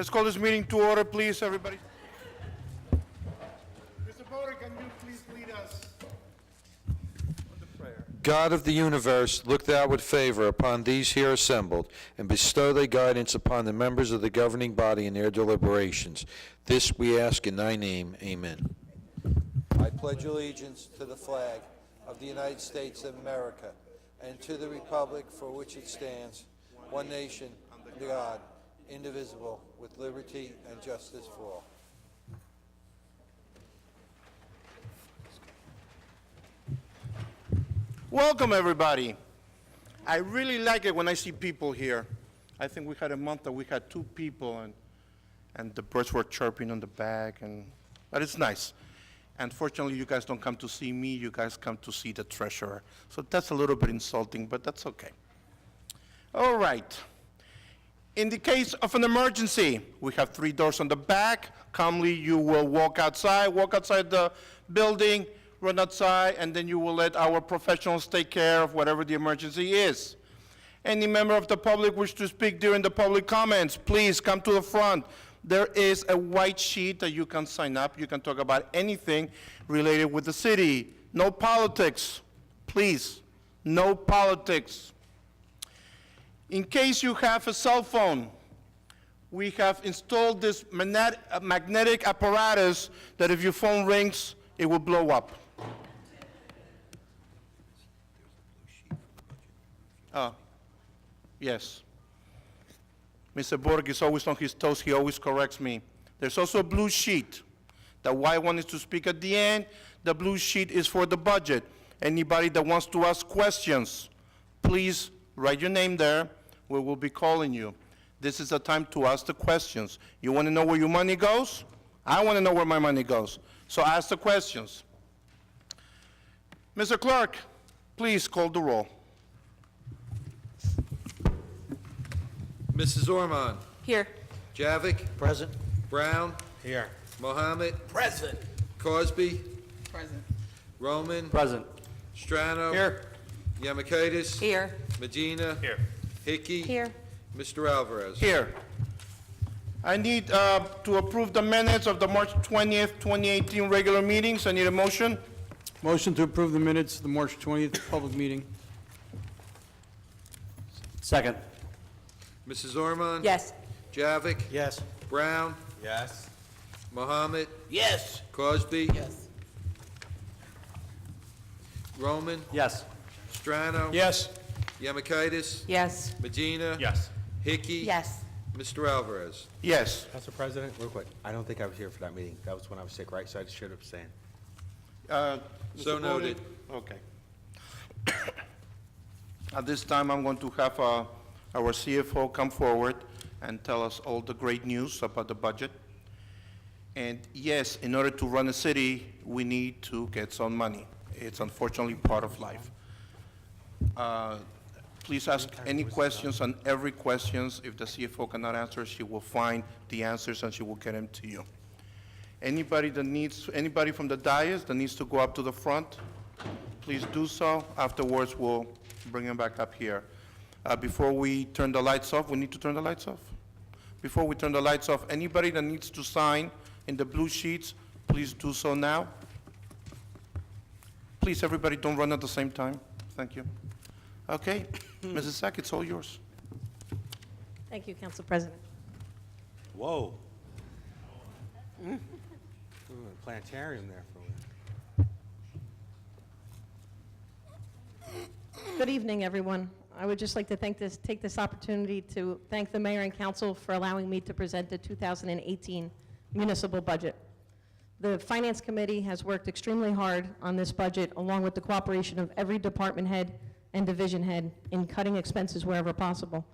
Let's call this meeting to order, please, everybody. Mr. Boder, can you please lead us on the prayer? God of the universe, look thou with favor upon these here assembled, and bestow thy guidance upon the members of the governing body in their deliberations. This we ask in thy name. Amen. I pledge allegiance to the flag of the United States of America, and to the republic for which it stands, one nation, under God, indivisible, with liberty and justice for all. Welcome, everybody. I really like it when I see people here. I think we had a month that we had 2 people, and the birds were chirping on the back, but it's nice. Unfortunately, you guys don't come to see me, you guys come to see the treasurer. So that's a little bit insulting, but that's okay. All right. In the case of an emergency, we have 3 doors on the back. Calmly, you will walk outside the building, run outside, and then you will let our professionals take care of whatever the emergency is. Any member of the public wish to speak during the public comments, please come to the front. There is a white sheet that you can sign up. You can talk about anything related with the city. No politics, please. No politics. In case you have a cell phone, we have installed this magnetic apparatus that if your phone rings, it will blow up. Yes. Mr. Borg is always on his toes. He always corrects me. There's also a blue sheet. The white one is to speak at the end. The blue sheet is for the budget. Anybody that wants to ask questions, please write your name there. We will be calling you. This is the time to ask the questions. You want to know where your money goes? I want to know where my money goes. So ask the questions. Mr. Clerk, please call the roll. Mrs. Ormond. Here. Javik. Present. Brown. Here. Mohammed. Present. Cosby. Present. Roman. Present. Strano. Here. Yamakaitis. Here. Medina. Here. Hickey. Here. Mr. Alvarez. Here. I need to approve the minutes of the March 20th, 2018 regular meetings. I need a motion. Motion to approve the minutes of the March 20th public meeting. Second. Mrs. Ormond. Yes. Javik. Yes. Brown. Yes. Mohammed. Yes. Cosby. Yes. Roman. Yes. Strano. Yes. Yamakaitis. Yes. Medina. Yes. Hickey. Yes. Mr. Alvarez. Yes. Mr. President, real quick, I don't think I was here for that meeting. That was when I was sick, right? So I just should abstain. Mr. So noted. Okay. At this time, I'm going to have our CFO come forward and tell us all the great news about the budget. And yes, in order to run a city, we need to get some money. It's unfortunately part of life. Please ask any questions on every questions. If the CFO cannot answer, she will find the answers and she will get them to you. Anybody from the dais that needs to go up to the front, please do so. Afterwards, we'll bring them back up here. Before we turn the lights off, we need to turn the lights off. Before we turn the lights off, anybody that needs to sign in the blue sheets, please do so now. Please, everybody, don't run at the same time. Thank you. Okay, Mrs. Sack, it's all yours. Thank you, Council President. Whoa. Planetarium there for a minute. Good evening, everyone. I would just like to take this opportunity to thank the Mayor and Council for allowing me to present the 2018 municipal budget. The Finance Committee has worked extremely hard on this budget, along with the cooperation of every department head and division head in cutting expenses wherever possible.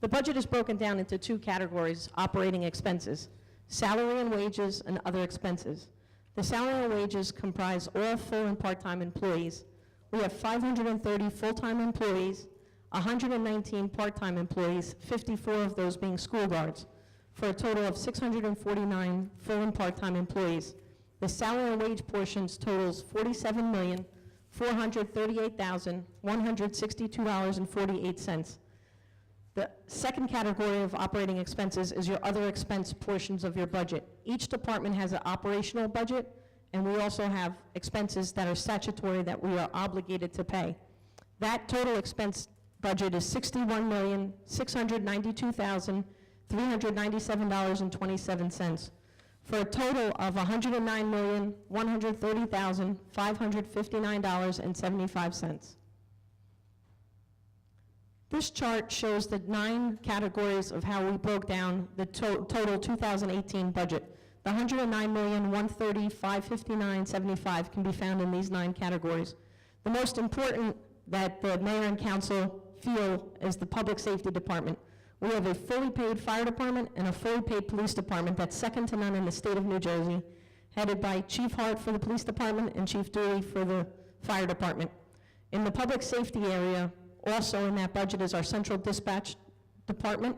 The budget is broken down into 2 categories: operating expenses, salary and wages, and other expenses. The salary and wages comprise all full and part-time employees. We have 530 full-time employees, 119 part-time employees, 54 of those being school guards, for a total of 649 full and part-time employees. The salary and wage portions totals $47,438,162.48. The second category of operating expenses is your other expense portions of your budget. Each department has an operational budget, and we also have expenses that are statutory that we are obligated to pay. That total expense budget is $61,692,397.27, for a total of $109,130,559.75. This chart shows the 9 categories of how we broke down the total 2018 budget. The $109,130,559.75 can be found in these 9 categories. The most important that the mayor and council feel is the public safety department. We have a fully paid fire department and a fully paid police department that's second to none in the state of New Jersey, headed by Chief Hart for the police department and Chief Dooley for the fire department. In the public safety area, also in that budget is our central dispatch department,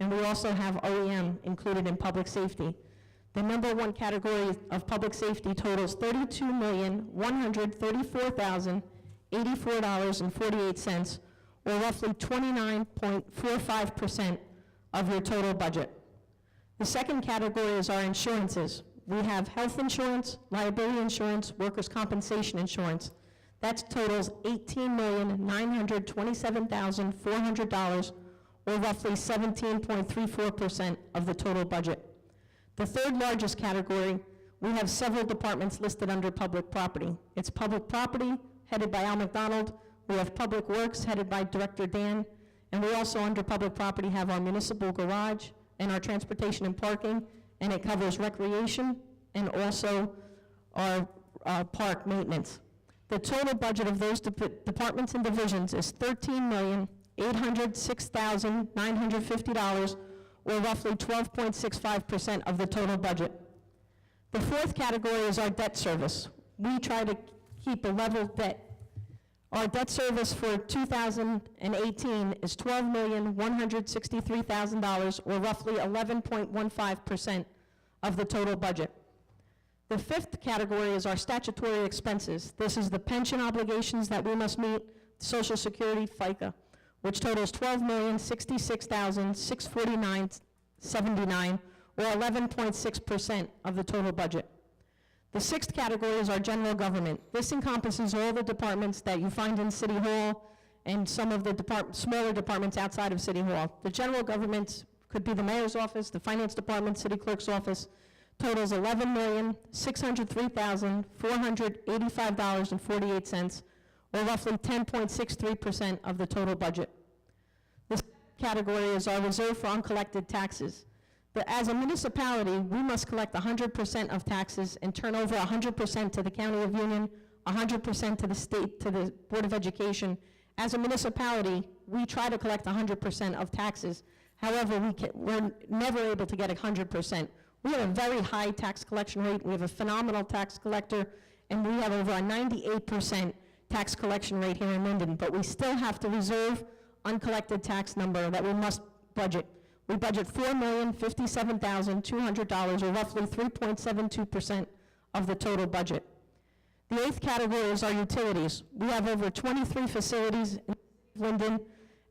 and we also have OEM included in public safety. The number 1 category of public safety totals $32,134,084.48, or roughly 29.45% of your total budget. The second category is our insurances. We have health insurance, liability insurance, workers' compensation insurance. That totals $18,927,400, or roughly 17.34% of the total budget. The third largest category, we have several departments listed under public property. It's public property, headed by Al McDonald. We have Public Works, headed by Director Dan. And we also, under public property, have our municipal garage and our transportation and parking, and it covers recreation and also our park maintenance. The total budget of those departments and divisions is $13,806,950, or roughly 12.65% of the total budget. The fourth category is our debt service. We try to keep a level debt. Our debt service for 2018 is $12,163,000, or roughly 11.15% of the total budget. The fifth category is our statutory expenses. This is the pension obligations that we must meet, Social Security, FICA, which totals $12,066,649.79, or 11.6% of the total budget. The sixth category is our general government. This encompasses all the departments that you find in City Hall and some of the smaller departments outside of City Hall. The general government could be the mayor's office, the finance department, city clerk's office, totals $11,603,485.48, or roughly 10.63% of the total budget. The second category is our reserve for uncollected taxes. As a municipality, we must collect 100% of taxes and turn over 100% to the County of Union, 100% to the state, to the Board of Education. As a municipality, we try to collect 100% of taxes. However, we're never able to get 100%. We have a very high tax collection rate. We have a phenomenal tax collector, and we have over a 98% tax collection rate here in Linden, but we still have to reserve uncollected tax number that we must budget. We budget $4,057,200, or roughly 3.72% of the total budget. The eighth category is our utilities. We have over 23 facilities in Linden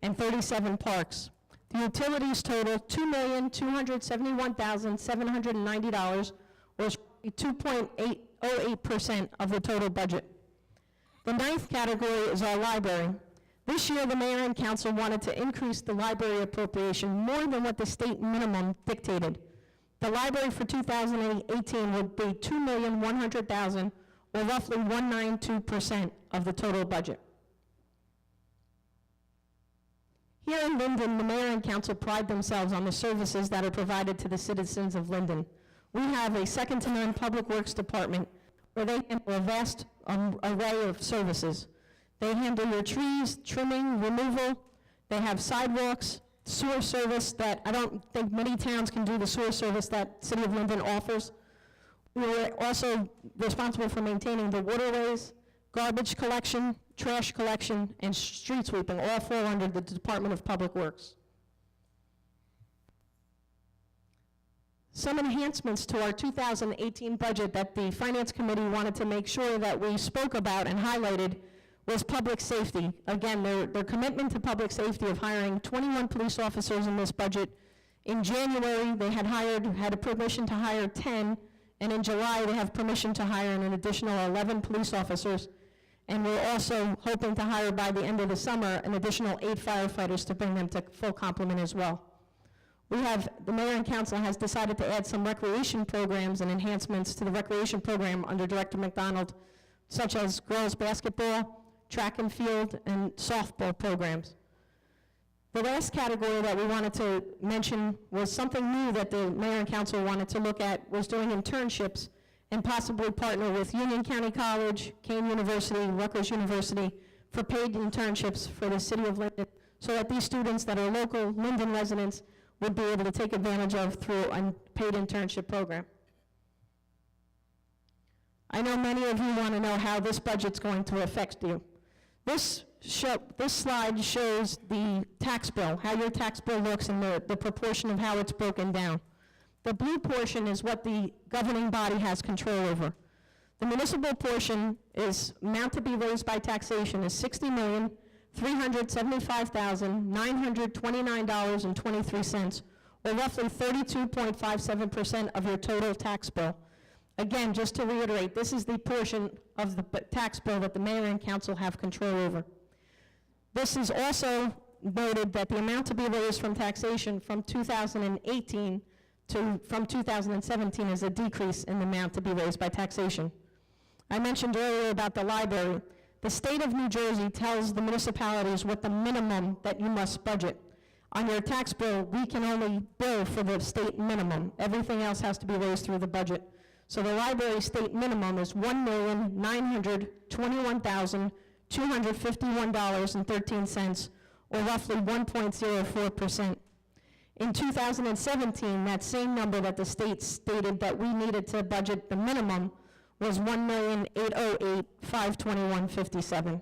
and 37 parks. The utilities total $2,271,790, or 2.808% of the total budget. The ninth category is our library. This year, the mayor and council wanted to increase the library appropriation more than what the state minimum dictated. The library for 2018 would be $2,100,000, or roughly 192% of the total budget. Here in Linden, the mayor and council pride themselves on the services that are provided to the citizens of Linden. We have a second-to-none public works department where they handle a vast array of services. They handle your trees, trimming, removal. They have sidewalks, sewer service that I don't think many towns can do the sewer service that City of Linden offers. We're also responsible for maintaining the waterways, garbage collection, trash collection, and street sweeping, all fall under the Department of Public Works. Some enhancements to our 2018 budget that the Finance Committee wanted to make sure that we spoke about and highlighted was public safety. Again, their commitment to public safety of hiring 21 police officers in this budget. In January, they had a permission to hire 10, and in July, they have permission to hire an additional 11 police officers. And we're also hoping to hire by the end of the summer an additional 8 firefighters to bring them to full complement as well. The mayor and council has decided to add some recreation programs and enhancements to the recreation program under Director McDonald, such as girls basketball, track and field, and softball programs. The last category that we wanted to mention was something new that the mayor and council wanted to look at, was doing internships and possibly partner with Union County College, Kane University, Rutgers University for paid internships for the city of Linden, so that these students that are local Linden residents would be able to take advantage of through a paid internship program. I know many of you want to know how this budget's going to affect you. This slide shows the tax bill, how your tax bill looks and the proportion of how it's broken down. The blue portion is what the governing body has control over. The municipal portion is amount to be raised by taxation is $60,375,929.23, or roughly 32.57% of your total tax bill. Again, just to reiterate, this is the portion of the tax bill that the mayor and council have control over. This is also noted that the amount to be raised from taxation from 2018 from 2017 is a decrease in the amount to be raised by taxation. I mentioned earlier about the library. The state of New Jersey tells the municipalities what the minimum that you must budget. On your tax bill, we can only bill for the state minimum. Everything else has to be raised through the budget. So the library state minimum is $1,921,251.13, or roughly 1.04%. In 2017, that same number that the state stated that we needed to budget the minimum was $1,808,521.57.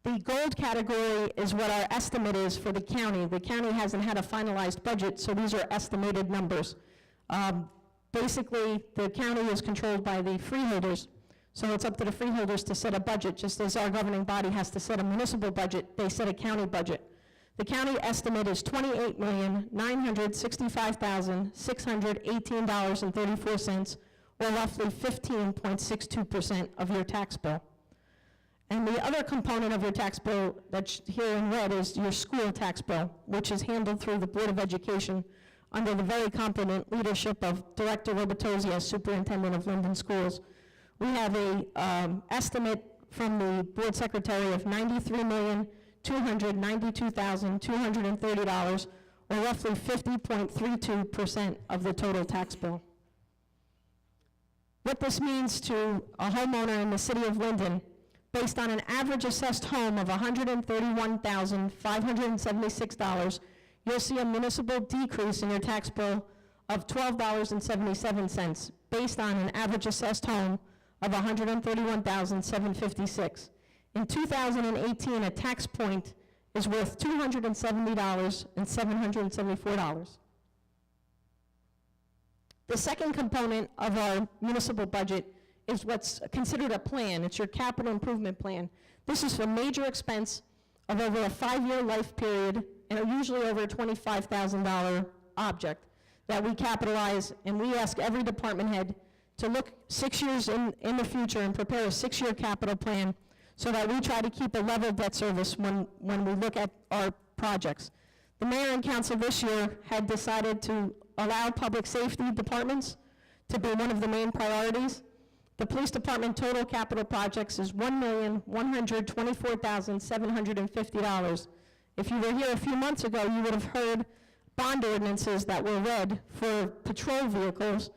The gold category is what our estimate is for the county. The county hasn't had a finalized budget, so these are estimated numbers. Basically, the county is controlled by the freeholders, so it's up to the freeholders to set a budget. Just as our governing body has to set a municipal budget, they set a county budget. The county estimate is $28,965,618.34, or roughly 15.62% of your tax bill. And the other component of your tax bill that's here in red is your school tax bill, which is handled through the Board of Education under the very competent leadership of Director Robertosi as Superintendent of Linden Schools. We have a estimate from the Board Secretary of $93,292,230, or roughly 50.32% of the total tax bill. What this means to a homeowner in the city of Linden, based on an average assessed home of $131,576, you'll see a municipal decrease in your tax bill of $12.77, based on an average assessed home of $131,756. In 2018, a tax point is worth $270,774. The second component of our municipal budget is what's considered a plan. It's your capital improvement plan. This is for major expense of over a 5-year life period, and usually over a $25,000 object that we capitalize, and we ask every department head to look 6 years in the future and prepare a 6-year capital plan so that we try to keep a level debt service when we look at our projects. The mayor and council this year had decided to allow public safety departments to be one of the main priorities. The police department total capital projects is $1,124,750. If you were here a few months ago, you would have heard bond ordinances that were read for patrol vehicles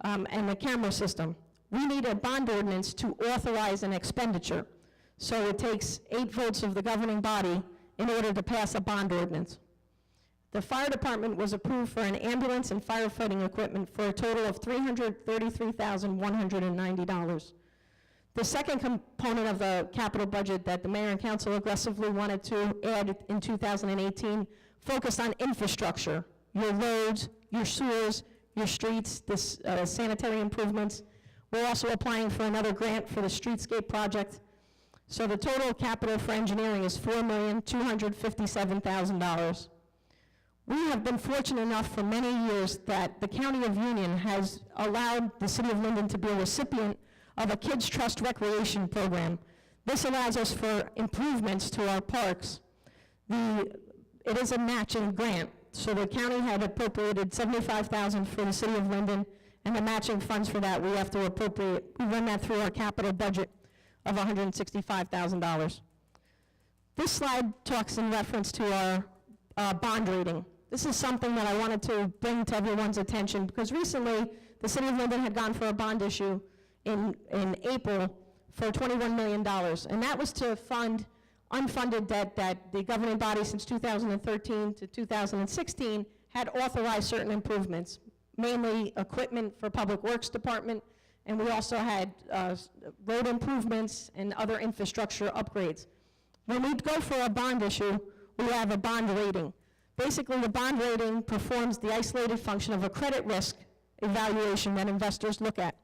and the camera system. We need a bond ordinance to authorize an expenditure. So it takes 8 votes of the governing body in order to pass a bond ordinance. The fire department was approved for an ambulance and firefighting equipment for a total of $333,190. The second component of the capital budget that the mayor and council aggressively wanted to add in 2018 focused on infrastructure, your roads, your sewers, your streets, sanitary improvements. We're also applying for another grant for the streetscape project. So the total capital for engineering is $4,257,000. We have been fortunate enough for many years that the County of Union has allowed the City of Linden to be a recipient of a Kids Trust Recreation Program. This allows us for improvements to our parks. It is a matching grant, so the county had appropriated $75,000 for the City of Linden, and the matching funds for that we have to appropriate. We run that through our capital budget of $165,000. This slide talks in reference to our bond rating. This is something that I wanted to bring to everyone's attention because recently the City of Linden had gone for a bond issue in April for $21 million, and that was to fund unfunded debt that the governing body since 2013 to 2016 had authorized certain improvements, mainly equipment for Public Works Department, and we also had road improvements and other infrastructure upgrades. When we go for a bond issue, we have a bond rating. Basically, the bond rating performs the isolated function of a credit risk evaluation that investors look at.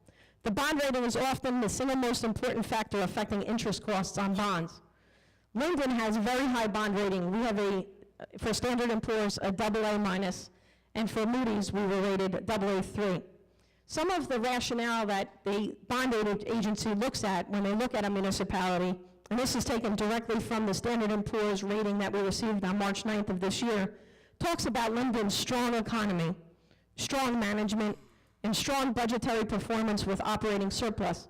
The bond rating is often the single most important factor affecting interest costs on bonds. Linden has a very high bond rating. We have for Standard & Poor's, a AA-, and for Moody's, we were rated AA3. Some of the rationale that the bond rating agency looks at when they look at a municipality, and this is taken directly from the Standard & Poor's rating that we received on March 9th of this year, talks about Linden's strong economy, strong management, and strong budgetary performance with operating surplus.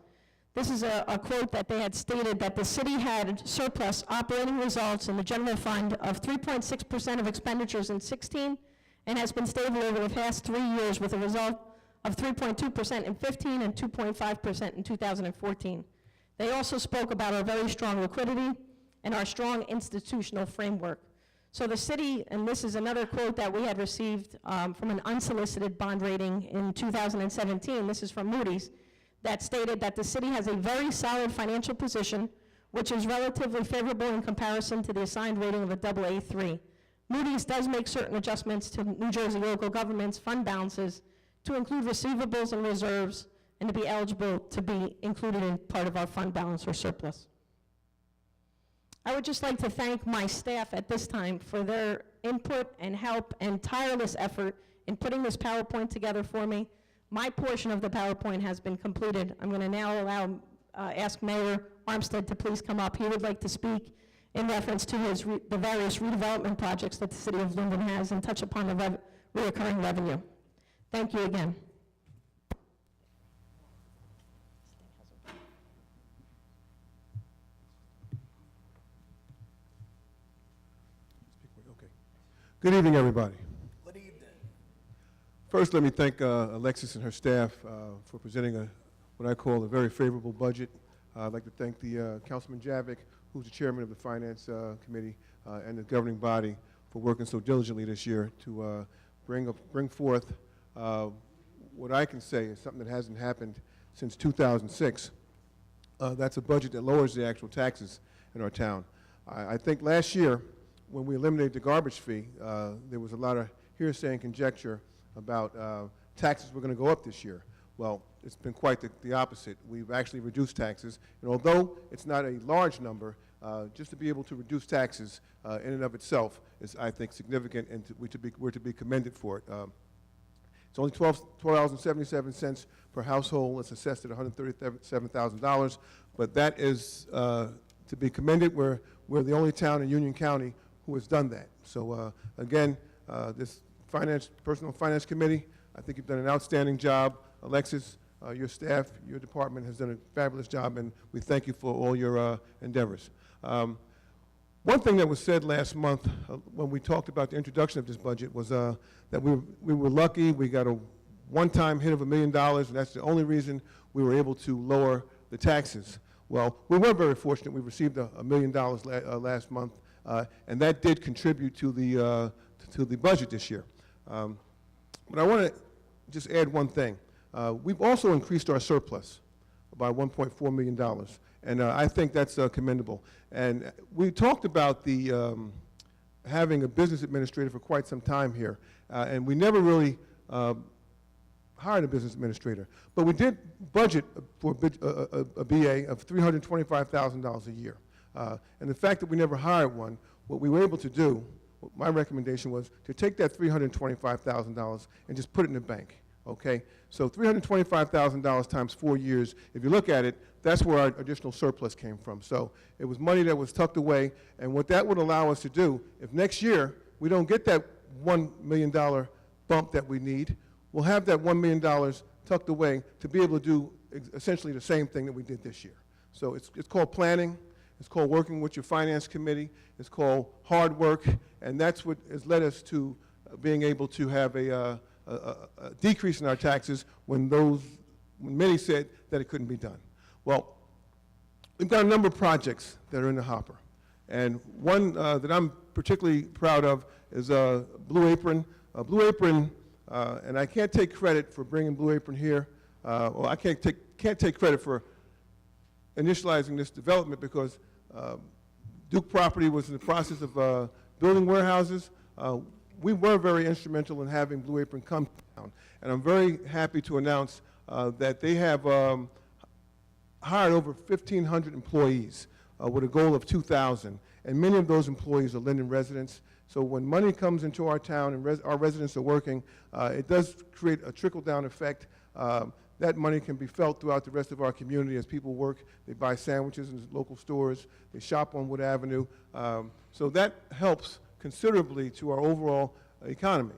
This is a quote that they had stated that the city had surplus operating results in the general fund of 3.6% of expenditures in 16 and has been stable over the past 3 years with a result of 3.2% in 15 and 2.5% in 2014. They also spoke about our very strong liquidity and our strong institutional framework. So the city, and this is another quote that we had received from an unsolicited bond rating in 2017, this is from Moody's, that stated that the city has a very solid financial position, which is relatively favorable in comparison to the assigned rating of a AA3. Moody's does make certain adjustments to New Jersey local government's fund balances to include receivables and reserves and to be eligible to be included in part of our fund balance or surplus. I would just like to thank my staff at this time for their input and help and tireless effort in putting this PowerPoint together for me. My portion of the PowerPoint has been completed. I'm going to now ask Mayor Armstead to please come up. He would like to speak in reference to the various redevelopment projects that the City of Linden has and touch upon the reoccurring revenue. Thank you again. Good evening, everybody. Good evening. First, let me thank Alexis and her staff for presenting what I call a very favorable budget. I'd like to thank the Councilman Javik, who's the chairman of the Finance Committee, and the governing body for working so diligently this year to bring forth what I can say is something that hasn't happened since 2006. That's a budget that lowers the actual taxes in our town. I think last year, when we eliminated the garbage fee, there was a lot of hearsay and conjecture about taxes were going to go up this year. Well, it's been quite the opposite. We've actually reduced taxes, and although it's not a large number, just to be able to reduce taxes in and of itself is, I think, significant, and we're to be commended for it. It's only $12.77 per household. It's assessed at $137,000, but that is to be commended. We're the only town in Union County who has done that. So again, this Personal Finance Committee, I think you've done an outstanding job. Alexis, your staff, your department has done a fabulous job, and we thank you for all your endeavors. One thing that was said last month when we talked about the introduction of this budget was that we were lucky. We got a one-time hit of $1 million, and that's the only reason we were able to lower the taxes. Well, we were very fortunate. We received $1 million last month, and that did contribute to the budget this year. But I want to just add one thing. We've also increased our surplus by $1.4 million, and I think that's commendable. And we talked about having a business administrator for quite some time here, and we never really hired a business administrator. But we did budget for a BA of $325,000 a year. And the fact that we never hired one, what we were able to do, my recommendation was to take that $325,000 and just put it in the bank, okay? So $325,000 times 4 years, if you look at it, that's where our additional surplus came from. So it was money that was tucked away, and what that would allow us to do, if next year we don't get that $1 million bump that we need, we'll have that $1 million tucked away to be able to do essentially the same thing that we did this year. So it's called planning. It's called working with your finance committee. It's called hard work, and that's what has led us to being able to have a decrease in our taxes when many said that it couldn't be done. Well, we've got a number of projects that are in the hopper, and one that I'm particularly proud of is Blue Apron. Blue Apron, and I can't take credit for bringing Blue Apron here. Well, I can't take credit for initializing this development because Duke Property was in the process of building warehouses. We were very instrumental in having Blue Apron come down, and I'm very happy to announce that they have hired over 1,500 employees with a goal of 2,000, and many of those employees are Linden residents. So when money comes into our town and our residents are working, it does create a trickle-down effect. That money can be felt throughout the rest of our community as people work. They buy sandwiches in local stores. They shop on Wood Avenue. So that helps considerably to our overall economy.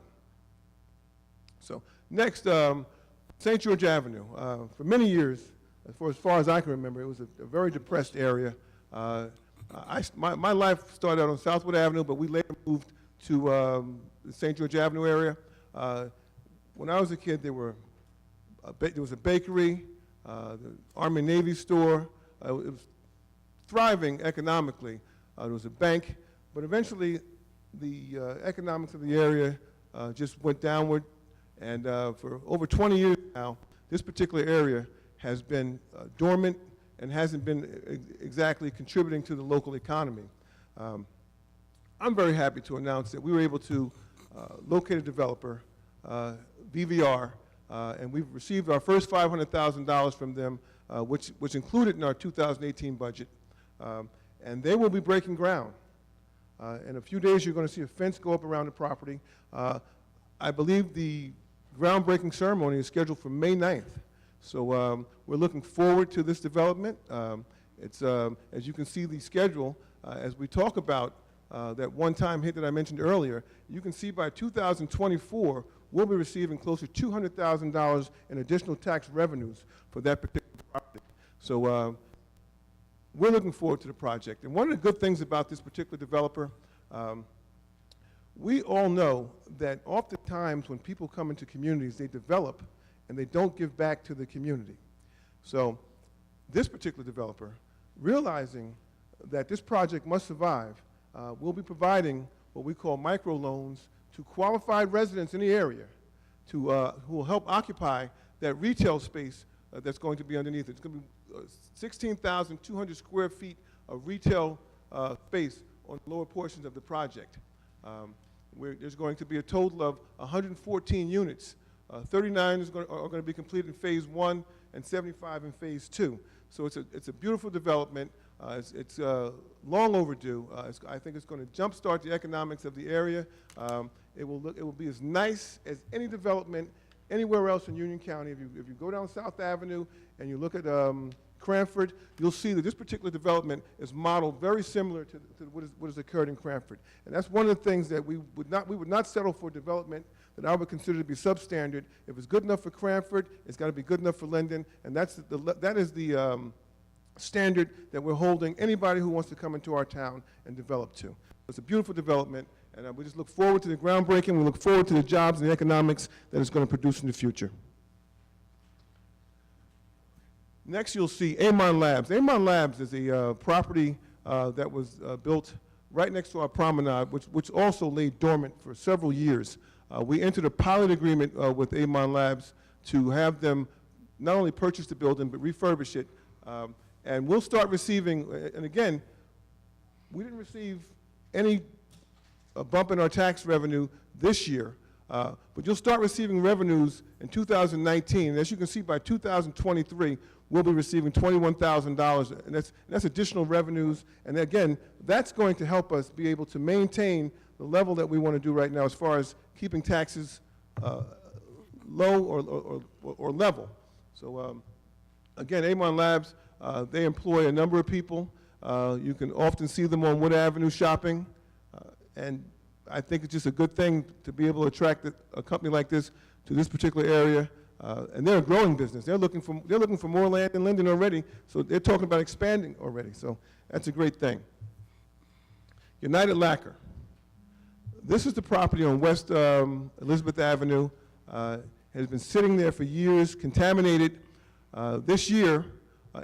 So next, St. George Avenue. For many years, as far as I can remember, it was a very depressed area. My life started out on Southwood Avenue, but we later moved to the St. George Avenue area. When I was a kid, there was a bakery, the Army Navy store. It was thriving economically. There was a bank, but eventually the economics of the area just went downward, and for over 20 years now, this particular area has been dormant and hasn't been exactly contributing to the local economy. I'm very happy to announce that we were able to locate a developer, VVR, and we've received our first $500,000 from them, which included in our 2018 budget. And they will be breaking ground. In a few days, you're going to see a fence go up around the property. I believe the groundbreaking ceremony is scheduled for May 9th. So we're looking forward to this development. As you can see the schedule, as we talk about that one-time hit that I mentioned earlier, you can see by 2024, we'll be receiving close to $200,000 in additional tax revenues for that particular property. So we're looking forward to the project. And one of the good things about this particular developer, we all know that oftentimes when people come into communities, they develop and they don't give back to the community. So this particular developer, realizing that this project must survive, will be providing what we call microloans to qualified residents in the area who will help occupy that retail space that's going to be underneath it. It's going to be 16,200 square feet of retail space on the lower portions of the project. There's going to be a total of 114 units. 39 are going to be completed in phase 1 and 75 in phase 2. So it's a beautiful development. It's long overdue. I think it's going to jumpstart the economics of the area. It will be as nice as any development anywhere else in Union County. If you go down South Avenue and you look at Cranford, you'll see that this particular development is modeled very similar to what has occurred in Cranford. And that's one of the things that we would not settle for development that I would consider to be substandard. If it's good enough for Cranford, it's got to be good enough for Linden, and that is the standard that we're holding anybody who wants to come into our town and develop to. It's a beautiful development, and we just look forward to the groundbreaking. We look forward to the jobs and the economics that it's going to produce in the future. Next, you'll see Amon Labs. Amon Labs is a property that was built right next to our promenade, which also lay dormant for several years. We entered a pilot agreement with Amon Labs to have them not only purchase the building, but refurbish it. And we'll start receiving, and again, we didn't receive any bump in our tax revenue this year, But you'll start receiving revenues in 2019. And as you can see, by 2023, we'll be receiving $21,000, and that's additional revenues. And again, that's going to help us be able to maintain the level that we want to do right now as far as keeping taxes low or level. So again, Amon Labs, they employ a number of people. You can often see them on Wood Avenue shopping, and I think it's just a good thing to be able to attract a company like this to this particular area. And they're a growing business. They're looking for more land in Linden already, so they're talking about expanding already. So that's a great thing. United Lacquer. This is the property on West Elizabeth Avenue. Has been sitting there for years, contaminated. This year,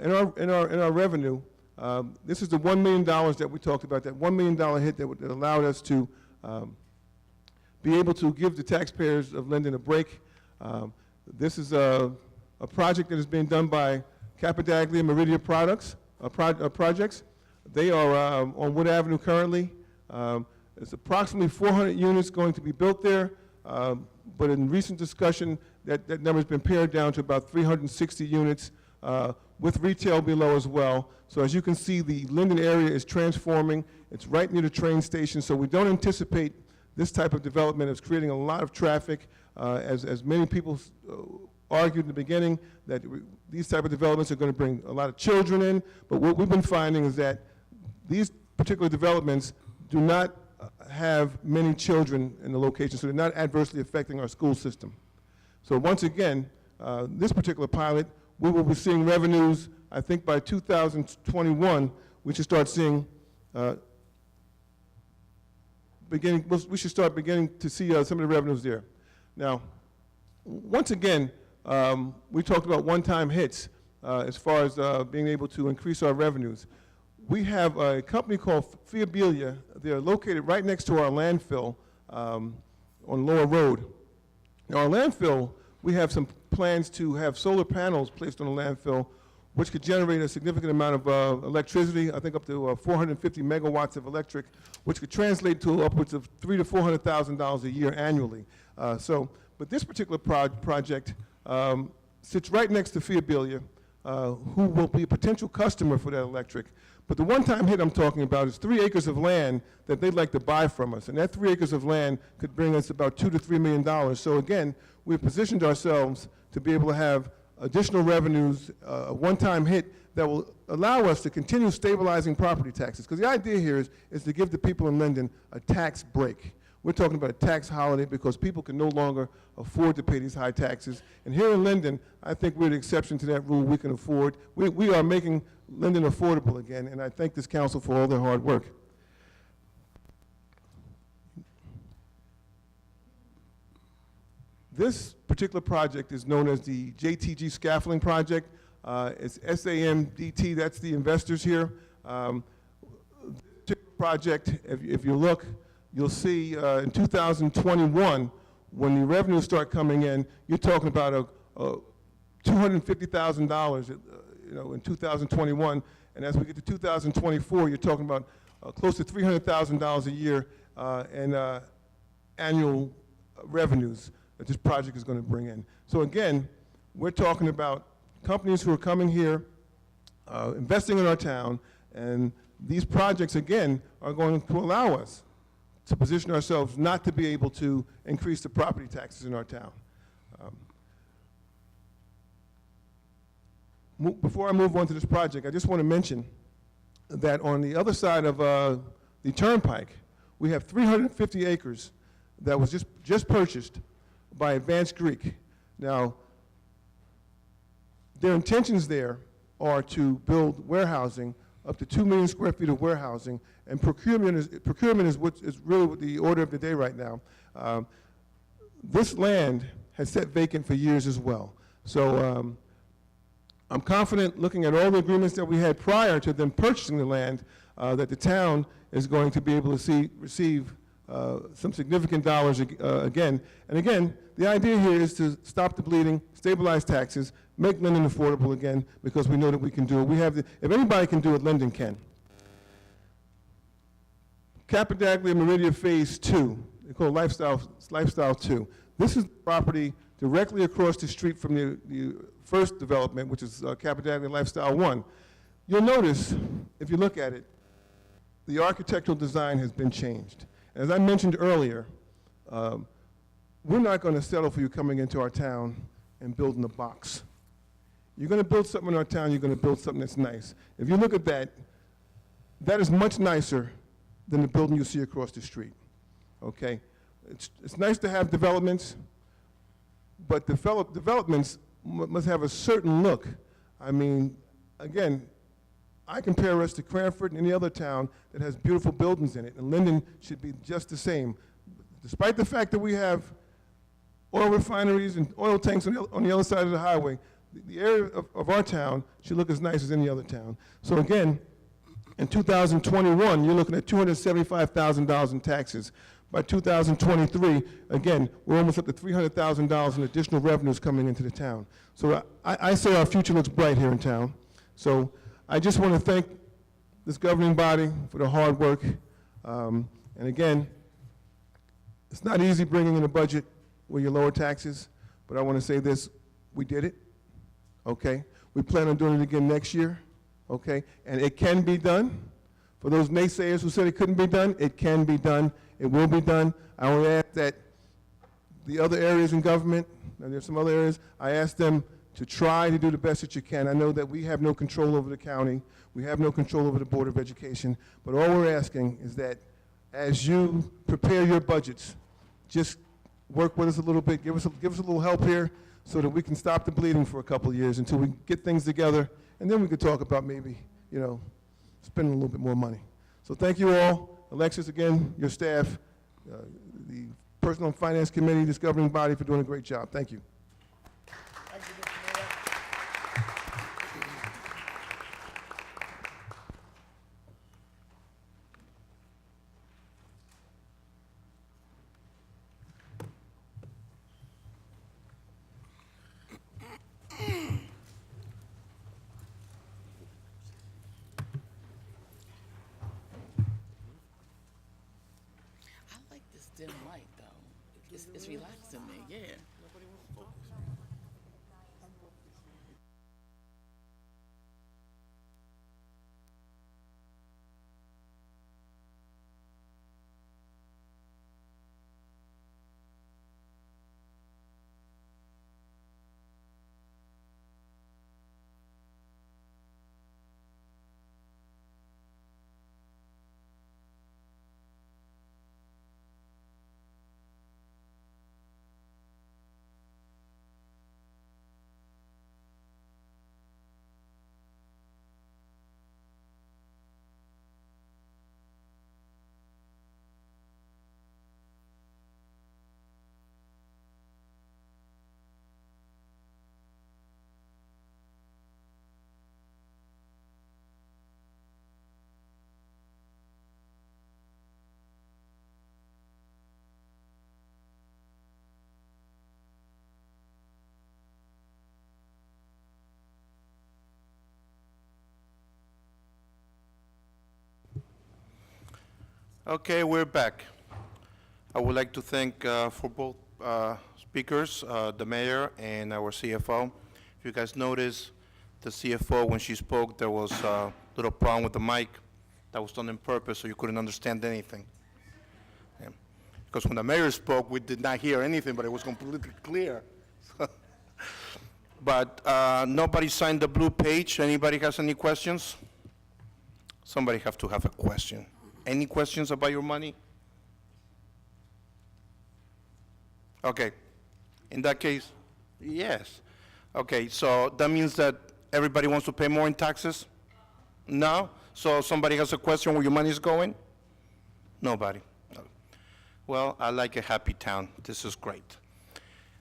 in our revenue, this is the $1 million that we talked about, that $1 million hit that allowed us to be able to give the taxpayers of Linden a break. This is a project that is being done by Capadaglia Meridia Projects. They are on Wood Avenue currently. There's approximately 400 units going to be built there, but in recent discussion, that number has been pared down to about 360 units, with retail below as well. So as you can see, the Linden area is transforming. It's right near the train station, so we don't anticipate this type of development is creating a lot of traffic, as many people argued in the beginning that these type of developments are going to bring a lot of children in, but what we've been finding is that these particular developments do not have many children in the location, so they're not adversely affecting our school system. So once again, this particular pilot, we will be seeing revenues, I think by 2021, we should start seeing we should start beginning to see some of the revenues there. Now, once again, we talked about one-time hits as far as being able to increase our revenues. We have a company called Fiabilia. They're located right next to our landfill on Lower Road. Now, our landfill, we have some plans to have solar panels placed on the landfill, which could generate a significant amount of electricity, I think up to 450 megawatts of electric, which could translate to upwards of $300,000 to $400,000 a year annually. But this particular project sits right next to Fiabilia, who will be a potential customer for that electric. But the one-time hit I'm talking about is 3 acres of land that they'd like to buy from us. And that 3 acres of land could bring us about $2 to $3 million. So again, we've positioned ourselves to be able to have additional revenues, a one-time hit that will allow us to continue stabilizing property taxes. Because the idea here is to give the people in Linden a tax break. We're talking about a tax holiday because people can no longer afford to pay these high taxes. And here in Linden, I think we're the exception to that rule. We can afford. We are making Linden affordable again, and I thank this council for all their hard work. This particular project is known as the JTG Scaffolding Project. It's SAMDT, that's the investors here. This project, if you look, you'll see in 2021, when the revenues start coming in, you're talking about $250,000 in 2021, and as we get to 2024, you're talking about close to $300,000 a year in annual revenues that this project is going to bring in. So again, we're talking about companies who are coming here, investing in our town, and these projects, again, are going to allow us to position ourselves not to be able to increase the property taxes in our town. Before I move on to this project, I just want to mention that on the other side of the turnpike, we have 350 acres that was just purchased by Advanced Greek. Now, their intentions there are to build warehousing, up to 2 million square feet of warehousing, and procurement is what is really the order of the day right now. This land has sat vacant for years as well. So I'm confident, looking at all the agreements that we had prior to them purchasing the land, that the town is going to be able to receive some significant dollars again. And again, the idea here is to stop the bleeding, stabilize taxes, make Linden affordable again, because we know that we can do it. If anybody can do it, Linden can. Capadaglia Meridia Phase 2. they call it Lifestyle 2. This is property directly across the street from the first development, which is Capital Lifestyle 1. You'll notice, if you look at it, the architectural design has been changed. As I mentioned earlier, we're not going to settle for you coming into our town and building a box. You're going to build something in our town, you're going to build something that's nice. If you look at that, that is much nicer than the building you see across the street, okay? It's nice to have developments, but developments must have a certain look. I mean, again, I compare us to Cranford and any other town that has beautiful buildings in it, and Linden should be just the same. Despite the fact that we have oil refineries and oil tanks on the other side of the highway, the area of our town should look as nice as any other town. So again, in 2021, you're looking at $275,000 in taxes. By 2023, again, we're almost up to $300,000 in additional revenues coming into the town. So I say our future looks bright here in town. So I just want to thank this governing body for the hard work. And again, it's not easy bringing in a budget where you lower taxes, but I want to say this, we did it, okay? We plan on doing it again next year, okay? And it can be done. For those naysayers who said it couldn't be done, it can be done. It will be done. I only ask that the other areas in government, and there's some other areas, I ask them to try to do the best that you can. I know that we have no control over the county. We have no control over the Board of Education. But all we're asking is that as you prepare your budgets, just work with us a little bit, give us a little help here so that we can stop the bleeding for a couple of years until we get things together, and then we could talk about maybe, you know, spending a little bit more money. So thank you all. Alexis, again, your staff, the Personnel and Finance Committee, this governing body for doing a great job. Thank you. I like this dim light, though. It's relaxing me, yeah. Okay, we're back. I would like to thank for both speakers, the mayor and our CFO. If you guys notice, the CFO, when she spoke, there was a little problem with the mic. That was done on purpose, so you couldn't understand anything. Yeah. Because when the mayor spoke, we did not hear anything, but it was completely clear. But nobody signed the blue page. Anybody has any questions? Somebody have to have a question. Any questions about your money? Okay. In that case, yes. Okay, so that means that everybody wants to pay more in taxes? No? So somebody has a question where your money is going? Nobody. No. Well, I like a happy town. This is great.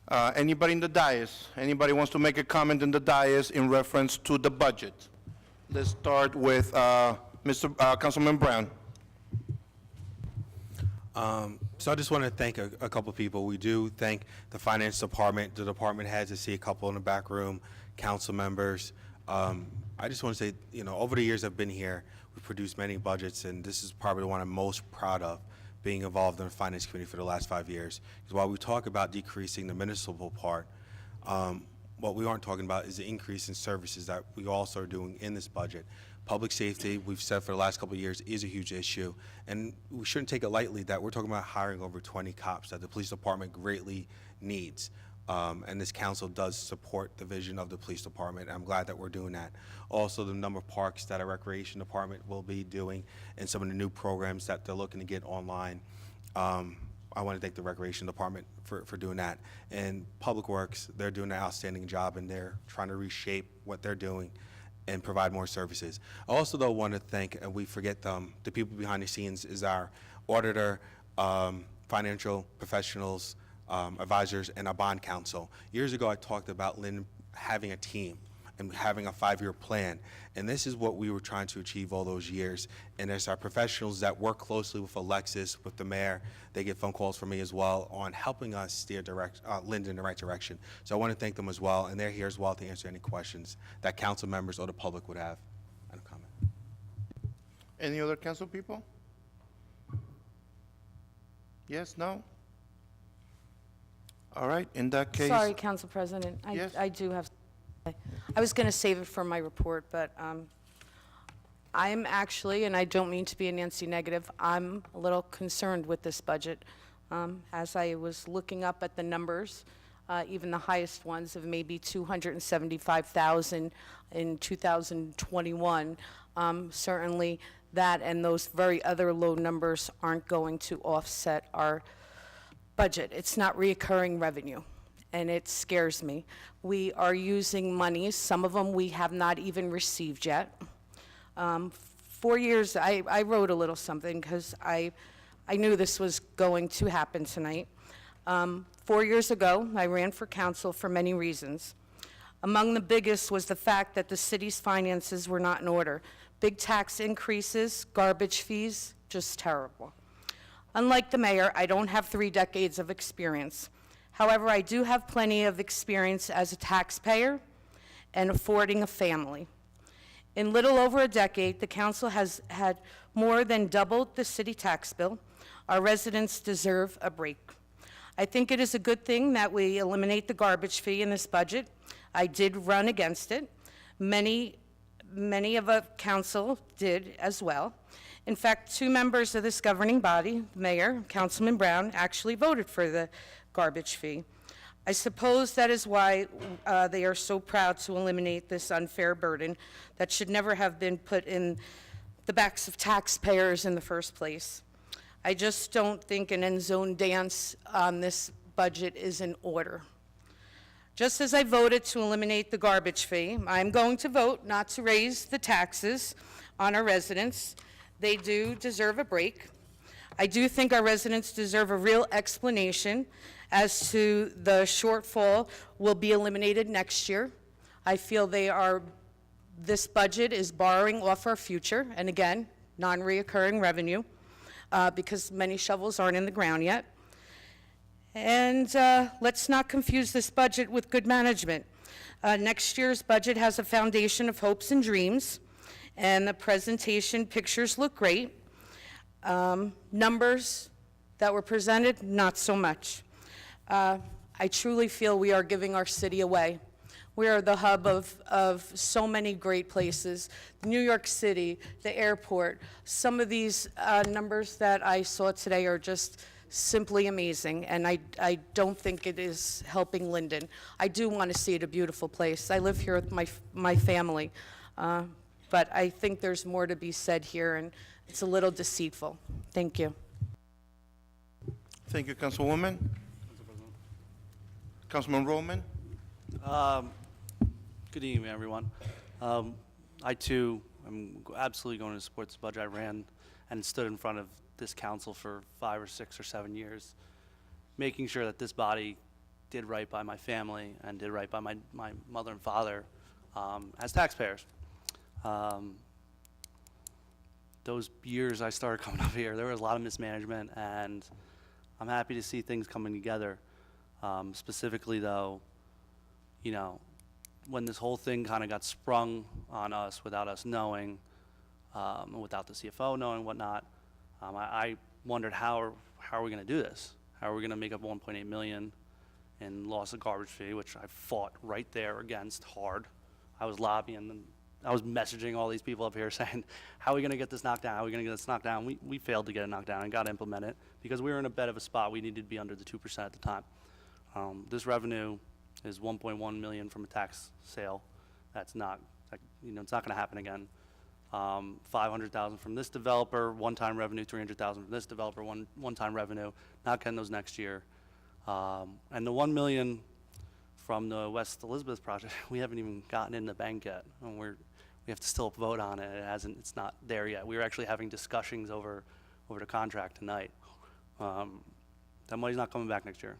Anybody in the dais? Anybody wants to make a comment in the dais in reference to the budget? Let's start with Councilman Brown. So I just want to thank a couple of people. We do thank the finance department, the department heads. I see a couple in the back room, council members. I just want to say, you know, over the years I've been here, we've produced many budgets, and this is probably the one I'm most proud of being involved in the finance committee for the last 5 years. Because while we talk about decreasing the municipal part, what we aren't talking about is the increase in services that we also are doing in this budget. Public safety, we've said for the last couple of years, is a huge issue, and we shouldn't take it lightly that we're talking about hiring over 20 cops that the police department greatly needs. And this council does support the vision of the police department. I'm glad that we're doing that. Also, the number of parks that our recreation department will be doing and some of the new programs that they're looking to get online. I want to thank the recreation department for doing that. And Public Works, they're doing an outstanding job, and they're trying to reshape what they're doing and provide more services. I also, though, want to thank, and we forget them, the people behind the scenes is our auditor, financial professionals, advisors, and our bond counsel. Years ago, I talked about Linden having a team and having a 5-year plan, and this is what we were trying to achieve all those years. And there's our professionals that work closely with Alexis, with the mayor. They get phone calls from me as well on helping us steer Linden in the right direction. So I want to thank them as well, and they're here as well to answer any questions that council members or the public would have. And a comment. Any other council people? Yes, no? All right, in that case. Sorry, Council President. Yes. I do have, I was going to save it for my report, but I'm actually, and I don't mean to be a Nancy negative, I'm a little concerned with this budget. As I was looking up at the numbers, even the highest ones of maybe $275,000 in 2021, certainly that and those very other low numbers aren't going to offset our budget. It's not reoccurring revenue, and it scares me. We are using monies, some of them we have not even received yet. 4 years, I wrote a little something because I knew this was going to happen tonight. 4 years ago, I ran for council for many reasons. Among the biggest was the fact that the city's finances were not in order. Big tax increases, garbage fees, just terrible. Unlike the mayor, I don't have 3 decades of experience. However, I do have plenty of experience as a taxpayer and affording a family. In little over a decade, the council has had more than doubled the city tax bill. Our residents deserve a break. I think it is a good thing that we eliminate the garbage fee in this budget. I did run against it. Many of the council did as well. In fact, 2 members of this governing body, the mayor, Councilman Brown, actually voted for the garbage fee. I suppose that is why they are so proud to eliminate this unfair burden that should never have been put in the backs of taxpayers in the first place. I just don't think an end zone dance on this budget is in order. Just as I voted to eliminate the garbage fee, I'm going to vote not to raise the taxes on our residents. They do deserve a break. I do think our residents deserve a real explanation as to the shortfall will be eliminated next year. I feel this budget is borrowing off our future, and again, non-reoccurring revenue, because many shovels aren't in the ground yet. And let's not confuse this budget with good management. Next year's budget has a foundation of hopes and dreams, and the presentation pictures look great. Numbers that were presented, not so much. I truly feel we are giving our city away. We are the hub of so many great places. New York City, the airport. Some of these numbers that I saw today are just simply amazing, and I don't think it is helping Linden. I do want to see it a beautiful place. I live here with my family, but I think there's more to be said here, and it's a little deceitful. Thank you. Thank you, Councilwoman. Councilman Roman? Good evening, everyone. I, too, am absolutely going to support this budget. I ran and stood in front of this council for 5 or 6 or 7 years, making sure that this body did right by my family and did right by my mother and father as taxpayers. Those years I started coming up here, there was a lot of mismanagement, and I'm happy to see things coming together. Specifically, though, you know, when this whole thing kind of got sprung on us without us knowing, without the CFO knowing whatnot, I wondered how are we going to do this? How are we going to make up 1.8 million in loss of garbage fee, which I fought right there against hard. I was lobbying and I was messaging all these people up here saying, how are we going to get this knocked down? How are we going to get this knocked down? We failed to get it knocked down and got to implement it because we were in a bit of a spot. We needed to be under the 2% at the time. This revenue is 1.1 million from a tax sale. That's not, it's not going to happen again. 500,000 from this developer, one-time revenue, 300,000 from this developer, one-time revenue, not getting those next year. And the 1 million from the West Elizabeth project, we haven't even gotten in the bank yet. And we have to still vote on it. It's not there yet. We were actually having discussions over the contract tonight. That money's not coming back next year.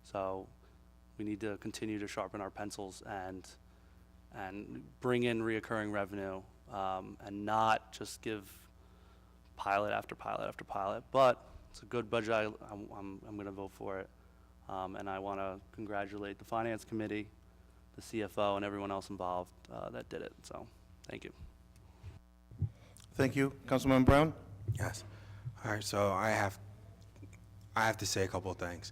So we need to continue to sharpen our pencils and bring in reoccurring revenue, and not just give pilot after pilot after pilot. But it's a good budget. I'm going to vote for it. And I want to congratulate the Finance Committee, the CFO, and everyone else involved that did it. So thank you. Thank you. Councilman Brown? Yes. All right, so I have to say a couple of things.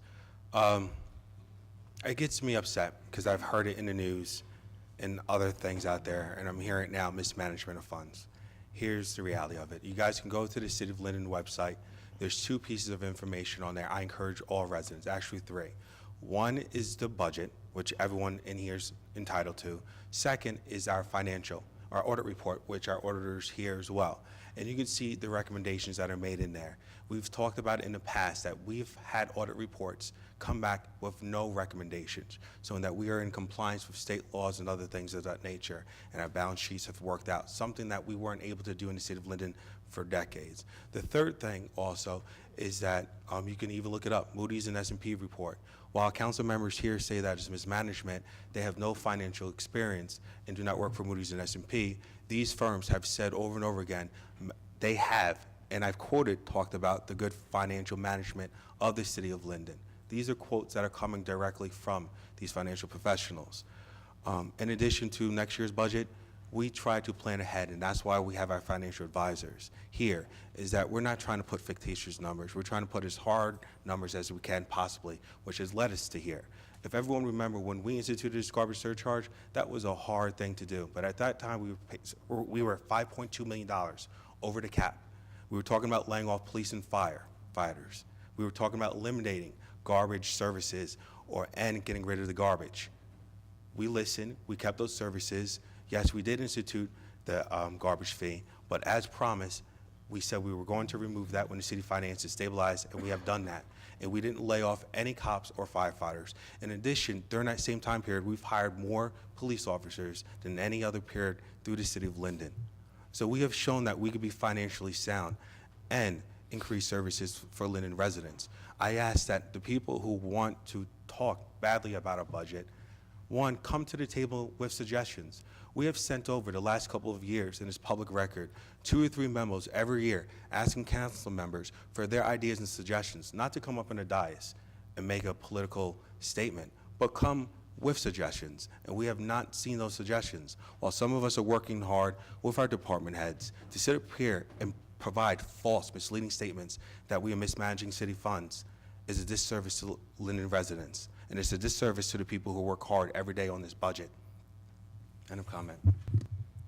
It gets me upset because I've heard it in the news and other things out there, and I'm hearing it now, mismanagement of funds. Here's the reality of it. You guys can go to the City of Linden website. There's 2 pieces of information on there. I encourage all residents, actually 3. One is the budget, which everyone in here is entitled to. Second is our audit report, which our auditors hear as well. And you can see the recommendations that are made in there. We've talked about in the past that we've had audit reports come back with no recommendations, so that we are in compliance with state laws and other things of that nature, and our balance sheets have worked out, something that we weren't able to do in the city of Linden for decades. The third thing also is that you can even look it up, Moody's and S&P report. While council members here say that it's mismanagement, they have no financial experience and do not work for Moody's and S&P. These firms have said over and over again, they have, and I've talked about the good financial management of the city of Linden. These are quotes that are coming directly from these financial professionals. In addition to next year's budget, we try to plan ahead, and that's why we have our financial advisors here, is that we're not trying to put fictitious numbers. We're trying to put as hard numbers as we can possibly, which has led us to here. If everyone remember, when we instituted this garbage surcharge, that was a hard thing to do. But at that time, we were $5.2 million over the cap. We were talking about laying off police and firefighters. We were talking about eliminating garbage services and getting rid of the garbage. We listened. We kept those services. Yes, we did institute the garbage fee, but as promised, we said we were going to remove that when the city finances stabilized, and we have done that. And we didn't lay off any cops or firefighters. In addition, during that same time period, we've hired more police officers than any other period through the city of Linden. So we have shown that we could be financially sound and increase services for Linden residents. I ask that the people who want to talk badly about our budget, one, come to the table with suggestions. We have sent over the last couple of years in this public record 2 or 3 memos every year asking council members for their ideas and suggestions, not to come up on a dais and make a political statement, but come with suggestions. And we have not seen those suggestions. While some of us are working hard with our department heads to sit up here and provide false, misleading statements that we are mismanaging city funds is a disservice to Linden residents. And it's a disservice to the people who work hard every day on this budget. End of comment.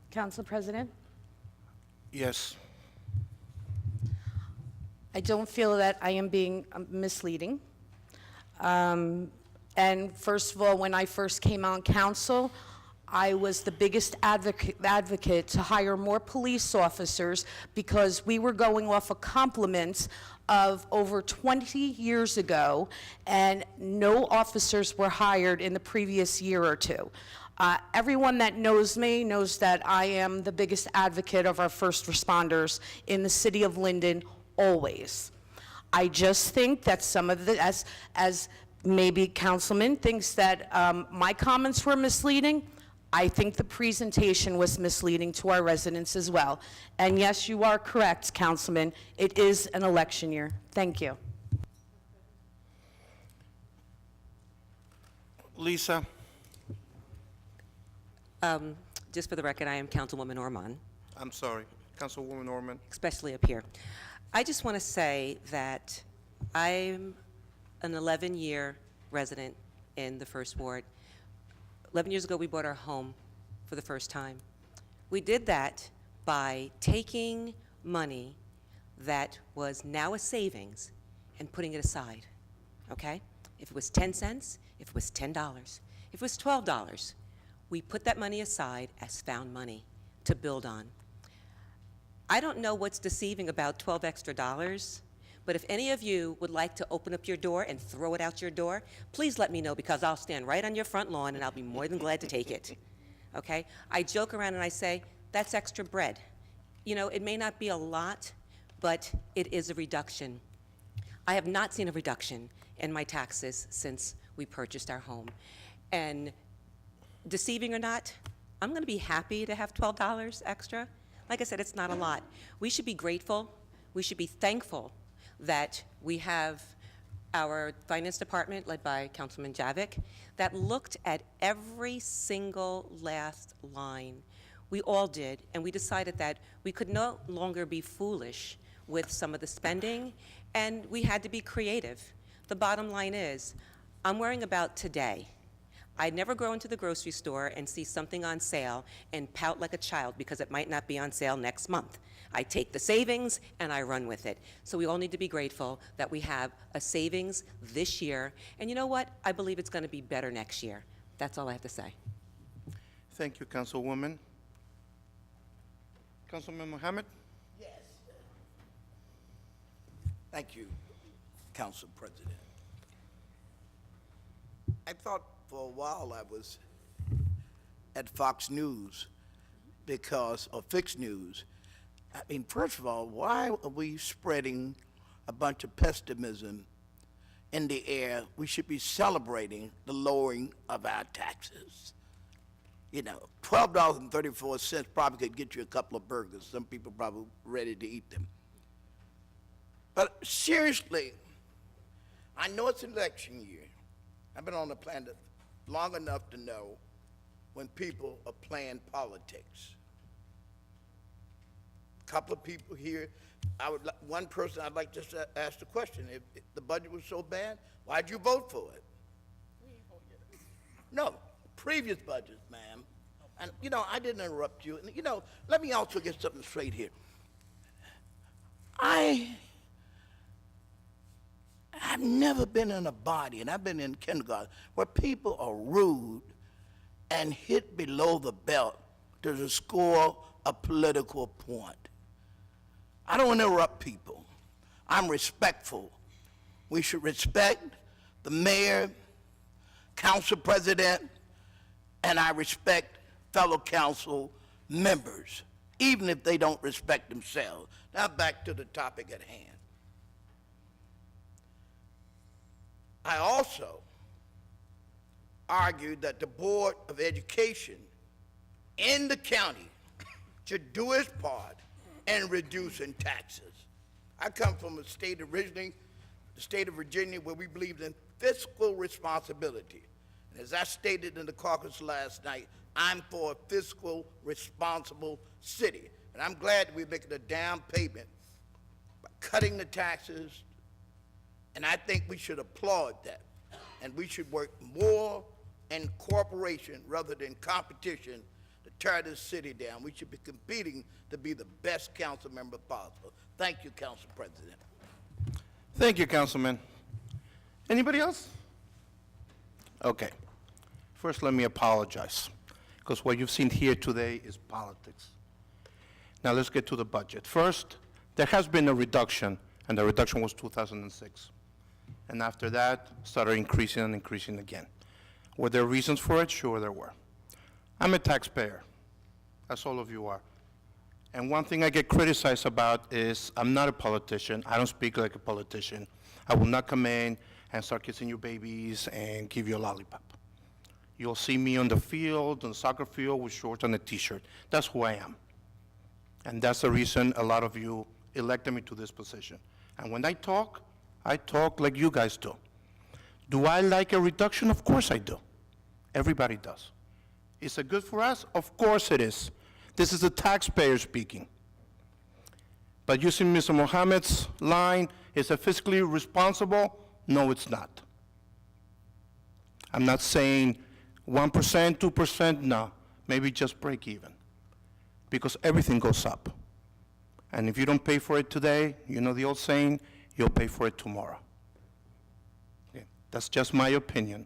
Council President? Yes. I don't feel that I am being misleading. And first of all, when I first came on council, I was the biggest advocate to hire more police officers because we were going off of compliments of over 20 years ago, and no officers were hired in the previous year or 2. Everyone that knows me knows that I am the biggest advocate of our first responders in the city of Linden, always. I just think that some of the, as maybe Councilman thinks that my comments were misleading, I think the presentation was misleading to our residents as well. And yes, you are correct, Councilman. It is an election year. Thank you. Lisa? Just for the record, I am Councilwoman Orman, I'm sorry. Councilwoman Norman? especially up here. I just want to say that I'm an 11-year resident in the First Ward. 11 years ago, we bought our home for the first time. We did that by taking money that was now a savings and putting it aside, okay? If it was 10 cents, if it was $10, if it was $12, we put that money aside as found money to build on. I don't know what's deceiving about 12 extra dollars, but if any of you would like to open up your door and throw it out your door, please let me know, because I'll stand right on your front lawn and I'll be more than glad to take it, okay? I joke around and I say, that's extra bread. You know, it may not be a lot, but it is a reduction. I have not seen a reduction in my taxes since we purchased our home. And deceiving or not, I'm going to be happy to have $12 extra. Like I said, it's not a lot. We should be grateful. We should be thankful that we have our finance department, led by Councilman Javik, that looked at every single last line. We all did, and we decided that we could no longer be foolish with some of the spending, and we had to be creative. The bottom line is, I'm worrying about today. I never go into the grocery store and see something on sale and pout like a child because it might not be on sale next month. I take the savings and I run with it. So we all need to be grateful that we have a savings this year. And you know what? I believe it's going to be better next year. That's all I have to say. Thank you, Councilwoman. Councilman Mohammed? Thank you, Council President. I thought for a while I was at Fox News because, or Fix News. I mean, first of all, why are we spreading a bunch of pessimism in the air? We should be celebrating the lowering of our taxes. You know, $12.34 probably could get you a couple of burgers. Some people probably ready to eat them. But seriously, I know it's election year. I've been on the planet long enough to know when people are playing politics. A couple of people here, one person I'd like to ask the question, if the budget was so bad, why'd you vote for it? No, previous budgets, ma'am. And, you know, I didn't interrupt you. And, you know, let me also get something straight here. I've never been in a body, and I've been in kindergarten, where people are rude and hit below the belt to score a political point. I don't interrupt people. I'm respectful. We should respect the mayor, council president, and I respect fellow council members, even if they don't respect themselves. Now back to the topic at hand. I also argued that the Board of Education in the county should do its part in reducing taxes. I come from a state originally, the state of Virginia, where we believed in fiscal responsibility. And as I stated in the caucus last night, I'm for a fiscal responsible city. And I'm glad that we're making a down payment by cutting the taxes. And I think we should applaud that. And we should work more in cooperation rather than competition to tear this city down. We should be competing to be the best council member possible. Thank you, Council President. Thank you, Councilman. Anybody else? Okay. First, let me apologize, because what you've seen here today is politics. Now, let's get to the budget. First, there has been a reduction, and the reduction was 2006. And after that, started increasing and increasing again. Were there reasons for it? Sure, there were. I'm a taxpayer, as all of you are. And one thing I get criticized about is I'm not a politician. I don't speak like a politician. I will not come in and start kissing your babies and give you a lollipop. You'll see me on the field, on the soccer field, with shorts and a T-shirt. That's who I am. And that's the reason a lot of you elected me to this position. And when I talk like you guys do. Do I like a reduction? Of course I do. Everybody does. Is it good for us? Of course it is. This is the taxpayer speaking. But using Mr. Mohammed's line, is it fiscally responsible? No, it's not. I'm not saying 1%, 2%, no. Maybe just break even. Because everything goes up. And if you don't pay for it today, you know the old saying, you'll pay for it tomorrow. Okay, that's just my opinion.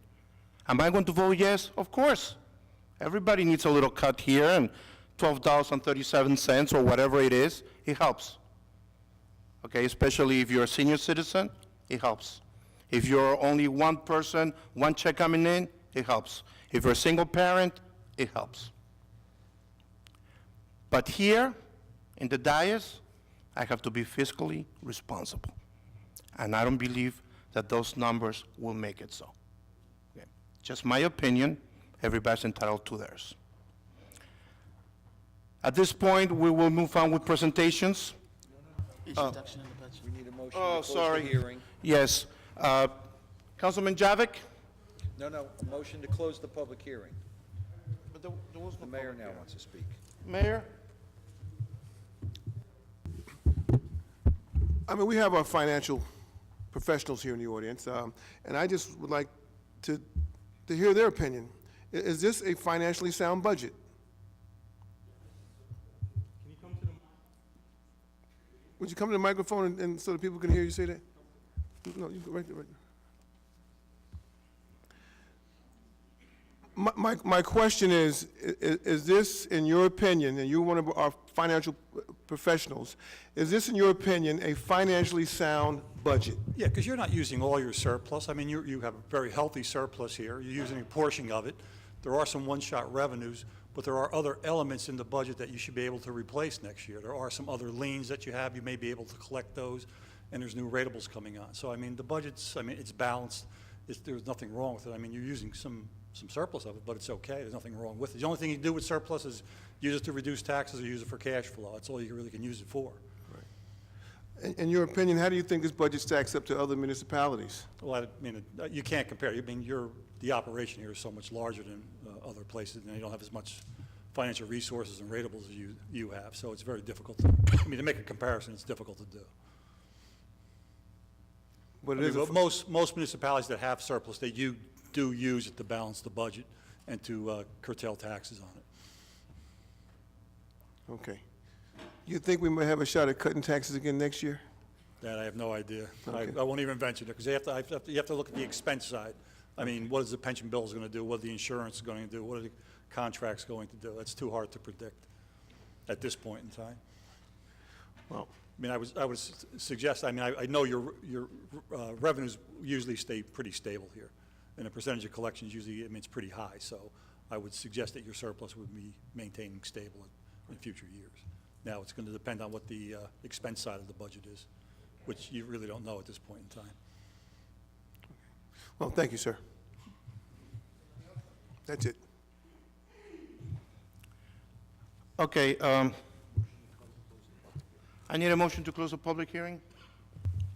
Am I going to vote yes? Of course. Everybody needs a little cut here, and $12.37 or whatever it is, it helps. Okay, especially if you're a senior citizen, it helps. If you're only one person, one check coming in, it helps. If you're a single parent, it helps. But here, in the dais, I have to be fiscally responsible. And I don't believe that those numbers will make it so. Okay. Just my opinion, everybody's entitled to theirs. At this point, we will move on with presentations. Introduction of the budget. We need a motion to Oh, close the sorry. hearing. Yes. Councilman Javik? No, motion to close the public hearing. But there was no The mayor public now hearing. wants to speak. Mayor? I mean, we have our financial professionals here in the audience, and I just would like to hear their opinion. Is this a financially sound budget? Would you come to the microphone and so that people can hear you say that? No, you go right there. Right there. My question is this, in your opinion, and you're one of our financial professionals, is this, in your opinion, a financially sound budget? Yeah, because you're not using all your surplus. I mean, you have a very healthy surplus here. You're using a portion of it. There are some one-shot revenues, but there are other elements in the budget that you should be able to replace next year. There are some other liens that you have. You may be able to collect those, and there's new ratables coming on. So, I mean, the budget's, I mean, it's balanced. There's nothing wrong with it. I mean, you're using some surplus of it, but it's okay. There's nothing wrong with it. The only thing you do with surplus is use it to reduce taxes or use it for cash flow. That's all you really can use it for. In your opinion, how do you think this budget stacks up to other municipalities? Well, I mean, you can't compare. I mean, the operation here is so much larger than other places, and you don't have as much financial resources and ratables as you have. So it's very difficult to, I mean, to make a comparison, it's difficult to do. But I mean, but most municipalities that have surplus, they do use it to balance the budget and to curtail taxes on it. Okay. You think we might have a shot at cutting taxes again next year? That I have no idea. Okay. I won't even venture there, because you have to look at the expense side. I mean, what is the pension bill going to do? What are the insurance is going to do? What are the contracts going to do? That's too hard to predict at this point in time. Well, I mean, I would suggest, I mean, I know your revenues usually stay pretty stable here, and the percentage of collections usually, I mean, it's pretty high, so I would suggest that your surplus would be maintaining stable in future years. Now, it's going to depend on what the expense side of the budget is, which you really don't know at this point in time. well, thank you, sir. That's it. Okay, I need a motion to close the public hearing.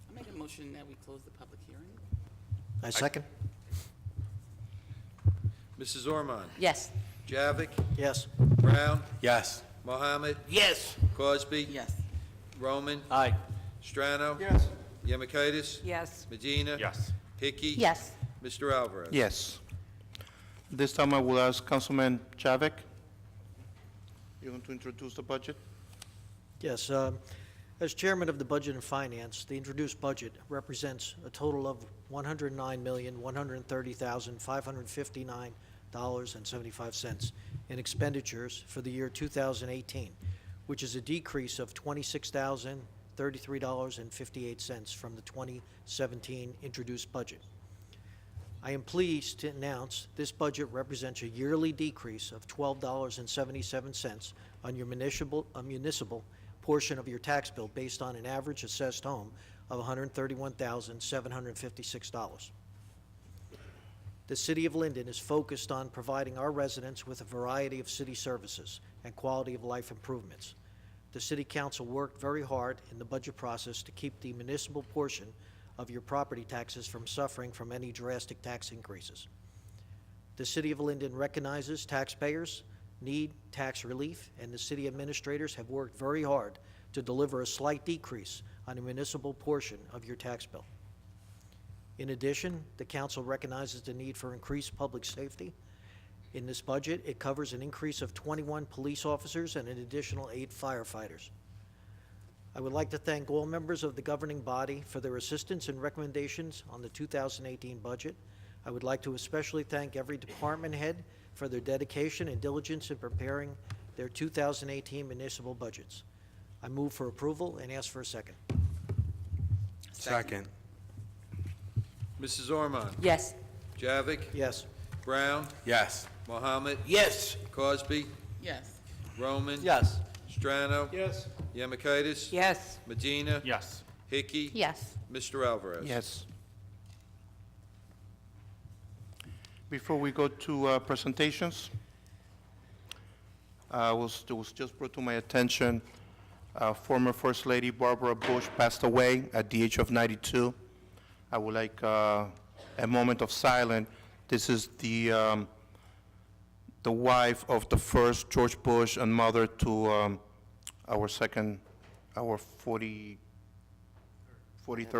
I make a motion that we close the public hearing. I second. Mrs. Ormond? Yes. Javik? Yes. Brown? Yes. Mohammed? Yes. Cosby? Yes. Roman? Aye. Strano? Yes. Yemakaitis? Yes. Medina? Yes. Hickey? Yes. Mr. Alvarez? Yes. This time I will ask Councilman Javik. You want to introduce the budget? Yes. As chairman of the Budget and Finance, the introduced budget represents a total of $109,130,559.75 in expenditures for the year 2018, which is a decrease of $26,033.58 from the 2017 introduced budget. I am pleased to announce this budget represents a yearly decrease of $12.77 on your municipal portion of your tax bill based on an average assessed home of $131,756. The City of Linden is focused on providing our residents with a variety of city services and quality of life improvements. The City Council worked very hard in the budget process to keep the municipal portion of your property taxes from suffering from any drastic tax increases. The City of Linden recognizes taxpayers need tax relief, and the city administrators have worked very hard to deliver a slight decrease on the municipal portion of your tax bill. In addition, the council recognizes the need for increased public safety. In this budget, it covers an increase of 21 police officers and an additional 8 firefighters. I would like to thank all members of the governing body for their assistance and recommendations on the 2018 budget. I would like to especially thank every department head for their dedication and diligence in preparing their 2018 municipal budgets. I move for approval and ask for a second. Second. Mrs. Ormond? Yes. Javik? Yes. Brown? Yes. Mohammed? Yes. Cosby? Yes. Roman? Yes. Strano? Yes. Yamakitis? Yes. Medina? Yes. Hickey? Yes. Mr. Alvarez? Yes. Before we go to presentations, it was just brought to my attention, former First Lady Barbara Bush passed away at the age of 92. I would like a moment of silence. This is the wife of the first George Bush and mother to our 43rd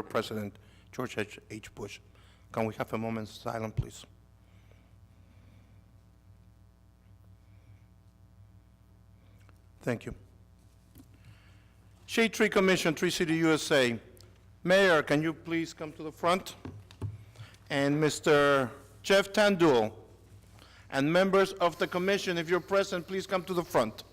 President, George H. Bush. Can we have a moment of silence, please? Thank you. Shade Tree Commission, Tree City, USA. Mayor, can you please come to the front? And Mr. Jeff Tandul, and members of the commission, if you're present, please come to the front.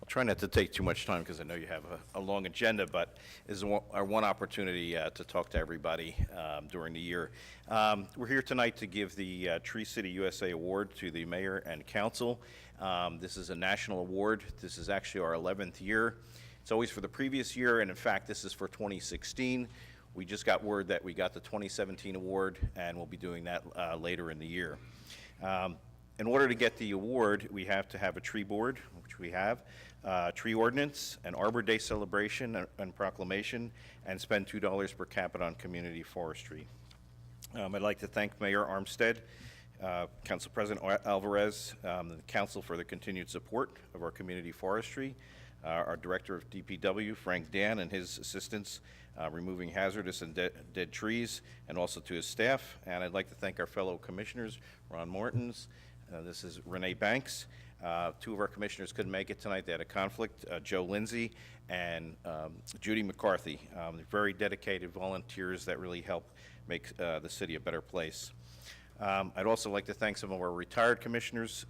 Try not to take too much time because I know you have a long agenda, but this is our one opportunity to talk to everybody during the year. We're here tonight to give the Tree City USA Award to the mayor and council. This is a national award. This is actually our 11th year. It's always for the previous year, and in fact, this is for 2016. We just got word that we got the 2017 award, and we'll be doing that later in the year. In order to get the award, we have to have a tree board, which we have, tree ordinance, an Arbor Day celebration and proclamation, and spend $2 per capita on community forestry. I'd like to thank Mayor Armstead, Council President Alvarez, the council for the continued support of our community forestry, our Director of DPW, Frank Dan, and his assistants, removing hazardous and dead trees, and also to his staff. And I'd like to thank our fellow commissioners, Ron Mortons, this is Renee Banks. Two of our commissioners couldn't make it tonight. They had a conflict, Joe Lindsay and Judy McCarthy. Very dedicated volunteers that really help make the city a better place. I'd also like to thank some of our retired commissioners,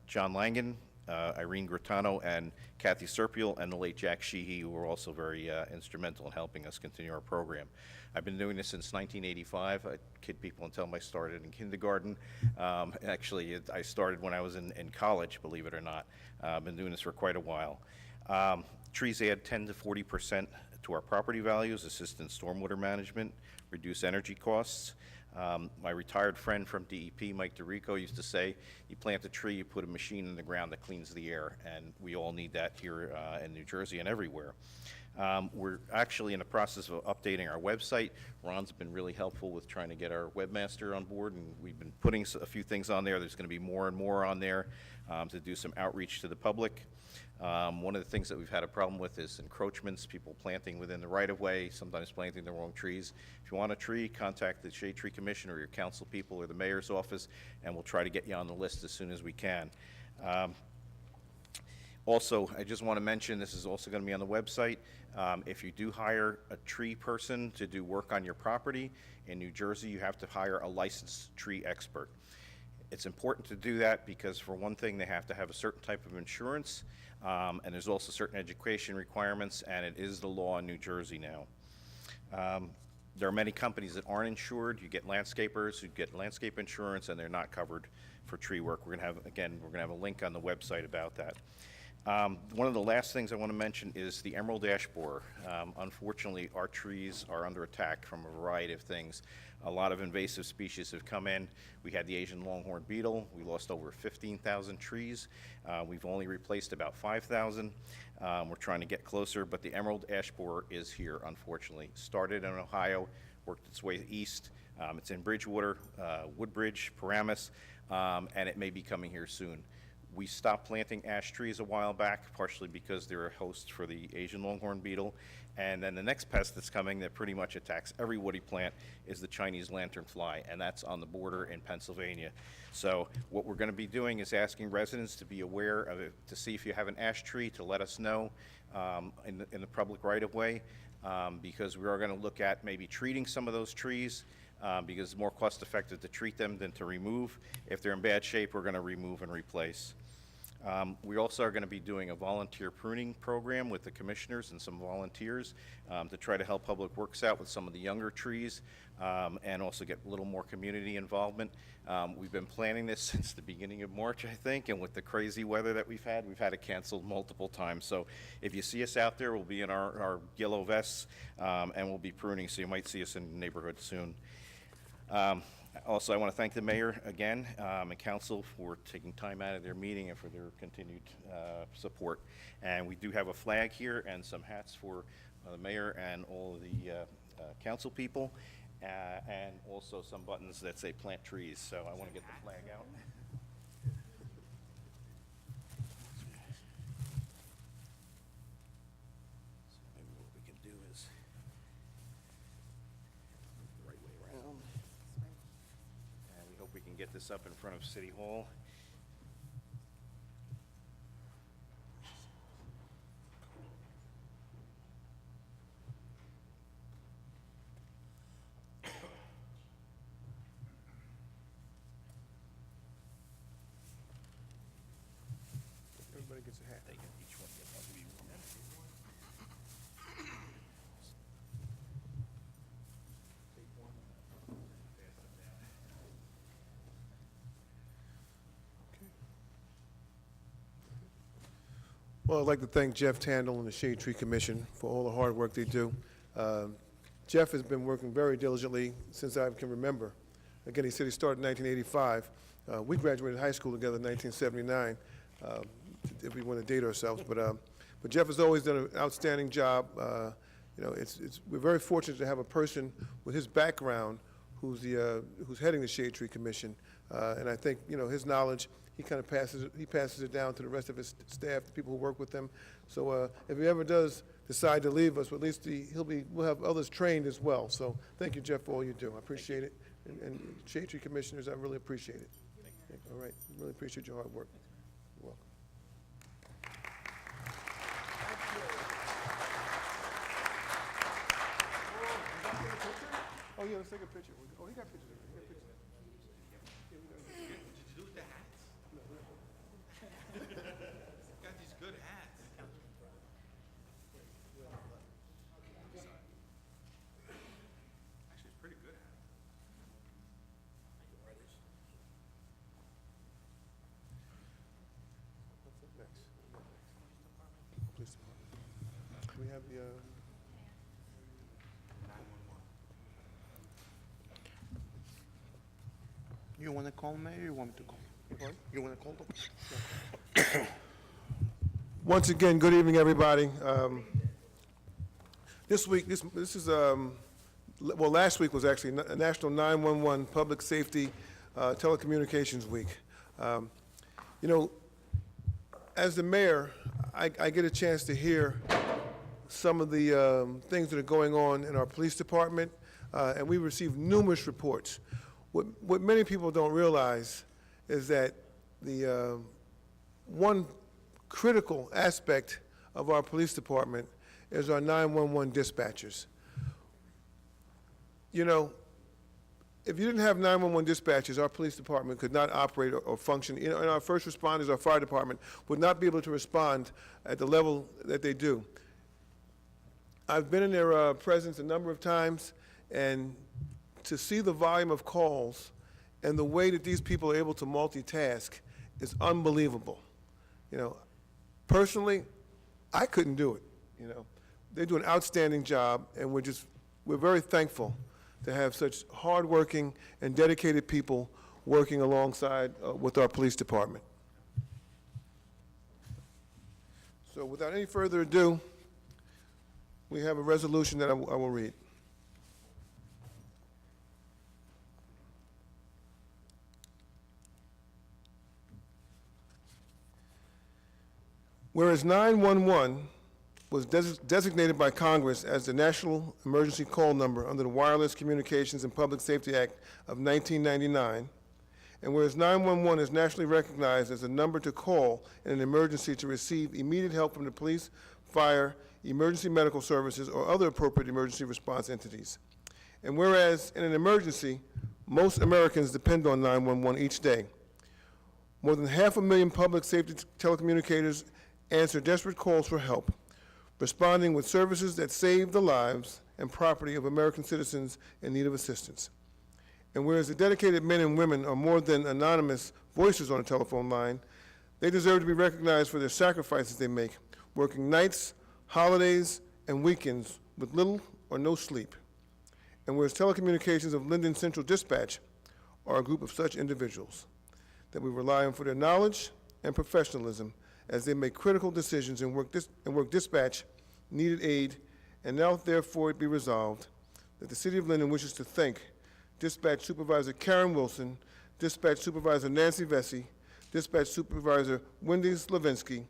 John Langen, Irene Gritano, and Kathy Serpiel, and the late Jack Sheehy, who were also very instrumental in helping us continue our program. I've been doing this since 1985. I kid people and tell them I started in kindergarten. Actually, I started when I was in college, believe it or not. I've been doing this for quite a while. Trees add 10 to 40% to our property values, assist in stormwater management, reduce energy costs. My retired friend from DEP, Mike DeRico, used to say, you plant a tree, you put a machine in the ground that cleans the air, and we all need that here in New Jersey and everywhere. We're actually in the process of updating our website. Ron's been really helpful with trying to get our webmaster on board, and we've been putting a few things on there. There's going to be more and more on there to do some outreach to the public. One of the things that we've had a problem with is encroachments, people planting within the right-of-way, sometimes planting the wrong trees. If you want a tree, contact the Shade Tree Commission or your council people or the mayor's office, and we'll try to get you on the list as soon as we can. Also, I just want to mention, this is also going to be on the website. If you do hire a tree person to do work on your property, in New Jersey, you have to hire a licensed tree expert. It's important to do that because, for one thing, they have to have a certain type of insurance, and there's also certain education requirements, and it is the law in New Jersey now. There are many companies that aren't insured. You get landscapers who get landscape insurance, and they're not covered for tree work. We're going to have, again, we're going to have a link on the website about that. One of the last things I want to mention is the emerald ash borer. Unfortunately, our trees are under attack from a variety of things. A lot of invasive species have come in. We had the Asian longhorn beetle. We lost over 15,000 trees. We've only replaced about 5,000. We're trying to get closer, but the emerald ash borer is here, unfortunately. Started in Ohio, worked its way east. It's in Bridgewater, Woodbridge, Paramus, and it may be coming here soon. We stopped planting ash trees a while back, partially because they're a host for the Asian longhorn beetle. And then the next pest that's coming that pretty much attacks every woody plant is the Chinese lanternfly, and that's on the border in Pennsylvania. So what we're going to be doing is asking residents to be aware of it, to see if you have an ash tree, to let us know in the public right-of-way, because we are going to look at maybe treating some of those trees, because it's more cost-effective to treat them than to remove. If they're in bad shape, we're going to remove and replace. We also are going to be doing a volunteer pruning program with the commissioners and some volunteers to try to help Public Works out with some of the younger trees and also get a little more community involvement. We've been planning this since the beginning of March, I think, and with the crazy weather that we've had it canceled multiple times. So if you see us out there, we'll be in our yellow vests and we'll be pruning, so you might see us in the neighborhood soon. Also, I want to thank the mayor again and council for taking time out of their meeting and for their continued support. And we do have a flag here and some hats for the mayor and all of the council people, and also some buttons that say plant trees. So I want to get the flag out. So maybe what we can do is the right way around. And we hope we can get this up in front of City Hall. Everybody gets a hat. They get each one get one. Well, I'd like to thank Jeff Tandle and the Shade Tree Commission for all the hard work they do. Jeff has been working very diligently since I can remember. Again, he said he started in 1985. We graduated high school together in 1979, if we want to date ourselves. But Jeff has always done an outstanding job. You know, we're very fortunate to have a person with his background who's heading the Shade Tree Commission. And I think, you know, his knowledge, he kind of passes it down to the rest of his staff, the people who work with him. So if he ever does decide to leave us, well, at least we'll have others trained as well. So thank you, Jeff, for all you do. I appreciate it. And Shade Tree Commissioners, I really appreciate it. All right, really appreciate your hard work. You're welcome. Oh, yeah, let's take a picture. Oh, he got pictures of it. He got pictures. Did you do with the hats? Got these good hats. Actually, it's pretty good hat. What's up next? Police Department. We have the, You want to call me, or you want me to call? What? You want to call them? Once again, good evening, everybody. This week, this is, well, last week was actually National 911 Public Safety Telecommunications Week. You know, as the mayor, I get a chance to hear some of the things that are going on in our police department, and we receive numerous reports. What many people don't realize is that the one critical aspect of our police department is our 911 dispatchers. You know, if you didn't have 911 dispatchers, our police department could not operate or function. You know, and our first responders, our fire department, would not be able to respond at the level that they do. I've been in their presence a number of times, and to see the volume of calls and the way that these people are able to multitask is unbelievable. You know, personally, I couldn't do it, you know. They do an outstanding job, and we're very thankful to have such hardworking and dedicated people working alongside with our police department. So without any further ado, we have a resolution that I will read. Whereas 911 was designated by Congress as the national emergency call number under the Wireless Communications and Public Safety Act of 1999, and whereas 911 is nationally recognized as a number to call in an emergency to receive immediate help from the police, fire, emergency medical services, or other appropriate emergency response entities. And whereas in an emergency, most Americans depend on 911 each day. More than 500,000 public safety telecommunicators answer desperate calls for help, responding with services that save the lives and property of American citizens in need of assistance. And whereas the dedicated men and women are more than anonymous voices on a telephone line, they deserve to be recognized for their sacrifices they make, working nights, holidays, and weekends with little or no sleep. And whereas telecommunications of Linden Central Dispatch are a group of such individuals that we rely on for their knowledge and professionalism as they make critical decisions and work dispatch needed aid, and now therefore it be resolved that the City of Linden wishes to thank Dispatch Supervisor Karen Wilson, Dispatch Supervisor Nancy Vesey, Dispatch Supervisor Wendy Slavinsky,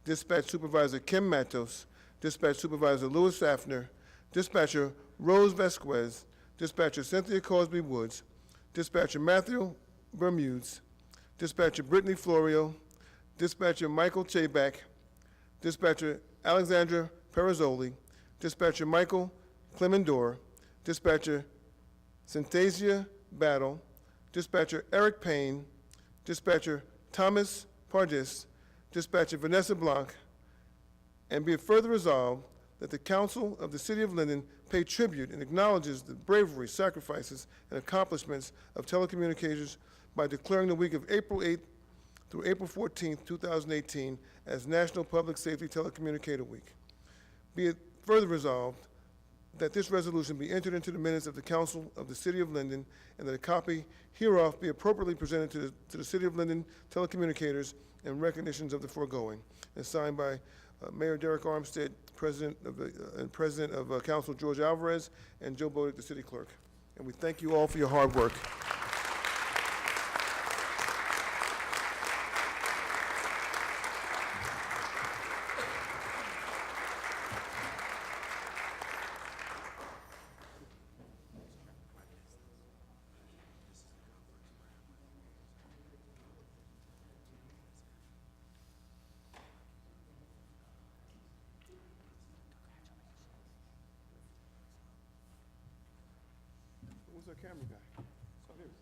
Dispatch Supervisor Kim Matos, Dispatch Supervisor Louis Safner, Dispatcher Rose Vasquez, Dispatcher Cynthia Cosby Woods, Dispatcher Matthew Bermudes, Dispatcher Brittany Florio, Dispatcher Michael Chayback, Dispatcher Alexandra Perizzoli, Dispatcher Michael Clemendor, Dispatcher Synthesia Battle, Dispatcher Eric Payne, Dispatcher Thomas Pardis, Dispatcher Vanessa Blanc, and be it further resolved that the Council of the City of Linden pay tribute and acknowledges the bravery, sacrifices, and accomplishments of telecommunicators by declaring the week of April 8th through April 14th, 2018 as National Public Safety Telecommunicator Week. Be it further resolved that this resolution be entered into the minutes of the Council of the City of Linden, and that a copy hereof be appropriately presented to the City of Linden telecommunicators in recognitions of the foregoing, and signed by Mayor Derek Armstead, President of Council George Alvarez, and Joe Bodick, the City Clerk. And we thank you all for your hard work. Where's our camera guy? Oh, there he is.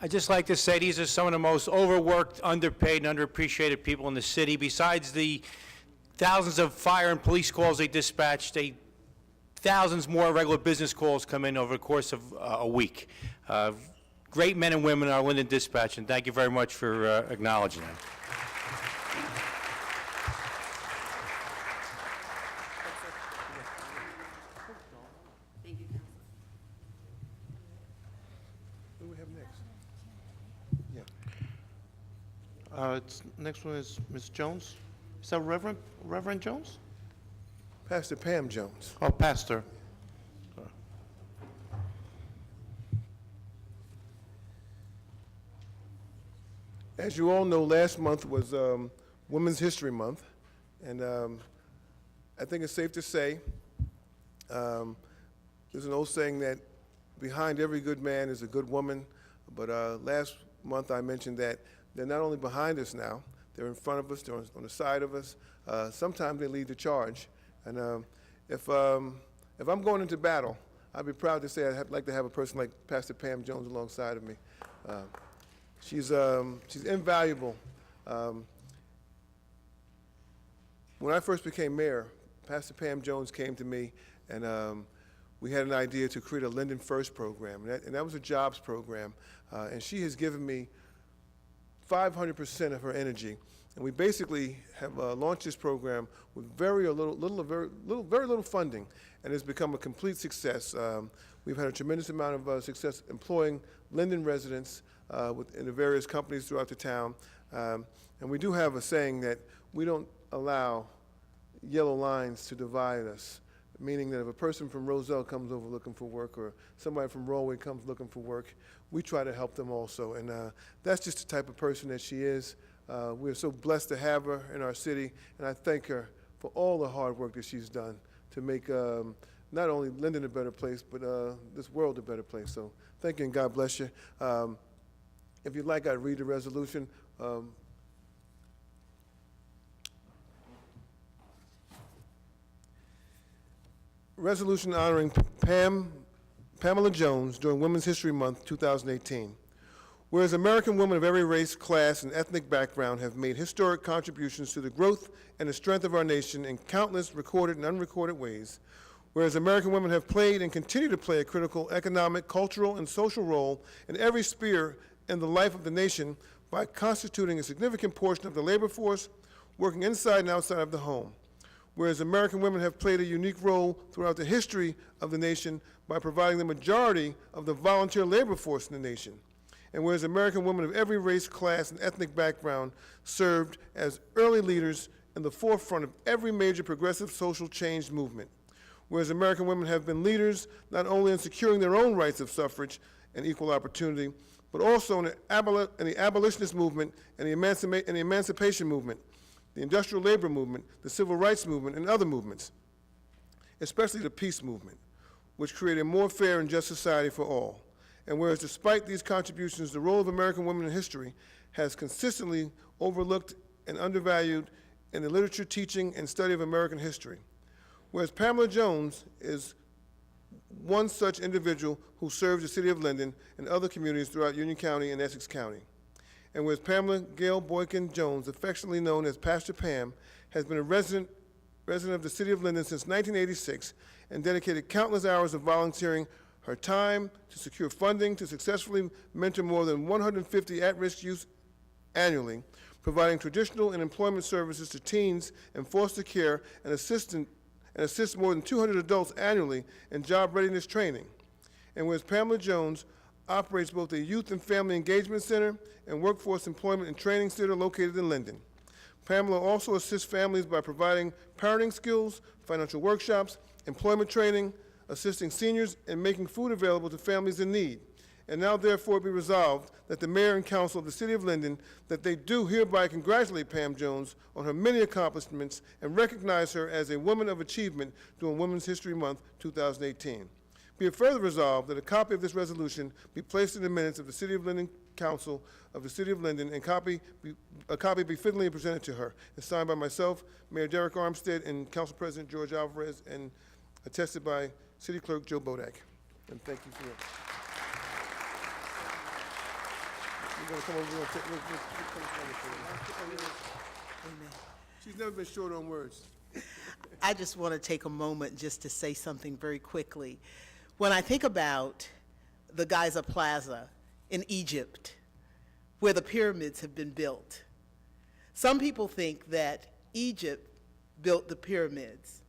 I'd just like to say these are some of the most overworked, underpaid, and underappreciated people in the city. Besides the thousands of fire and police calls they dispatch, thousands more regular business calls come in over the course of a week. Great men and women in our Linden Dispatch, and thank you very much for acknowledging them. Who do we have next? Yeah. Next one is Ms. Jones. Is that Reverend Jones? Pastor Pam Jones. Oh, Pastor. As you all know, last month was Women's History Month, and I think it's safe to say there's an old saying that behind every good man is a good woman, but last month I mentioned that they're not only behind us now, they're in front of us, they're on the side of us. Sometimes they lead the charge, and if I'm going into battle, I'd be proud to say I'd like to have a person like Pastor Pam Jones alongside of me. She's invaluable. When I first became mayor, Pastor Pam Jones came to me, and we had an idea to create a Linden First program, and that was a jobs program, and she has given me 500% of her energy. And we basically have launched this program with very little funding, and it's become a complete success. We've had a tremendous amount of success employing Linden residents in the various companies throughout the town. And we do have a saying that we don't allow yellow lines to divide us, meaning that if a person from Roselle comes over looking for work, or somebody from Rolway comes looking for work, we try to help them also. And that's just the type of person that she is. We're so blessed to have her in our city, and I thank her for all the hard work that she's done to make not only Linden a better place, but this world a better place. So thank you, and God bless you. If you'd like, I'd read the resolution. Resolution honoring Pamela Jones during Women's History Month 2018. Whereas American women of every race, class, and ethnic background have made historic contributions to the growth and the strength of our nation in countless recorded and unrecorded ways, whereas American women have played and continue to play a critical economic, cultural, and social role in every sphere in the life of the nation by constituting a significant portion of the labor force, working inside and outside of the home, whereas American women have played a unique role throughout the history of the nation by providing the majority of the volunteer labor force in the nation, and whereas American women of every race, class, and ethnic background served as early leaders in the forefront of every major progressive social change movement, whereas American women have been leaders not only in securing their own rights of suffrage and equal opportunity, but also in the abolitionist movement and the emancipation movement, the industrial labor movement, the civil rights movement, and other movements, especially the peace movement, which created a more fair and just society for all. And whereas despite these contributions, the role of American women in history has consistently overlooked and undervalued in the literature, teaching, and study of American history. Whereas Pamela Jones is one such individual who serves the city of Linden and other communities throughout Union County and Essex County. And whereas Pamela Gail Boykin Jones, affectionately known as Pastor Pam, has been a resident of the city of Linden since 1986 and dedicated countless hours of volunteering her time to secure funding to successfully mentor more than 150 at-risk youth annually, providing traditional and employment services to teens and foster care and assist more than 200 adults annually in job readiness training. And whereas Pamela Jones operates both a Youth and Family Engagement Center and Workforce Employment and Training Center located in Linden. Pamela also assists families by providing parenting skills, financial workshops, employment training, assisting seniors, and making food available to families in need. And now therefore be resolved that the mayor and council of the city of Linden, that they do hereby congratulate Pam Jones on her many accomplishments and recognize her as a woman of achievement during Women's History Month 2018. Be it further resolved that a copy of this resolution be placed in the minutes of the City of Linden Council of the City of Linden, and a copy be fittingly presented to her. It's signed by myself, Mayor Derek Armstead, and Council President George Alvarez, and attested by City Clerk Joe Bodak. And thank you for that. You're gonna come over, we're gonna take, Amen. she's never been short on words. I just want to take a moment just to say something very quickly. When I think about the Giza Plaza in Egypt, where the pyramids have been built, some people think that Egypt built the pyramids,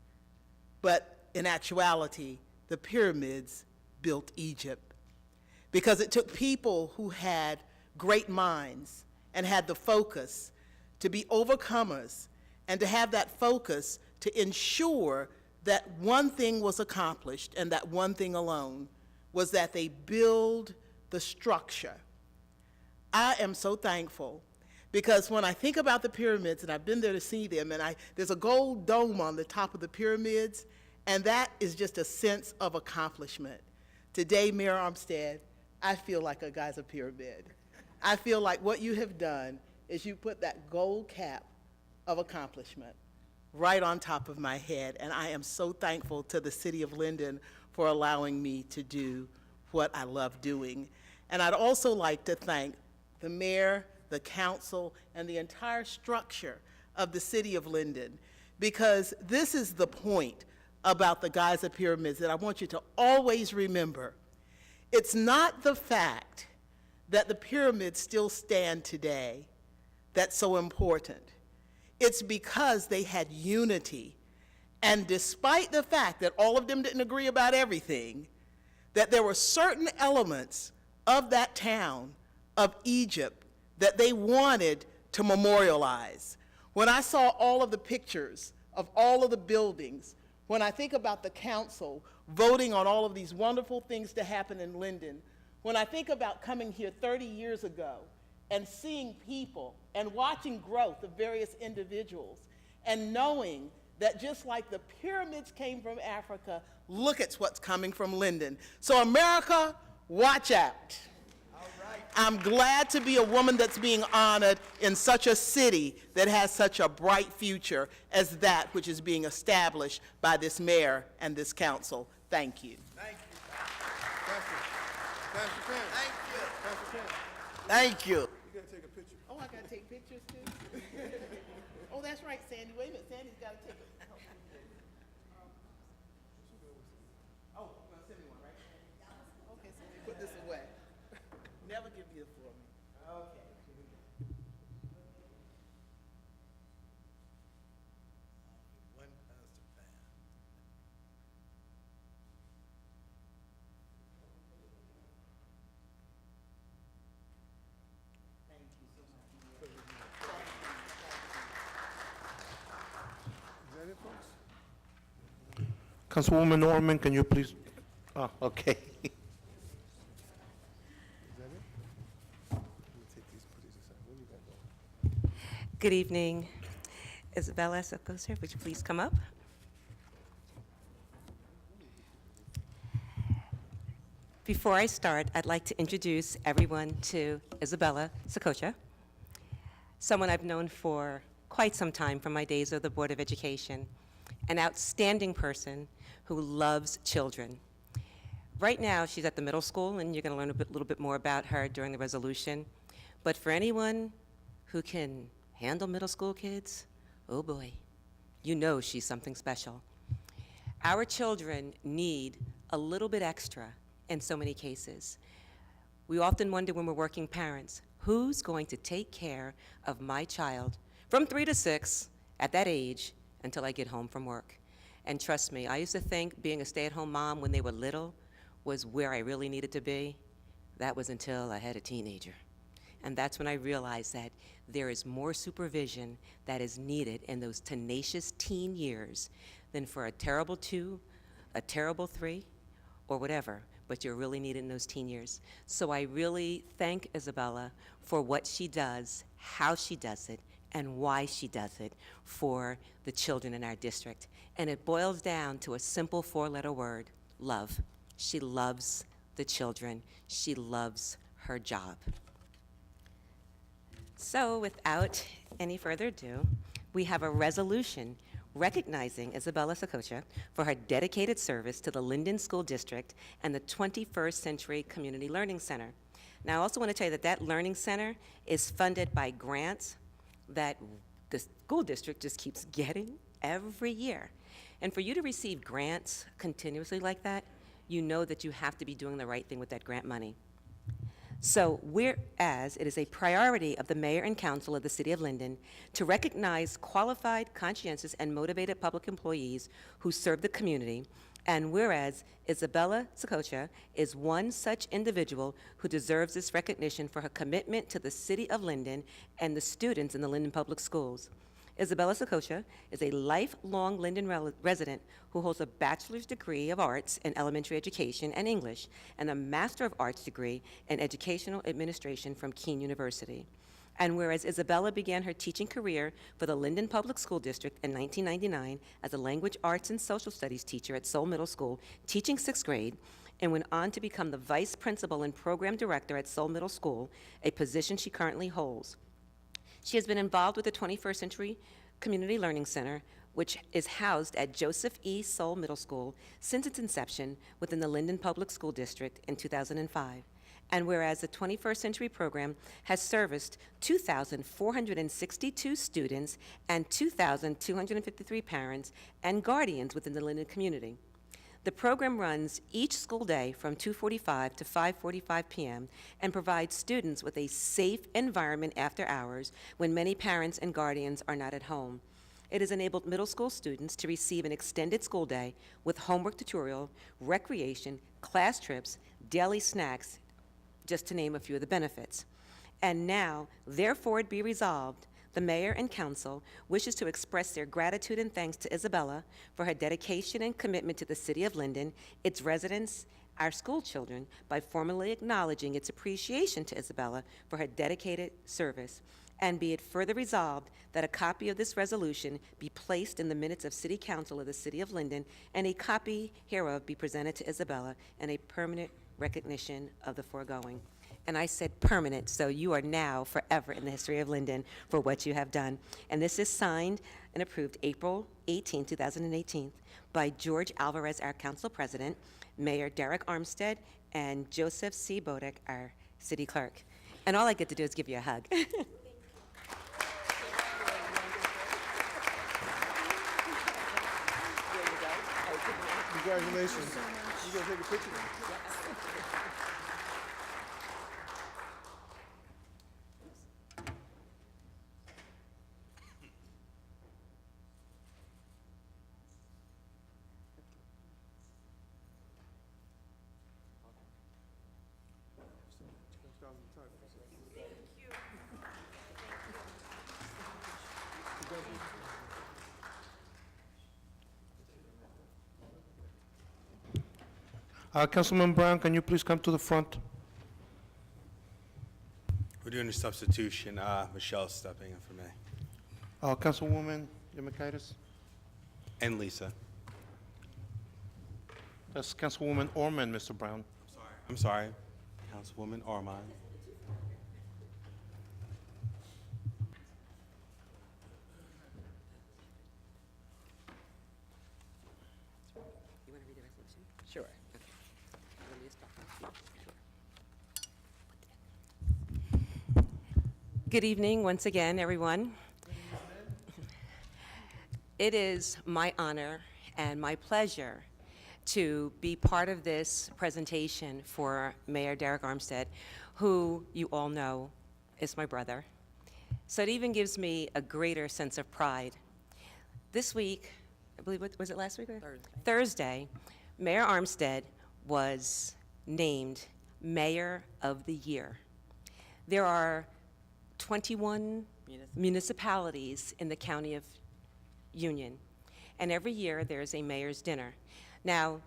but in actuality, the pyramids built Egypt, because it took people who had great minds and had the focus to be overcomers and to have that focus to ensure that one thing was accomplished, and that one thing alone was that they build the structure. I am so thankful Because when I think about the pyramids, and I've been there to see them, and there's a gold dome on the top of the pyramids, and that is just a sense of accomplishment. Today, Mayor Armstead, I feel like a Giza pyramid. I feel like what you have done is you put that gold cap of accomplishment right on top of my head, and I am so thankful to the city of Linden for allowing me to do what I love doing. And I'd also like to thank the mayor, the council, and the entire structure of the city of Linden, because this is the point about the Giza pyramids that I want you to always remember. It's not the fact that the pyramids still stand today that's so important. It's because they had unity. And despite the fact that all of them didn't agree about everything, that there were certain elements of that town of Egypt that they wanted to memorialize. When I saw all of the pictures of all of the buildings, when I think about the council voting on all of these wonderful things to happen in Linden, when I think about coming here 30 years ago and seeing people and watching growth of various individuals and knowing that just like the pyramids came from Africa, look at what's coming from Linden. So America, watch out. I'm glad to be a woman that's being honored in such a city that has such a bright future as that which is being established by this mayor and this council. Thank you. Thank you. Thank you. You gotta take a picture. Oh, I gotta take pictures too? Oh, that's right, Sandy. Wait a minute, Sandy's gotta take a Oh, well, send me one, right? Okay, so we put this away. Never give you for me. Okay. One Pastor Pan. Thank you so much. Is that it, folks? Councilwoman Norman, can you please? Oh, okay. Is that it? Let me take these, put these aside. What do you got going? Good evening. Isabella Sokoser, would you please come up? Before I start, I'd like to introduce everyone to Isabella Sokocha, someone I've known for quite some time from my days of the Board of Education, an outstanding person who loves children. Right now, she's at the middle school, and you're going to learn a little bit more about her during the resolution. But for anyone who can handle middle school kids, oh boy, you know she's something special. Our children need a little bit extra in so many cases. We often wonder when we're working parents, who's going to take care of my child from 3 to 6 at that age until I get home from work? And trust me, I used to think being a stay-at-home mom when they were little was where I really needed to be. That was until I had a teenager. And that's when I realized that there is more supervision that is needed in those tenacious teen years than for a terrible 2, a terrible 3, or whatever, but you're really needed in those teen years. So I really thank Isabella for what she does, how she does it, and why she does it for the children in our district. And it boils down to a simple 4-letter word, love. She loves the children. She loves her job. So without any further ado, we have a resolution recognizing Isabella Sokocha for her dedicated service to the Linden School District and the 21st Century Community Learning Center. Now, I also want to tell you that that Learning Center is funded by grants that the school district just keeps getting every year. And for you to receive grants continuously like that, you know that you have to be doing the right thing with that grant money. So whereas it is a priority of the mayor and council of the city of Linden to recognize qualified, conscientious, and motivated public employees who serve the community, and whereas Isabella Sokocha is one such individual who deserves this recognition for her commitment to the city of Linden and the students in the Linden Public Schools. Isabella Sokocha is a lifelong Linden resident who holds a bachelor's degree of arts in elementary education and English and a master of arts degree in educational administration from Keene University. And whereas Isabella began her teaching career for the Linden Public School District in 1999 as a language arts and social studies teacher at Seoul Middle School, teaching 6th grade, and went on to become the vice principal and program director at Seoul Middle School, a position she currently holds. She has been involved with the 21st Century Community Learning Center, which is housed at Joseph E. Seoul Middle School since its inception within the Linden Public School District in 2005. And whereas the 21st Century program has serviced 2,462 students and 2,253 parents and guardians within the Linden community. The program runs each school day from 2:45 to 5:45 p.m. and provides students with a safe environment after hours when many parents and guardians are not at home. It has enabled middle school students to receive an extended school day with homework tutorial, recreation, class trips, daily snacks, just to name a few of the benefits. And now, therefore it be resolved, the mayor and council wishes to express their gratitude and thanks to Isabella for her dedication and commitment to the city of Linden, its residents, our school children, by formally acknowledging its appreciation to Isabella for her dedicated service. And be it further resolved that a copy of this resolution be placed in the minutes of City Council of the City of Linden, and a copy hereof be presented to Isabella in a permanent recognition of the foregoing. And I said permanent, so you are now forever in the history of Linden for what you have done. And this is signed and approved April 18, 2018, by George Alvarez, our council president, Mayor Derek Armstead, and Joseph C. Bodek, our city clerk. And all I get to do is give you a hug. Congratulations. You gonna take a picture? Councilman Brown, can you please come to the front? We're doing a substitution. Michelle's stepping in for me. Councilwoman Yamikaitis? And Lisa. That's Councilwoman Orman, Mr. Brown. I'm sorry. Councilwoman Armand. You want to read the resolution? Sure. Okay. You want me to start? Sure. Good evening, once again, everyone. It is my honor and my pleasure to be part of this presentation for Mayor Derek Armstead, who you all know is my brother. So it even gives me a greater sense of pride. This week, I believe, was it last week? Thursday, Mayor Armstead was named Mayor of the Year. There are 21 municipalities in the county of Union, and every year there's a mayor's dinner. Now,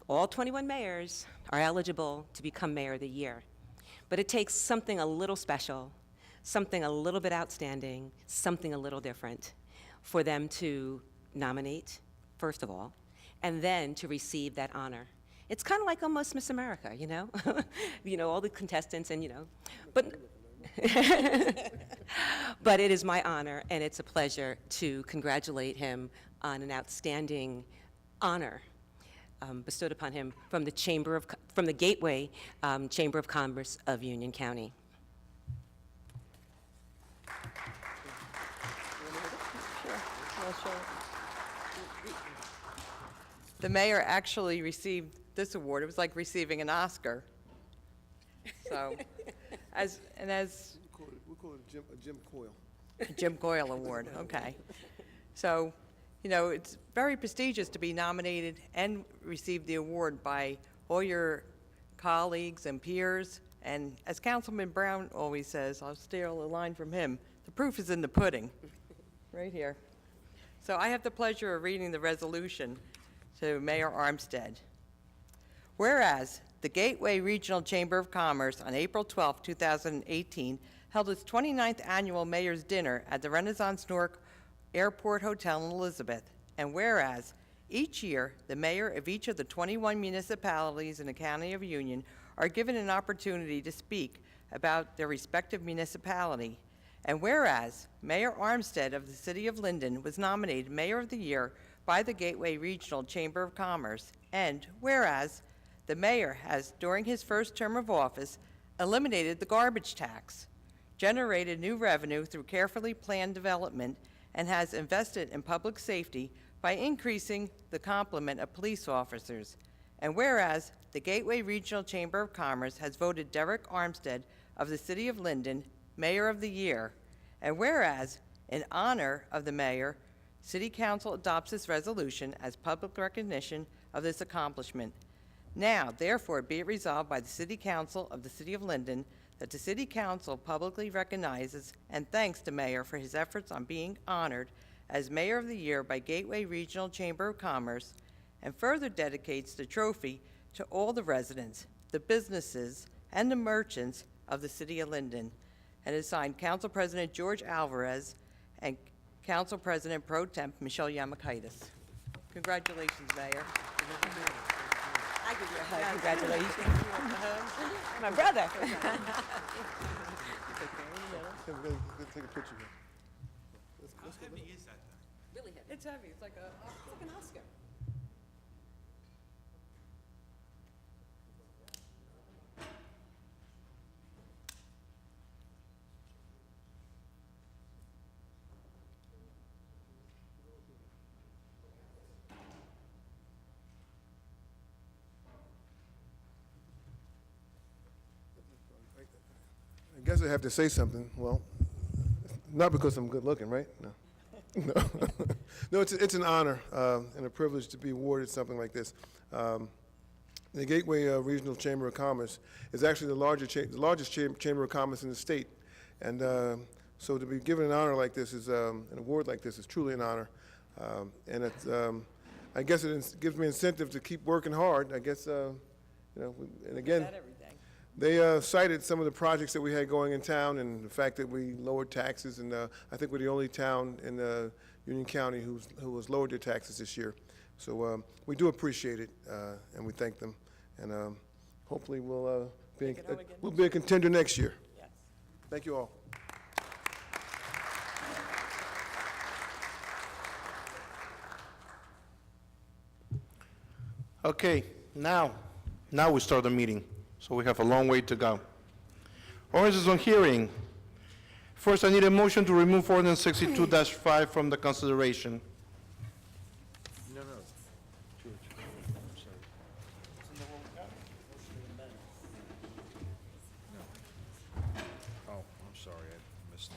all 21 mayors are eligible to become Mayor of the Year, but it takes something a little special, something a little bit outstanding, something a little different for them to nominate, first of all, and then to receive that honor. It's kind of like almost Miss America, you know? You know, all the contestants and, you know, but but it is my honor and it's a pleasure to congratulate him on an outstanding honor bestowed upon him from the Gateway Chamber of Commerce of Union County. The mayor actually received this award. It was like receiving an Oscar. So, as We call it a Jim Coyle. Jim Coyle Award, okay. So, you know, it's very prestigious to be nominated and receive the award by all your colleagues and peers. And as Councilman Brown always says, I'll steal a line from him, the proof is in the pudding, right here. So I have the pleasure of reading the resolution to Mayor Armstead. Whereas the Gateway Regional Chamber of Commerce on April 12, 2018 held its 29th annual Mayor's Dinner at the Renaissance Newark Airport Hotel in Elizabeth. And whereas, each year, the mayor of each of the 21 municipalities in the County of Union are given an opportunity to speak about their respective municipality. And whereas, Mayor Armstead of the City of Linden was nominated Mayor of the Year by the Gateway Regional Chamber of Commerce. And whereas, the mayor has, during his first term of office, eliminated the garbage tax, generated new revenue through carefully planned development, and has invested in public safety by increasing the complement of police officers. And whereas, the Gateway Regional Chamber of Commerce has voted Derek Armstead of the City of Linden Mayor of the Year. And whereas, in honor of the mayor, City Council adopts this resolution as public recognition of this accomplishment. Now, therefore, be it resolved by the City Council of the City of Linden that the City Council publicly recognizes and thanks the mayor for his efforts on being honored as Mayor of the Year by Gateway Regional Chamber of Commerce, and further dedicates the trophy to all the residents, the businesses, and the merchants of the City of Linden, and is signed Council President George Alvarez and Council President Pro Temp Michelle Yamakaitis. Congratulations, Mayor. I give you a hug. Congratulations. My brother. Take a picture here. How heavy is that thing? Really heavy. It's heavy. It's like an Oscar. I guess I have to say something. Well, not because I'm good looking, right? No. No, no, it's an honor and a privilege to be awarded something like this. The Gateway Regional Chamber of Commerce is actually the largest chamber of commerce in the state, and so to be given an honor like this is an award like this is truly an honor, and it's I guess it gives me incentive to keep working hard. I guess you know, and again. They cited some of the projects that we had going in town and the fact that we lowered taxes, and I think we're the only town in Union County who has lowered their taxes this year. So we do appreciate it, and we thank them, and hopefully we'll be a contender next year. Yes. Thank you all. Okay, now we start the meeting. So we have a long way to go. Ordinances on hearing. First, I need a motion to remove ordinance 62-5 from the consideration. No. Oh, I'm sorry, I missed that.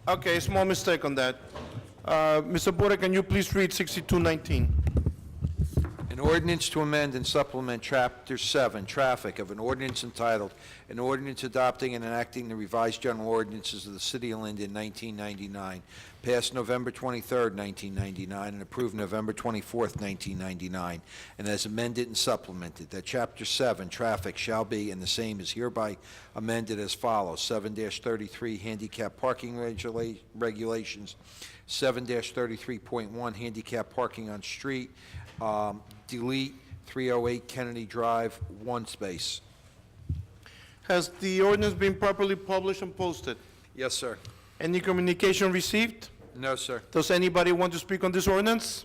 Okay, small mistake on that. Mr. Porter, can you please read 62-19? An ordinance to amend and supplement Chapter 7, Traffic, of an ordinance entitled, An Ordinance Adopting and Enacting the Revised General Ordinances of the City of Linden, 1999, passed November 23rd, 1999, and approved November 24th, 1999, and as amended and supplemented, that Chapter 7, Traffic, shall be, and the same is hereby amended as follows: 7-33 Handicap Parking Regulations, 7-33.1 Handicap Parking on Street, delete 308 Kennedy Drive, one space. Has the ordinance been properly published and posted? Yes, sir. Any communication received? No, sir. Does anybody want to speak on this ordinance?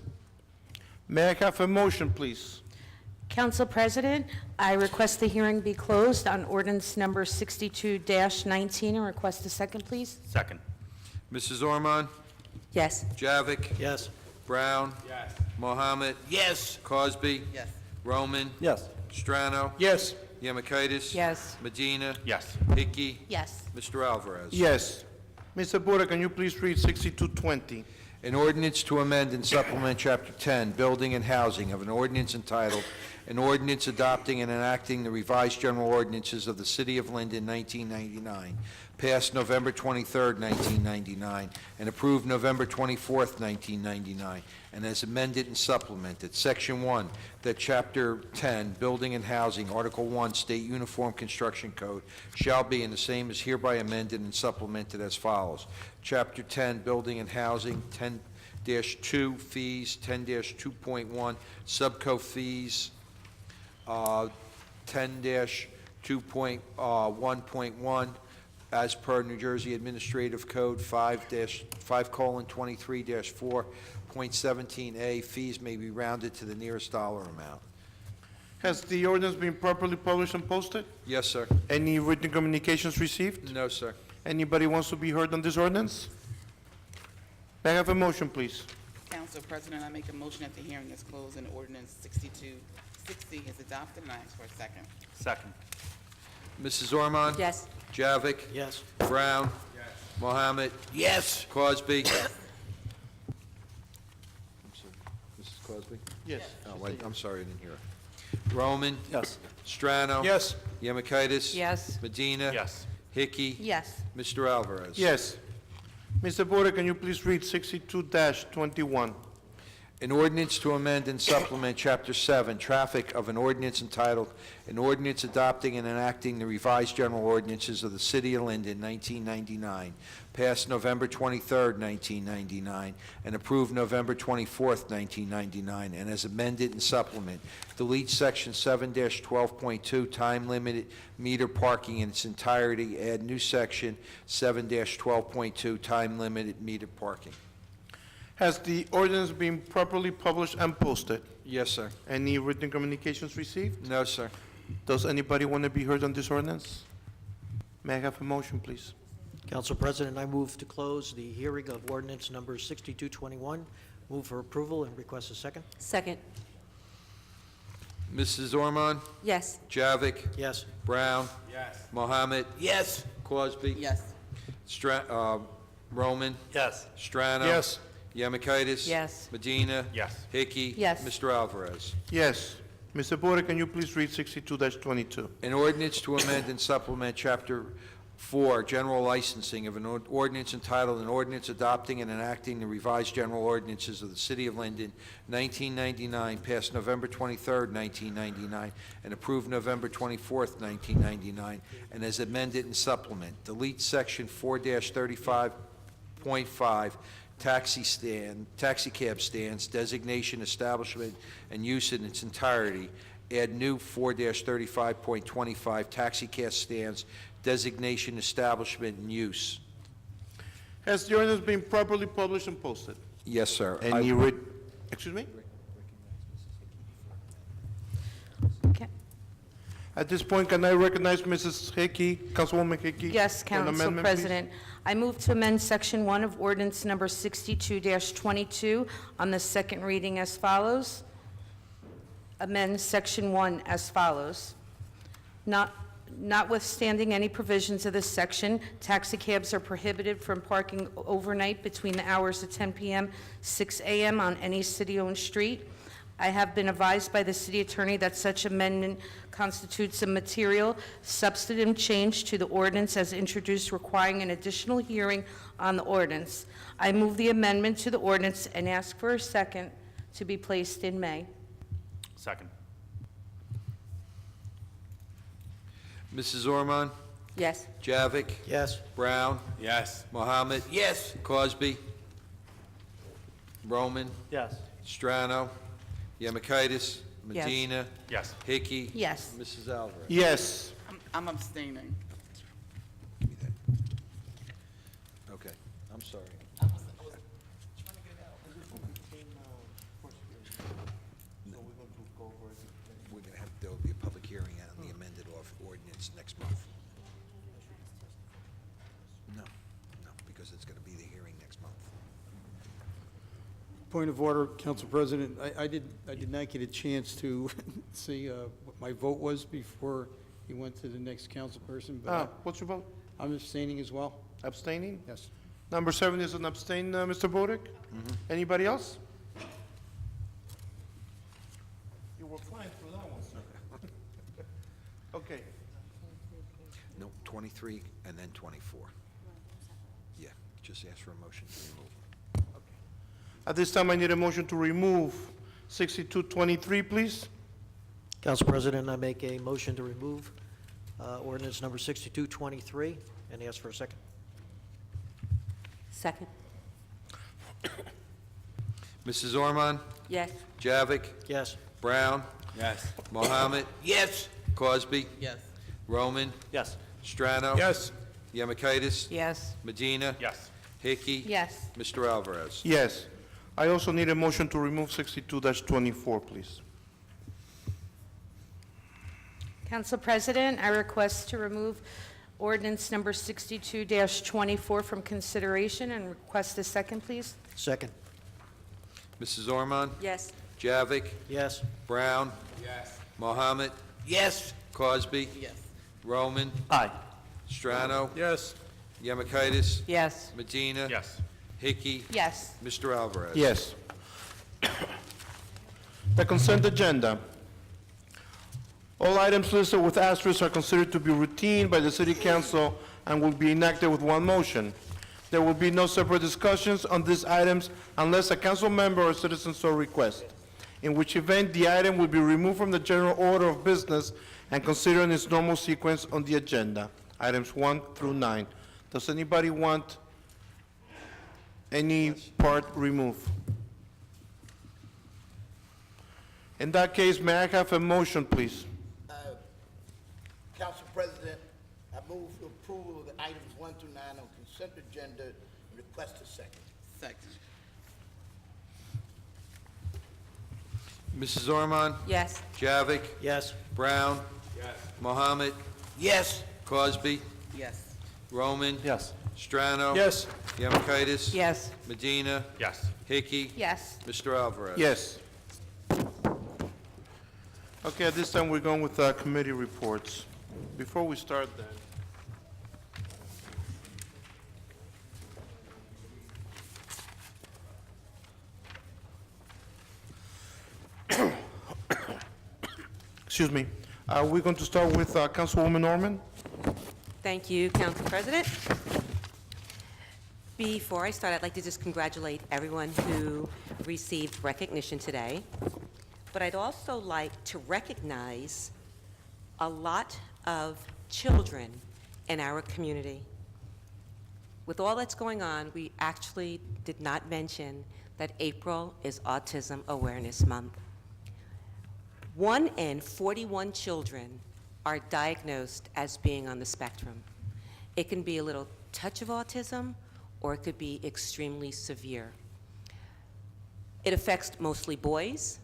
May I have a motion, please? Council President, I request the hearing be closed on ordinance number 62-19 and request a second, please. Second. Mrs. Ormond? Yes. Javik? Yes. Brown? Yes. Mohammed? Yes. Cosby? Yes. Roman? Yes. Strano? Yes. Yamakaitis? Yes. Medina? Yes. Hickey? Yes. Mr. Alvarez? Yes. Mr. Porter, can you please read 62-20? An ordinance to amend and supplement Chapter 10, Building and Housing, of an ordinance entitled, an ordinance adopting and enacting the revised general ordinances of the City of Linden, 1999, passed November 23, 1999, and approved November 24, 1999, and as amended and supplemented. Section 1, that Chapter 10, Building and Housing, Article 1, State Uniform Construction Code, shall be, and the same is hereby amended and supplemented as follows. Chapter 10, Building and Housing, 10-2 fees, 10-2.1 subco fees, 10-2.1.1, as per New Jersey Administrative Code 5:23-4.17a, fees may be rounded to the nearest dollar amount. Has the ordinance been properly published and posted? Yes, sir. Any written communications received? No, sir. Anybody wants to be heard on this ordinance? May I have a motion, please? Council President, I make a motion that the hearing is closed and ordinance 6260 is adopted, and I ask for a second. Second. Mrs. Ormond? Yes. Javik? Yes. Brown? Mohammed? Yes. Cosby? I'm sorry, Mrs. Cosby? Yes. Oh, wait, I'm sorry, I didn't hear it. Roman? Yes. Strano? Yes. Yemakaitis? Yes. Medina? Yes. Hickey? Yes. Mr. Alvarez? Yes. Mr. Porter, can you please read 62-21? An ordinance to amend and supplement Chapter 7, Traffic of an ordinance entitled, An Ordinance Adopting and Enacting the Revised General Ordinances of the City of Linden, 1999, passed November 23, 1999, and approved November 24, 1999, and as amended and supplement, delete Section 7-12.2, time-limited meter parking in its entirety, add new Section 7-12.2, time-limited meter parking. Has the ordinance been properly published and posted? Yes, sir. Any written communications received? No, sir. Does anybody want to be heard on this ordinance? May I have a motion, please? Council President, I move to close the hearing of ordinance number 6221. Move for approval and request a second. Second. Mrs. Ormond? Yes. Javik? Yes. Brown? Yes. Mohammed? Yes. Cosby? Yes. Roman? Yes. Strano? Yes. Yemakaitis? Yes. Medina? Yes. Hickey? Yes. Mr. Alvarez? Yes. Mr. Porter, can you please read 62-22? An ordinance to amend and supplement Chapter 4, General Licensing of an ordinance entitled, An Ordinance Adopting and Enacting the Revised General Ordinances of the City of Linden, 1999, passed November 23, 1999, and approved November 24, 1999, and as amended and supplement, delete Section 4-35.5, taxi cab stands, designation, establishment, and use in its entirety, add new 4-35.25, taxi cab stands, designation, establishment, and use. Has the ordinance been properly published and posted? Yes, sir. Any excuse me? Okay. At this point, can I recognize Mrs. Hickey, Councilwoman Hickey? Yes, for an Council amendment, please? President. I move to amend Section 1 of ordinance number 62-22 on the second reading as follows. Amend Section 1 as follows. Notwithstanding any provisions of this section, taxicabs are prohibited from parking overnight between the hours of 10 p.m., 6 a.m. on any city-owned street. I have been advised by the city attorney that such amendment constitutes a material substantive change to the ordinance as introduced, requiring an additional hearing on the ordinance. I move the amendment to the ordinance and ask for a second to be placed in May. Second. Mrs. Ormond? Yes. Javik? Yes. Brown? Yes. Mohammed? Yes. Cosby? Roman? Yes. Strano? Yemakaitis? Yes. Medina? Yes. Hickey? Yes. Mrs. Alvarez? Yes. I'm abstaining. Give me that. Okay, I'm sorry. We're going to have, there will be a public hearing on the amended ordinance next month. No, because it's going to be the hearing next month. Point of order, Council President. I did not get a chance to see what my vote was before he went to the next council person, but What's your vote? I'm abstaining as well. Abstaining? Yes. Number 7 is an abstain, Mr. Bodek? Anybody else? You were flying through that one. No, 23 and then 24. Yeah, just ask for a motion to remove. At this time, I need a motion to remove 6223, please. Council President, I make a motion to remove ordinance number 6223 and ask for a second. Second. Mrs. Ormond? Yes. Javik? Yes. Brown? Yes. Mohammed? Yes. Cosby? Yes. Roman? Yes. Strano? Yes. Yemakaitis? Yes. Medina? Yes. Hickey? Yes. Mr. Alvarez? Yes. I also need a motion to remove 62-24, please. Council President, I request to remove ordinance number 62-24 from consideration and request a second, please. Second. Mrs. Ormond? Yes. Javik? Yes. Brown? Yes. Mohammed? Yes. Cosby? Yes. Roman? Aye. Strano? Yes. Yemakaitis? Yes. Medina? Yes. Hickey? Yes. Mr. Alvarez? Yes. The consent agenda. All items listed with asterisks are considered to be routine by the City Council and will be enacted with one motion. There will be no separate discussions on these items unless a council member or citizen so requests, in which event the item will be removed from the general order of business and considered in its normal sequence on the agenda, items 1 through 9. Does anybody want any part removed? In that case, may I have a motion, please? Council President, I move for approval of the items 1 through 9 on consent agenda and request a second. Second. Mrs. Ormond? Yes. Javik? Yes. Brown? Yes. Mohammed? Yes. Cosby? Yes. Roman? Yes. Strano? Yes. Yemakaitis? Yes. Medina? Yes. Hickey? Yes. Mr. Alvarez? Yes. Okay, at this time, we're going with committee reports. Before we start then, excuse me, we're going to start with Councilwoman Norman. Thank you, Council President. Before I start, I'd like to just congratulate everyone who received recognition today. But I'd also like to recognize a lot of children in our community. With all that's going on, we actually did not mention that April is Autism Awareness Month. 1 in 41 children are diagnosed as being on the spectrum. It can be a little touch of autism, or it could be extremely severe. It affects mostly boys,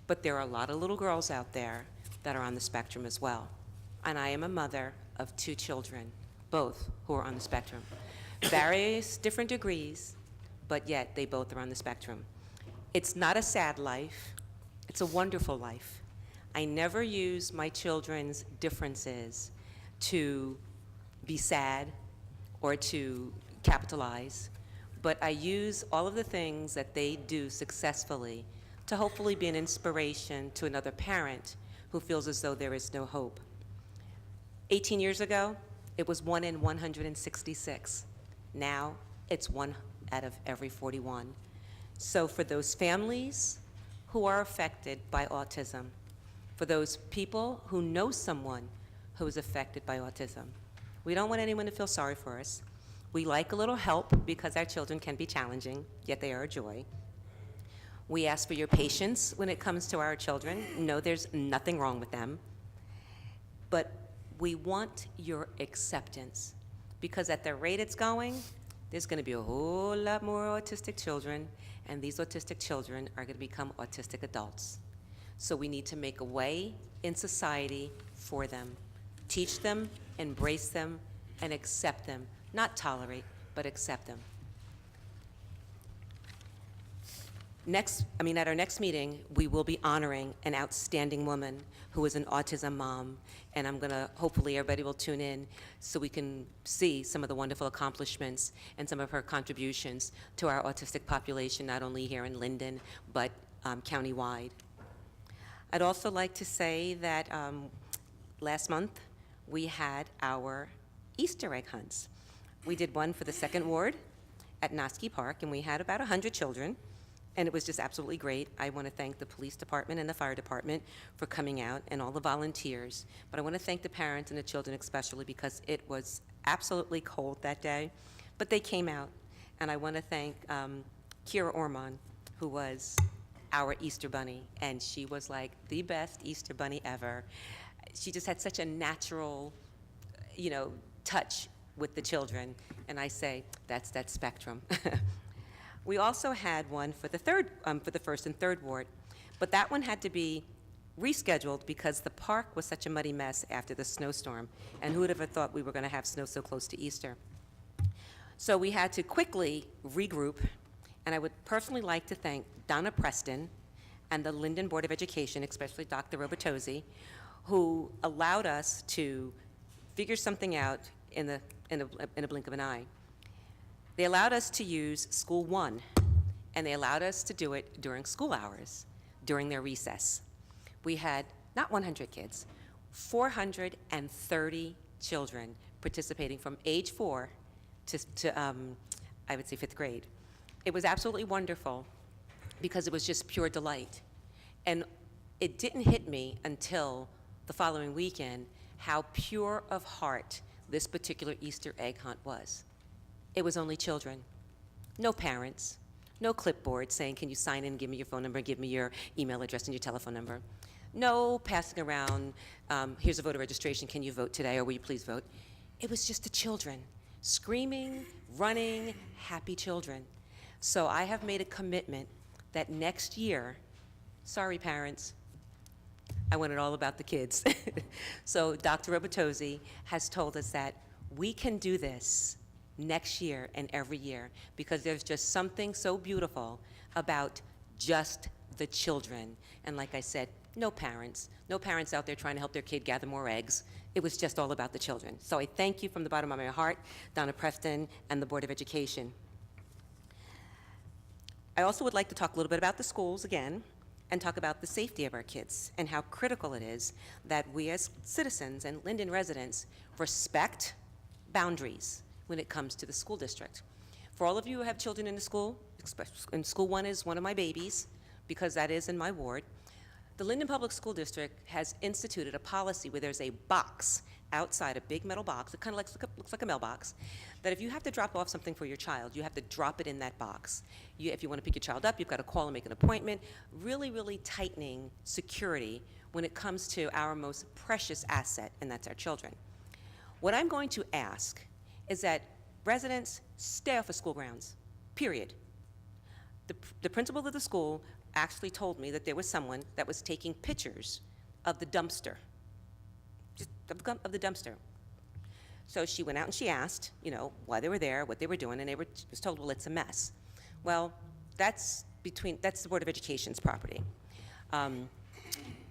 but there are a lot of little girls out there that are on the spectrum as well. And I am a mother of 2 children, both who are on the spectrum. Various different degrees, but yet they both are on the spectrum. It's not a sad life, it's a wonderful life. I never use my children's differences to be sad or to capitalize, but I use all of the things that they do successfully to hopefully be an inspiration to another parent who feels as though there is no hope. 18 years ago, it was 1 in 166. Now, it's 1 out of every 41. So for those families who are affected by autism, for those people who know someone who is affected by autism, we don't want anyone to feel sorry for us. We like a little help because our children can be challenging, yet they are a joy. We ask for your patience when it comes to our children. No, there's nothing wrong with them. But we want your acceptance, because at the rate it's going, there's going to be a whole lot more autistic children, and these autistic children are going to become autistic adults. So we need to make a way in society for them. Teach them, embrace them, and accept them. Not tolerate, but accept them. At our next meeting, we will be honoring an outstanding woman who is an autism mom, and I'm going to, hopefully everybody will tune in so we can see some of the wonderful accomplishments and some of her contributions to our autistic population, not only here in Linden, but countywide. I'd also like to say that last month, we had our Easter egg hunts. We did one for the Second Ward at Noski Park, and we had about 100 children, and it was just absolutely great. I want to thank the police department and the fire department for coming out and all the volunteers, but I want to thank the parents and the children especially because it was absolutely cold that day, but they came out, and I want to thank Kira Ormond, who was our Easter bunny, and she was like the best Easter bunny ever. She just had such a natural, touch with the children, and I say that's that spectrum. We also had one for the first and third ward, but that one had to be rescheduled because the park was such a muddy mess after the snowstorm, and who would have thought we were going to have snow so close to Easter? So we had to quickly regroup, and I would personally like to thank Donna Preston and the Linden Board of Education, especially Dr. Robertozzi, who allowed us to figure something out in a blink of an eye. They allowed us to use School 1, and they allowed us to do it during school hours, during their recess. We had, not 100 kids, 430 children participating from age 4 to I would say 5th grade. It was absolutely wonderful because it was just pure delight. And it didn't hit me until the following weekend how pure of heart this particular Easter egg hunt was. It was only children, no parents, no clipboard saying, can you sign in, give me your phone number, give me your email address and your telephone number. No passing around, here's a voter registration, can you vote today, or will you please vote? It was just the children, screaming, running, happy children. So I have made a commitment that next year, sorry parents, I want it all about the kids. So Dr. Robertozzi has told us that we can do this next year and every year because there's just something so beautiful about just the children. And like I said, no parents out there trying to help their kid gather more eggs. It was just all about the children. So I thank you from the bottom of my heart, Donna Preston and the Board of Education. I also would like to talk a little bit about the schools again and talk about the safety of our kids and how critical it is that we as citizens and Linden residents respect boundaries when it comes to the school district. For all of you who have children in the school, and School 1 is one of my babies because that is in my ward, the Linden Public School District has instituted a policy where there's a box outside, a big metal box, it kind of looks like a mailbox, that if you have to drop off something for your child, you have to drop it in that box. If you want to pick your child up, you've got to call and make an appointment, really, really tightening security when it comes to our most precious asset, and that's our children. What I'm going to ask is that residents stay off of school grounds, period. The principal of the school actually told me that there was someone that was taking pictures of the dumpster, just of the dumpster. So she went out and she asked, why they were there, what they were doing, and they was told, well, it's a mess. Well, that's the Board of Education's property.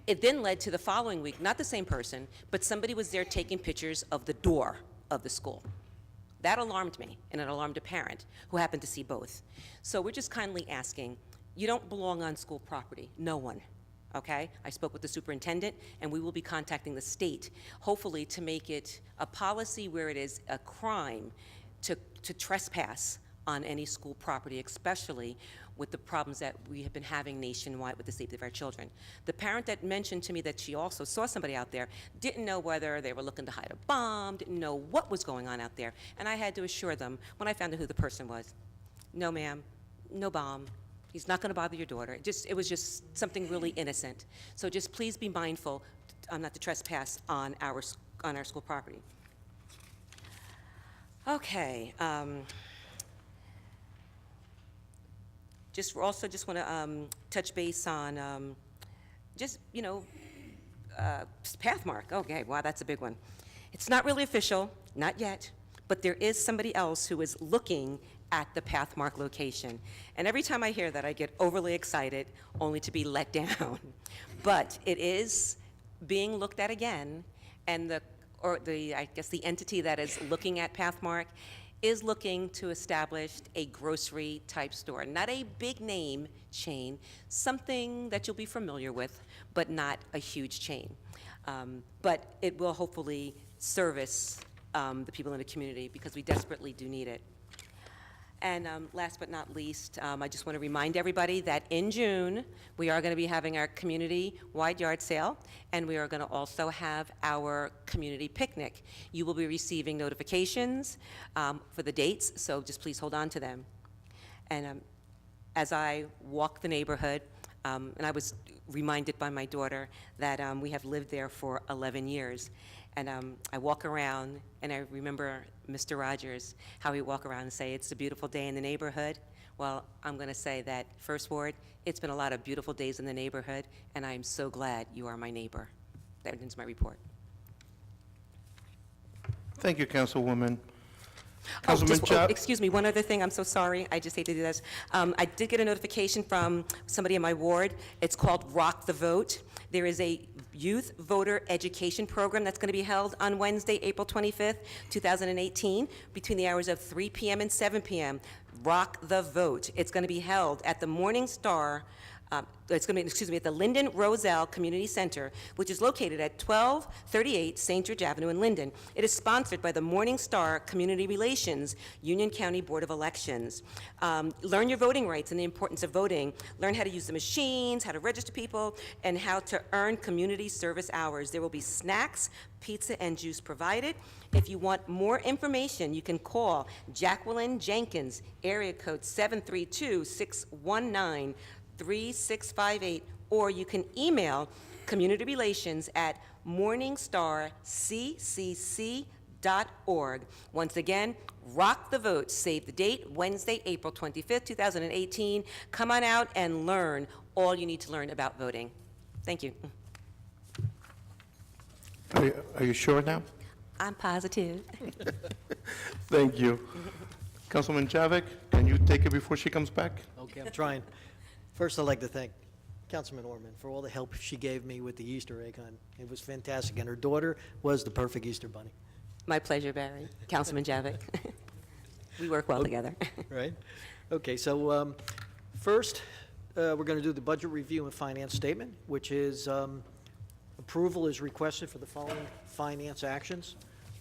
It then led to the following week, not the same person, but somebody was there taking pictures of the door of the school. That alarmed me, and it alarmed a parent who happened to see both. So we're just kindly asking, you don't belong on school property, no one, okay? I spoke with the superintendent, and we will be contacting the state, hopefully to make it a policy where it is a crime to trespass on any school property, especially with the problems that we have been having nationwide with the safety of our children. The parent that mentioned to me that she also saw somebody out there didn't know whether they were looking to hide a bomb, didn't know what was going on out there, and I had to assure them when I found out who the person was, no ma'am, no bomb, he's not going to bother your daughter. It was just something really innocent. So just please be mindful not to trespass on our school property. Okay. Just want to touch base on Pathmark. Okay, wow, that's a big one. It's not really official, not yet, but there is somebody else who is looking at the Pathmark location. And every time I hear that, I get overly excited, only to be let down. But it is being looked at again, and I guess the entity that is looking at Pathmark is looking to establish a grocery-type store. Not a big-name chain, something that you'll be familiar with, but not a huge chain. But it will hopefully service the people in the community, because we desperately do need it. And last but not least, I just want to remind everybody that in June, we are going to be having our community-wide yard sale, and we are going to also have our community picnic. You will be receiving notifications for the dates, so just please hold on to them. And as I walk the neighborhood, and I was reminded by my daughter that we have lived there for 11 years. And I walk around, and I remember Mr. Rogers, how he walk around and say, it's a beautiful day in the neighborhood. Well, I'm going to say that, First Ward, it's been a lot of beautiful days in the neighborhood, and I am so glad you are my neighbor. That ends my report. Thank you, Councilwoman. Oh, Councilman Chap? excuse me, one other thing, I'm so sorry, I just hate to do this. I did get a notification from somebody in my ward. It's called Rock the Vote. There is a youth voter education program that's going to be held on Wednesday, April 25th, 2018, between the hours of 3 p.m. and 7 p.m. Rock the Vote. It's going to be held at the Morning Star. It's going to be, excuse me, at the Linden Roselle Community Center, which is located at 1238 St. George Avenue in Linden. It is sponsored by the Morning Star Community Relations, Union County Board of Elections. Learn your voting rights and the importance of voting. Learn how to use the machines, how to register people, and how to earn community service hours. There will be snacks, pizza, and juice provided. If you want more information, you can call Jacqueline Jenkins, area code 732-619-3658, or you can email community relations at morningstarccc.org. Once again, rock the vote. Save the date, Wednesday, April 25th, 2018. Come on out and learn all you need to learn about voting. Thank you. Are you sure now? I'm positive. Thank you. Councilman Javik, can you take it before she comes back? Okay, I'm trying. First, I'd like to thank Councilman Orman for all the help she gave me with the Easter egg hunt. It was fantastic, and her daughter was the perfect Easter bunny. My pleasure, Barry. Councilman Javik. We work well together. Right? Okay, so first, we're going to do the budget review and finance statement, which is approval is requested for the following finance actions.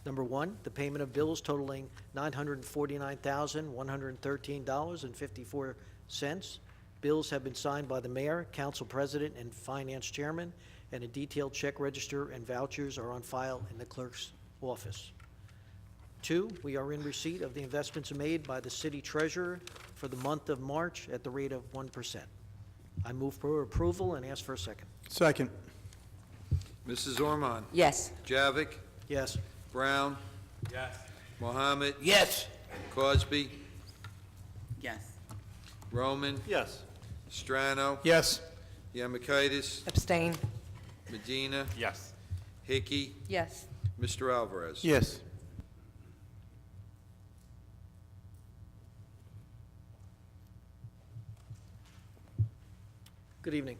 Number one, the payment of bills totaling $949,113.54. Bills have been signed by the mayor, council president, and finance chairman, and a detailed check register and vouchers are on file in the clerk's office. Two, we are in receipt of the investments made by the city treasurer for the month of March at the rate of 1%. I move for approval and ask for a second. Second. Mrs. Orman? Yes. Javik? Yes. Brown? Yes. Mohammed? Yes. Cosby? Yes. Roman? Yes. Strano? Yes. Yamakaitis? Abstain. Medina? Yes. Hickey? Yes. Mr. Alvarez? Yes. Good evening.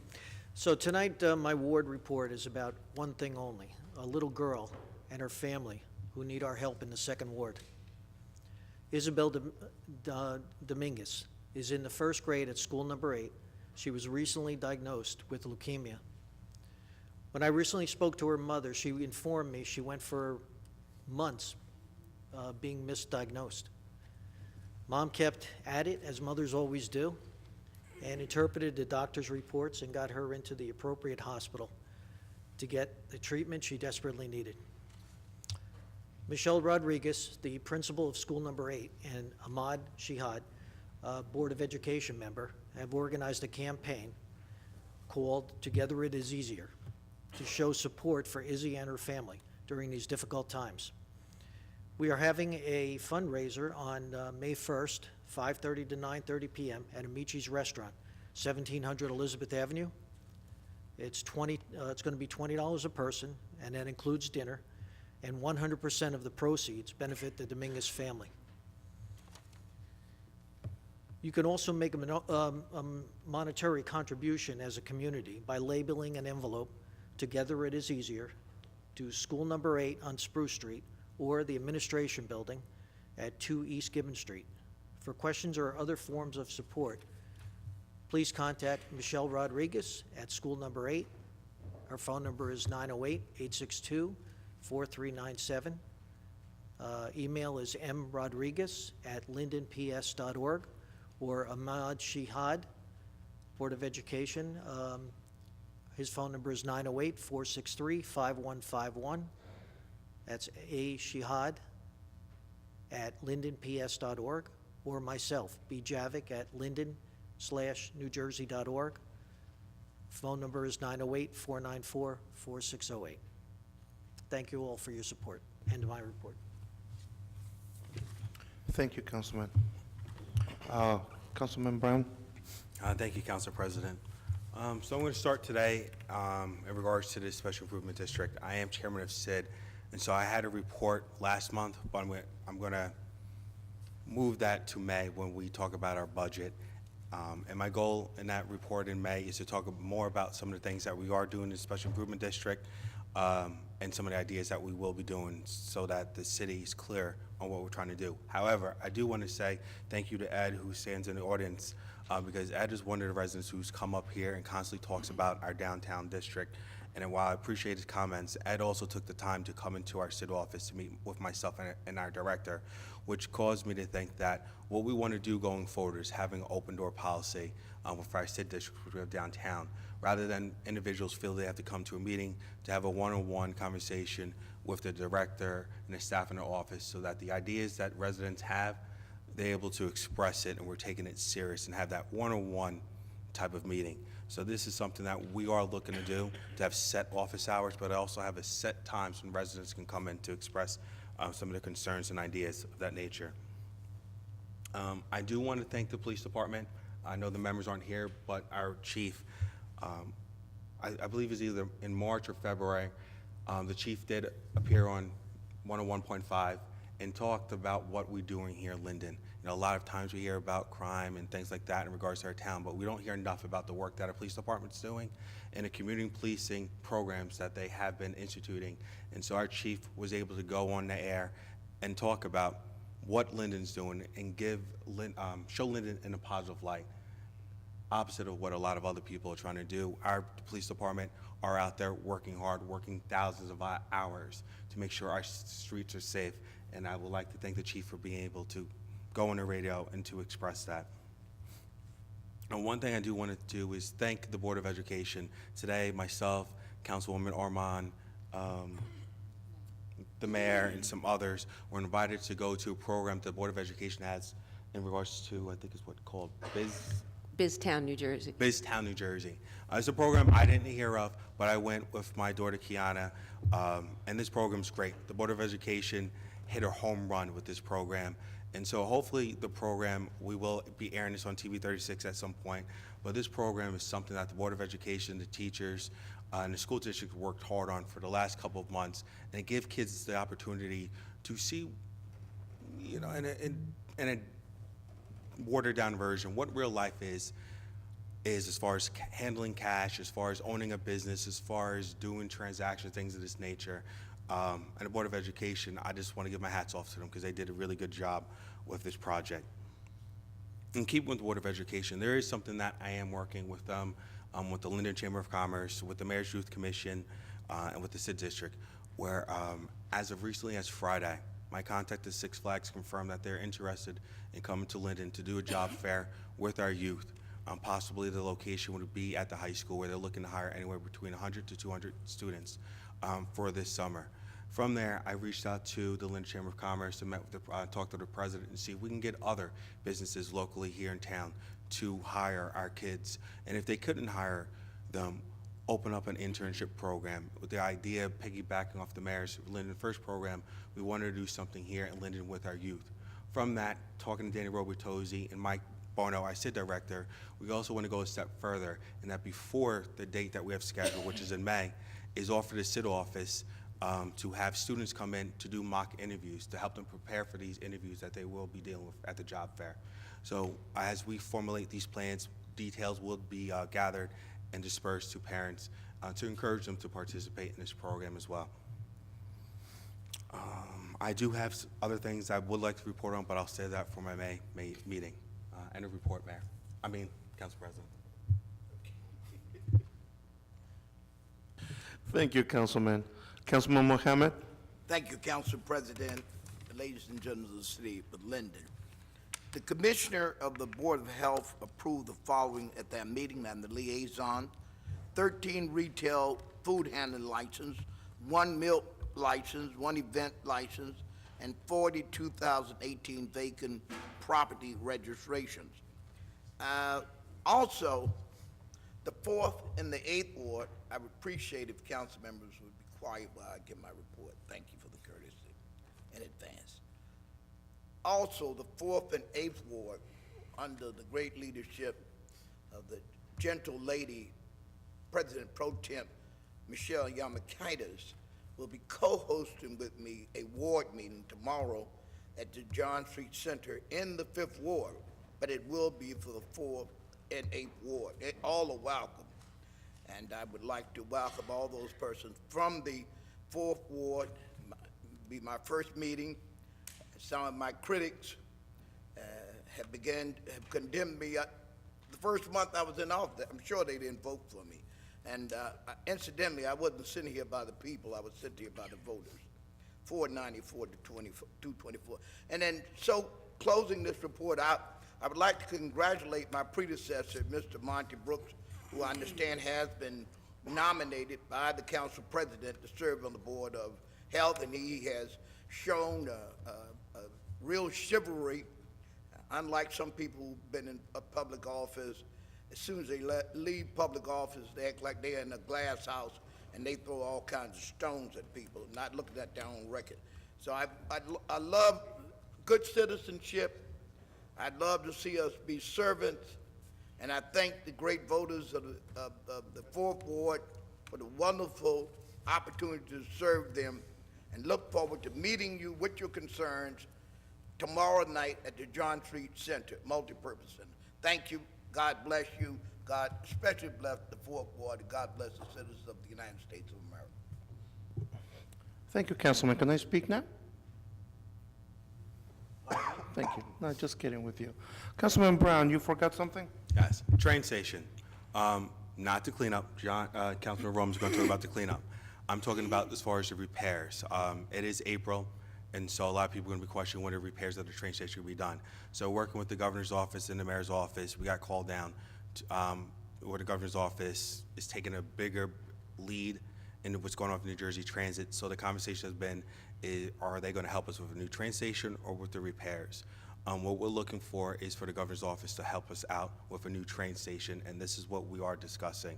So tonight, my ward report is about one thing only, a little girl and her family who need our help in the second ward. Isabel Dominguez is in the first grade at school number 8. She was recently diagnosed with leukemia. When I recently spoke to her mother, she informed me she went for months being misdiagnosed. Mom kept at it, as mothers always do, and interpreted the doctor's reports and got her into the appropriate hospital to get the treatment she desperately needed. Michelle Rodriguez, the principal of school number 8, and Ahmad Shihad, Board of Education member, have organized a campaign called Together It Is Easier to show support for Izzy and her family during these difficult times. We are having a fundraiser on May 1st, 5:30 to 9:30 p.m. at Amici's Restaurant, 1700 Elizabeth Avenue. It's going to be $20 a person, and that includes dinner, and 100% of the proceeds benefit the Dominguez family. You can also make a monetary contribution as a community by labeling an envelope, Together It Is Easier, to school number 8 on Spruce Street or the administration building at 2 East Gibbon Street. For questions or other forms of support, please contact Michelle Rodriguez at school number 8. Her phone number is 908-862-4397. Email is mrodriguez@lindenps.org, or Ahmad Shihad, Board of Education. His phone number is 908-463-5151. That's A. Shihad at lindenps.org, or myself, B. Javik, at linden/newjersey.org. Phone number is 908-494-4608. Thank you all for your support. End of my report. Thank you, Councilman. Councilman Brown? Thank you, Council President. So I'm going to start today in regards to this Special Improvement District. I am chairman of SID, and so I had a report last month, but I'm going to move that to May when we talk about our budget. And my goal in that report in May is to talk more about some of the things that we are doing in the Special Improvement District and some of the ideas that we will be doing so that the city is clear on what we're trying to do. However, I do want to say thank you to Ed, who stands in the audience, because Ed is one of the residents who's come up here and constantly talks about our downtown district. And while I appreciate his comments, Ed also took the time to come into our city office to meet with myself and our director, which caused me to think that what we want to do going forward is having an open door policy with our city district, which we have downtown, rather than individuals feel they have to come to a meeting to have a one-on-one conversation with the director and the staff in the office, so that the ideas that residents have, they're able to express it, and we're taking it serious and have that one-on-one type of meeting. So this is something that we are looking to do, to have set office hours, but also have a set times when residents can come in to express some of the concerns and ideas of that nature. I do want to thank the police department. I know the members aren't here, but our chief, I believe is either in March or February, the chief did appear on 101.5 and talked about what we're doing here in Linden. You know, a lot of times we hear about crime and things like that in regards to our town, but we don't hear enough about the work that our police department's doing and the community policing programs that they have been instituting. And so our chief was able to go on the air and talk about what Linden's doing and show Linden in a positive light, opposite of what a lot of other people are trying to do. Our police department are out there working hard, working thousands of hours to make sure our streets are safe. And I would like to thank the chief for being able to go on the radio and to express that. And one thing I do want to do is thank the Board of Education. Today, myself, Councilwoman Armand, the mayor, and some others were invited to go to a program the Board of Education has in regards to, I think it's what's called BizTown, New Jersey. BizTown, New Jersey. It's a program I didn't hear of, but I went with my daughter, Kiana, and this program's great. The Board of Education hit a home run with this program. And so hopefully the program, we will be airing this on TV 36 at some point, but this program is something that the Board of Education, the teachers, and the school district worked hard on for the last couple of months, and it gives kids the opportunity to see, you know, in a watered down version, what real life is as far as handling cash, as far as owning a business, as far as doing transactions, things of this nature. And the Board of Education, I just want to give my hats off to them because they did a really good job with this project. In keeping with the Board of Education, there is something that I am working with them, with the Linden Chamber of Commerce, with the Mayor's Youth Commission, and with the SID District, where as of recently as Friday, my contact at Six Flags confirmed that they're interested in coming to Linden to do a job fair with our youth. Possibly the location would be at the high school, where they're looking to hire anywhere between 100 to 200 students for this summer. From there, I reached out to the Linden Chamber of Commerce and talked to the president and see if we can get other businesses locally here in town to hire our kids. And if they couldn't hire them, open up an internship program with the idea of piggybacking off the mayor's Linden First program. We wanted to do something here in Linden with our youth. From that, talking to Danny Robertosi and Mike Bono, our SID director, we also want to go a step further, and that before the date that we have scheduled, which is in May, is offer the SID office to have students come in to do mock interviews to help them prepare for these interviews that they will be dealing with at the job fair. So as we formulate these plans, details will be gathered and dispersed to parents to encourage them to participate in this program as well. I do have other things I would like to report on, but I'll say that for my May meeting. End of report, Mayor. Council President. Thank you, Councilman. Councilman Mohammed? Thank you, Council President. ladies and gentlemen of the city of Linden. The Commissioner of the Board of Health approved the following at that meeting. I'm the liaison: 13 retail food handling license, 1 milk license, 1 event license, and 40 2018 vacant property registrations. Also, the 4th and the 8th Ward, I would appreciate if council members would be quiet while I give my report. Thank you for the courtesy in advance. Also, the 4th and 8th Ward, under the great leadership of the gentle lady, President Pro Temp Michelle Yamakaitis, will be co-hosting with me a ward meeting tomorrow at the John Street Center in the 5th Ward, but it will be for the 4th and 8th Ward. They all are welcome. And I would like to welcome all those persons from the 4th Ward. Be my first meeting. Some of my critics have condemned me. The first month I was in office, I'm sure they didn't vote for me. And incidentally, I wasn't sitting here by the people, I was sitting here by the voters. 494 to 224. And then, so closing this report out, I would like to congratulate my predecessor, Mr. Monty Brooks, who I understand has been nominated by the council president to serve on the Board of Health, and he has shown a real chivalry, unlike some people who've been in a public office. As soon as they leave public office, they act like they're in a glass house and they throw all kinds of stones at people, not looking at their own record. So I love good citizenship. I'd love to see us be servants, and I thank the great voters of the 4th Ward for the wonderful opportunity to serve them, and look forward to meeting you with your concerns tomorrow night at the John Street Center, multipurpose center. Thank you. God bless you. God especially bless the 4th Ward, and God bless the citizens of the United States of America. Thank you, Councilman. Can I speak now? Thank you. No, just kidding with you. Councilman Brown, you forgot something? Yes, train station. Not the cleanup. Councilman Rome's going to talk about the cleanup. I'm talking about as far as the repairs. It is April, and so a lot of people are going to be questioning when the repairs of the train station will be done. So working with the governor's office and the mayor's office, we got called down where the governor's office is taking a bigger lead in what's going on with New Jersey Transit. So the conversation has been, are they going to help us with a new train station or with the repairs? What we're looking for is for the governor's office to help us out with a new train station, and this is what we are discussing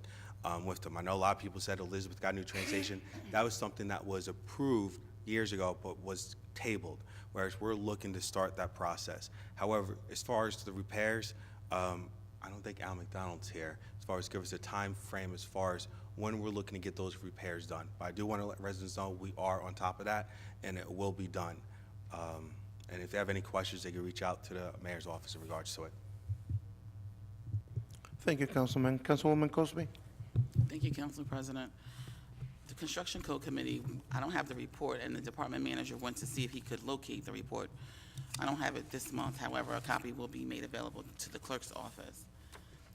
with them. I know a lot of people said Elizabeth got a new train station. That was something that was approved years ago but was tabled, whereas we're looking to start that process. However, as far as the repairs, I don't think Al McDonald's here as far as give us a time frame as far as when we're looking to get those repairs done. But I do want to let residents know we are on top of that, and it will be done. And if they have any questions, they can reach out to the mayor's office in regards to it. Thank you, Councilman. Councilwoman Cosby? Thank you, Council President. The Construction Code Committee, I don't have the report, and the department manager went to see if he could locate the report. I don't have it this month. However, a copy will be made available to the clerk's office.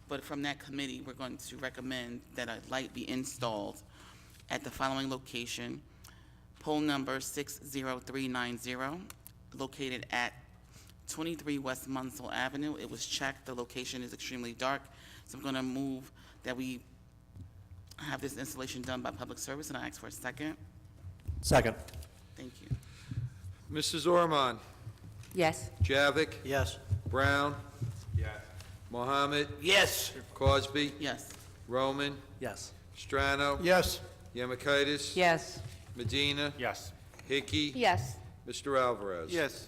But from that committee, we're going to recommend that a light be installed at the following location: pole number 60390, located at 23 West Munsell Avenue. It was checked. The location is extremely dark, so I'm going to move that we have this installation done by public service, and I ask for a second. Second. Thank you. Mrs. Ormond? Yes. Javik? Yes. Brown? Yes. Mohammed? Yes. Cosby? Yes. Roman? Yes. Strano? Yes. Yamakaitis? Yes. Medina? Yes. Hickey? Yes. Mr. Alvarez? Yes.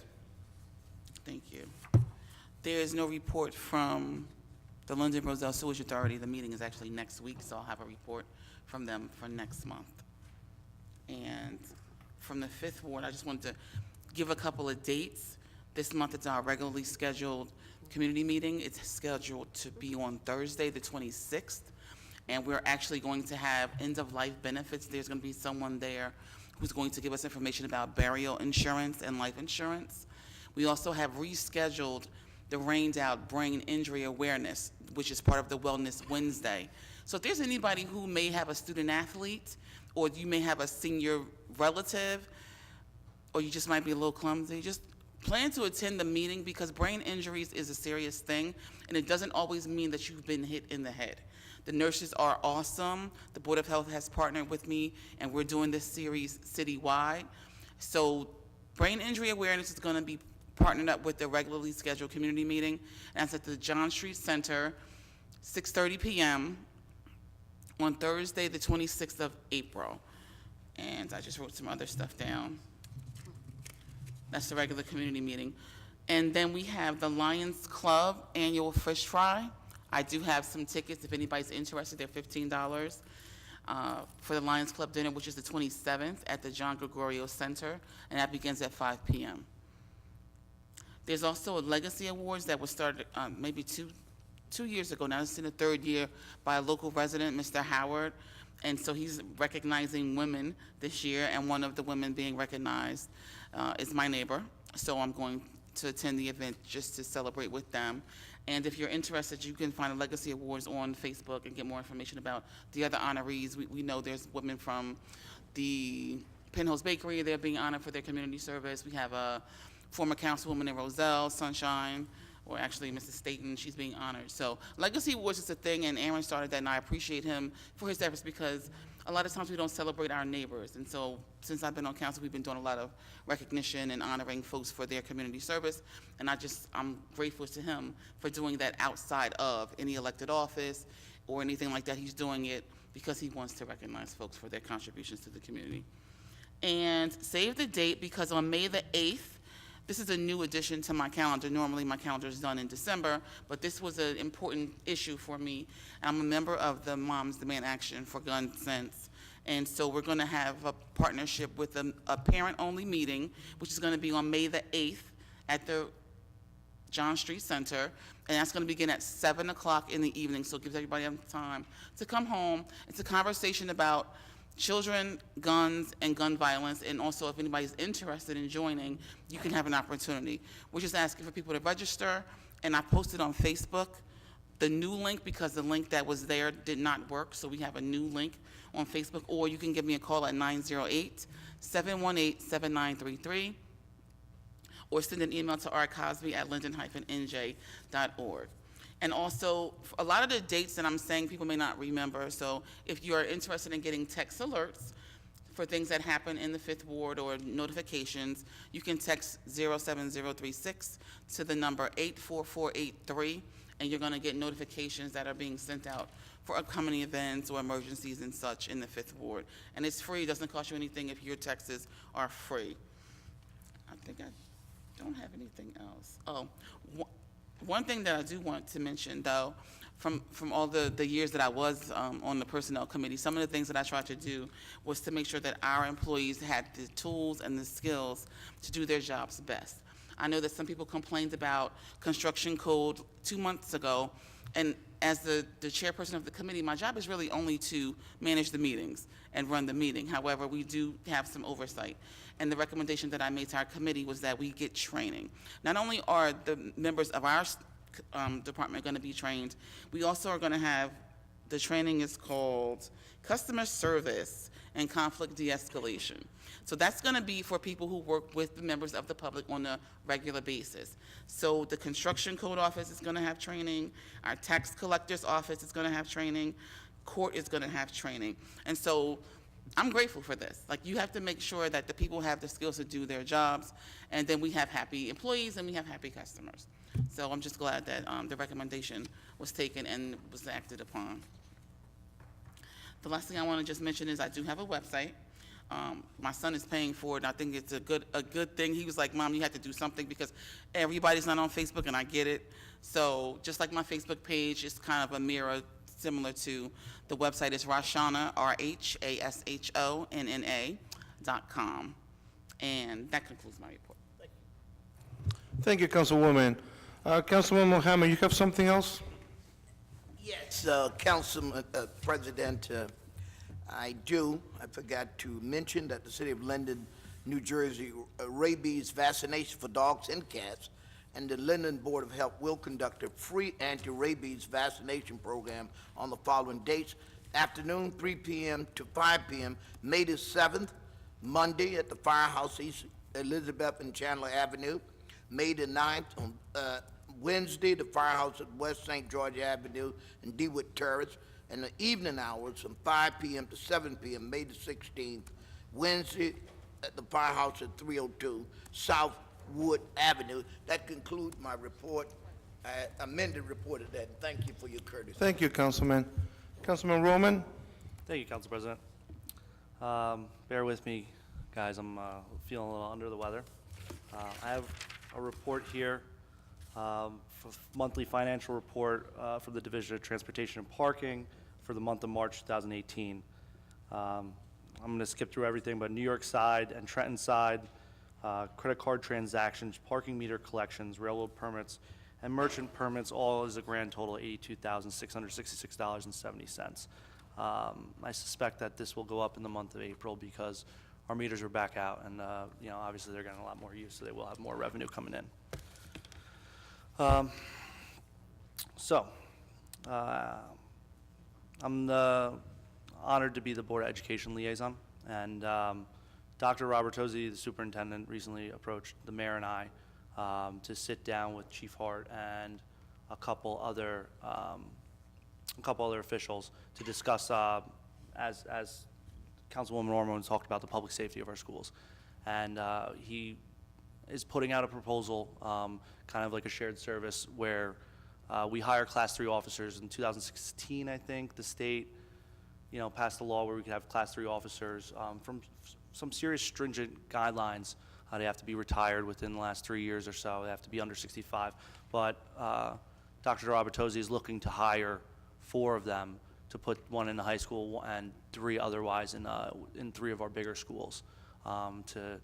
Thank you. There is no report from the Linden Roselle Sewage Authority. The meeting is actually next week, so I'll have a report from them for next month. And from the 5th Ward, I just wanted to give a couple of dates. This month it's our regularly scheduled community meeting. It's scheduled to be on Thursday, the 26th. And we're actually going to have end-of-life benefits. There's going to be someone there who's going to give us information about burial insurance and life insurance. We also have rescheduled the Rained Out Brain Injury Awareness, which is part of the Wellness Wednesday. So if there's anybody who may have a student athlete, or you may have a senior relative, or you just might be a little clumsy, just plan to attend the meeting, because brain injuries is a serious thing, and it doesn't always mean that you've been hit in the head. The nurses are awesome. The Board of Health has partnered with me, and we're doing this series citywide. So brain injury awareness is going to be partnered up with the regularly scheduled community meeting, and that's at the John Street Center, 6:30 p.m. on Thursday, the 26th of April. And I just wrote some other stuff down. That's the regular community meeting. And then we have the Lions Club annual fish fry. I do have some tickets if anybody's interested. They're $15 for the Lions Club dinner, which is the 27th at the John Gregorio Center, and that begins at 5 p.m. There's also a Legacy Awards that was started maybe two years ago. Now it's in the third year by a local resident, Mr. Howard. And so he's recognizing women this year, and one of the women being recognized is my neighbor. So I'm going to attend the event just to celebrate with them. And if you're interested, you can find the Legacy Awards on Facebook and get more information about the other honorees. We know there's women from the Penholz Bakery. They're being honored for their community service. We have a former councilwoman in Roselle, Sunshine, or actually Mrs. Staten, she's being honored. So Legacy Awards is a thing, and Aaron started that, and I appreciate him for his efforts, because a lot of times we don't celebrate our neighbors. And so since I've been on council, we've been doing a lot of recognition and honoring folks for their community service. And I'm grateful to him for doing that outside of any elected office or anything like that. He's doing it because he wants to recognize folks for their contributions to the community. And save the date, because on May the 8th, this is a new addition to my calendar. Normally my calendar is done in December, but this was an important issue for me. I'm a member of the Moms Demand Action for Gun Sense. And so we're going to have a partnership with a parent-only meeting, which is going to be on May the 8th at the John Street Center. And that's going to begin at 7 o'clock in the evening, so it gives everybody time to come home. It's a conversation about children, guns, and gun violence, and also if anybody's interested in joining, you can have an opportunity. We're just asking for people to register, and I posted on Facebook the new link, because the link that was there did not work, so we have a new link on Facebook, or you can give me a call at 908-718-7933, or send an email to rcosby@linden-nj.org. And also, a lot of the dates that I'm saying people may not remember, so if you are interested in getting text alerts for things that happen in the 5th Ward or notifications, you can text 07036 to the number 84483, and you're going to get notifications that are being sent out for upcoming events or emergencies and such in the 5th Ward. And it's free, it doesn't cost you anything if your texts are free. I think I don't have anything else. Oh, one thing that I do want to mention, though, from all the years that I was on the Personnel Committee, some of the things that I tried to do was to make sure that our employees had the tools and the skills to do their jobs best. I know that some people complained about construction code 2 months ago, and as the chairperson of the committee, my job is really only to manage the meetings and run the meeting. However, we do have some oversight. And the recommendation that I made to our committee was that we get training. Not only are the members of our department going to be trained, we also are going to have, the training is called Customer Service and Conflict De-escalation. So that's going to be for people who work with the members of the public on a regular basis. So the Construction Code Office is going to have training, our Tax Collector's Office is going to have training, court is going to have training. And so I'm grateful for this. Like, you have to make sure that the people have the skills to do their jobs, and then we have happy employees and we have happy customers. So I'm just glad that the recommendation was taken and was acted upon. The last thing I want to just mention is I do have a website. My son is paying for it, and I think it's a good thing. He was like, Mom, you have to do something because everybody's not on Facebook, and I get it. So just like my Facebook page is kind of a mirror similar to the website, is Rashona, RHASHONNA.com. And that concludes my report. Thank you, Councilwoman. Councilman Mohammed, you have something else? Yes, Councilman President, I do. I forgot to mention that the city of Linden, New Jersey, rabies vaccination for dogs and cats, and the Linden Board of Health will conduct a free anti-rabies vaccination program on the following dates: afternoon, 3 p.m. to 5 p.m., May the 7th, Monday at the Firehouse Elizabeth and Chandler Avenue. May the 9th, on Wednesday, the firehouse at West St. George Avenue and DeWitt Terrace, and the evening hours from 5 p.m. to 7 p.m., May the 16th, Wednesday at the firehouse at 302 South Wood Avenue. That concludes my report, amended report of that. Thank you for your courtesy. Thank you, Councilman. Councilman Roman? Thank you, Council President. Bear with me, guys. I'm feeling a little under the weather. I have a report here, monthly financial report from the Division of Transportation and Parking for the month of March 2018. I'm going to skip through everything, but New York side and Trenton side, credit card transactions, parking meter collections, railroad permits, and merchant permits, all is a grand total of $82,666.70. I suspect that this will go up in the month of April because our meters are back out, and obviously they're getting a lot more use, so they will have more revenue coming in. I'm honored to be the Board of Education liaison, and Dr. Robertozzi, the superintendent, recently approached the mayor and I to sit down with Chief Hart and a couple other officials to discuss, as Councilwoman Norman talked about, the public safety of our schools. And he is putting out a proposal, kind of like a shared service, where we hire Class 3 officers. In 2016, I think, the state, passed a law where we could have Class 3 officers from some serious stringent guidelines. They have to be retired within the last 3 years or so. They have to be under 65. But Dr. Robertozzi is looking to hire 4 of them, to put 1 in the high school and 3 otherwise in 3 of our bigger schools, to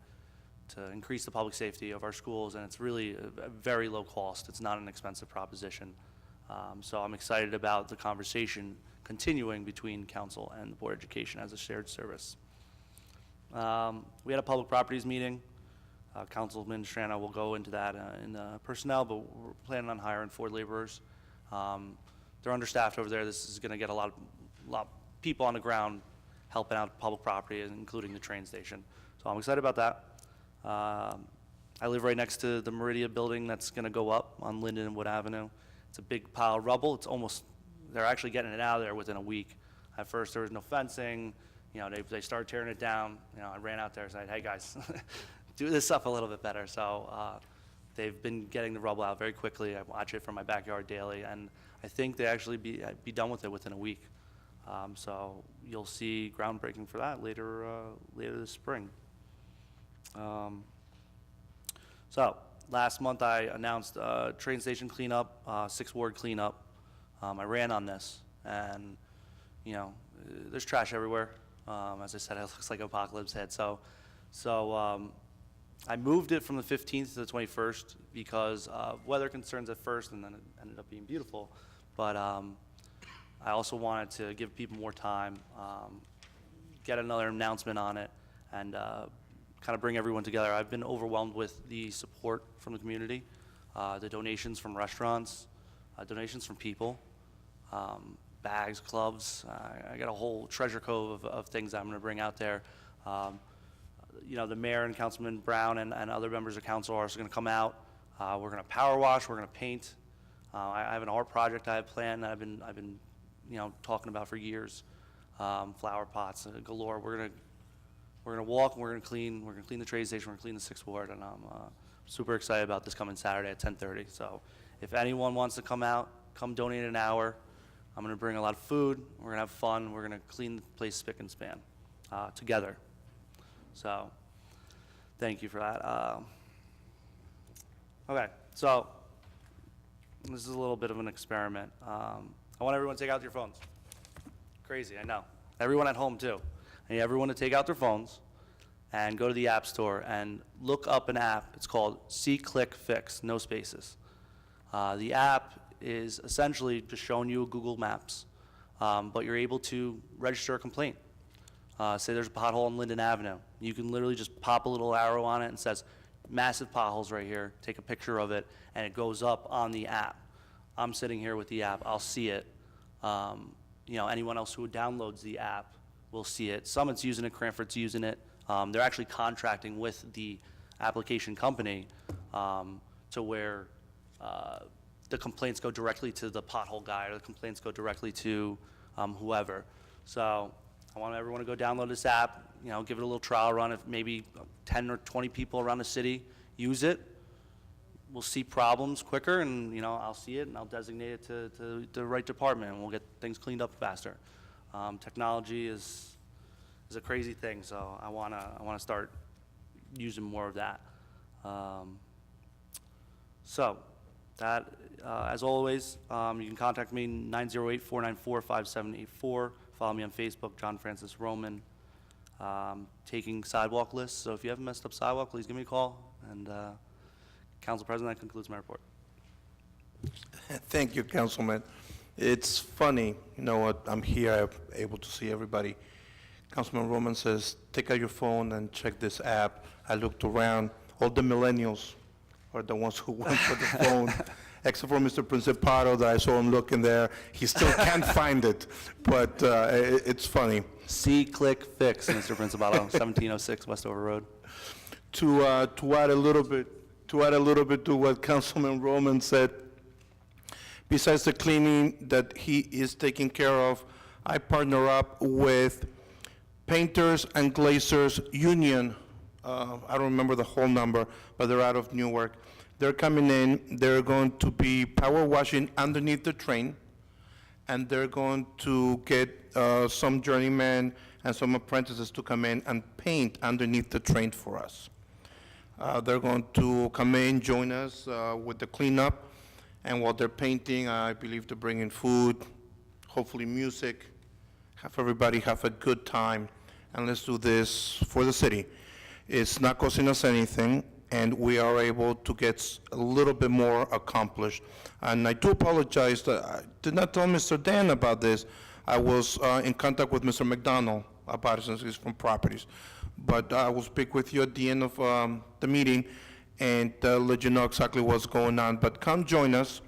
increase the public safety of our schools. And it's really a very low cost. It's not an expensive proposition. So I'm excited about the conversation continuing between council and the Board of Education as a shared service. We had a public properties meeting. Councilman Strano will go into that in the personnel, but we're planning on hiring 4 laborers. They're understaffed over there. This is going to get a lot of people on the ground helping out public property, including the train station. So I'm excited about that. I live right next to the Meridia building that's going to go up on Linden and Wood Avenue. It's a big pile of rubble. They're actually getting it out of there within a week. At first, there was no fencing. They started tearing it down. I ran out there and said, hey, guys, do this up a little bit better. So they've been getting the rubble out very quickly. I watch it from my backyard daily, and I think they actually be done with it within a week. So you'll see groundbreaking for that later this spring. So last month I announced train station cleanup, 6th Ward cleanup. I ran on this, and there's trash everywhere. As I said, it looks like apocalypse hit. So I moved it from the 15th to the 21st because of weather concerns at first, and then it ended up being beautiful. But I also wanted to give people more time, get another announcement on it, and kind of bring everyone together. I've been overwhelmed with the support from the community, the donations from restaurants, donations from people, bags, gloves. I got a whole treasure cove of things I'm going to bring out there. The mayor and Councilman Brown and other members of council are also going to come out. We're going to power wash. We're going to paint. I have an art project I have planned that I've been talking about for years. Flower pots galore. We're gonna walk and we're gonna clean. We're gonna clean the train station. We're gonna clean the 6th Ward, and I'm super excited about this coming Saturday at 10:30. So if anyone wants to come out, come donate an hour. I'm gonna bring a lot of food. We're gonna have fun. We're gonna clean the place spick and span together. So thank you for that. Okay, so this is a little bit of an experiment. I want everyone to take out your phones. Crazy, I know. Everyone at home too. I need everyone to take out their phones and go to the App Store and look up an app. It's called See, Click, Fix, no spaces. The app is essentially just showing you Google Maps, but you're able to register a complaint. Say there's a pothole on Linden Avenue. You can literally just pop a little arrow on it and it says, massive potholes right here, take a picture of it, and it goes up on the app. I'm sitting here with the app, I'll see it. Anyone else who downloads the app will see it. Summit's using it, Cranford's using it. They're actually contracting with the application company to where the complaints go directly to the pothole guy or the complaints go directly to whoever. So I want everyone to go download this app, you know, give it a little trial run. If maybe 10 or 20 people around the city use it, we'll see problems quicker, and, you know, I'll see it and I'll designate it to the right department, and we'll get things cleaned up faster. Technology is a crazy thing, so I wanna start using more of that. So that, as always, you can contact me 908-494-5784. Follow me on Facebook, John Francis Roman. Taking sidewalk lists, so if you have a messed up sidewalk, please give me a call. And Council President, that concludes my report. Thank you, Councilman. It's funny, you know what, I'm here, I'm able to see everybody. Councilman Roman says, take out your phone and check this app. I looked around, all the millennials are the ones who went for the phone, except for Mr. Principato that I saw him looking there. He still can't find it, but it's funny. See, click, fix, Mr. Principato, 1706 Westover Road. To add a little bit to what Councilman Roman said, besides the cleaning that he is taking care of, I partner up with Painters and Glazers Union. I don't remember the whole number, but they're out of Newark. They're coming in, they're going to be power washing underneath the train, and they're going to get some journeymen and some apprentices to come in and paint underneath the train for us. They're going to come in, join us with the cleanup, and while they're painting, I believe they're bringing food, hopefully music, have everybody have a good time, and let's do this for the city. It's not costing us anything, and we are able to get a little bit more accomplished. And I do apologize that I did not tell Mr. Dan about this. I was in contact with Mr. McDonald about it since he's from Properties. But I will speak with you at the end of the meeting and let you know exactly what's going on. But come join us.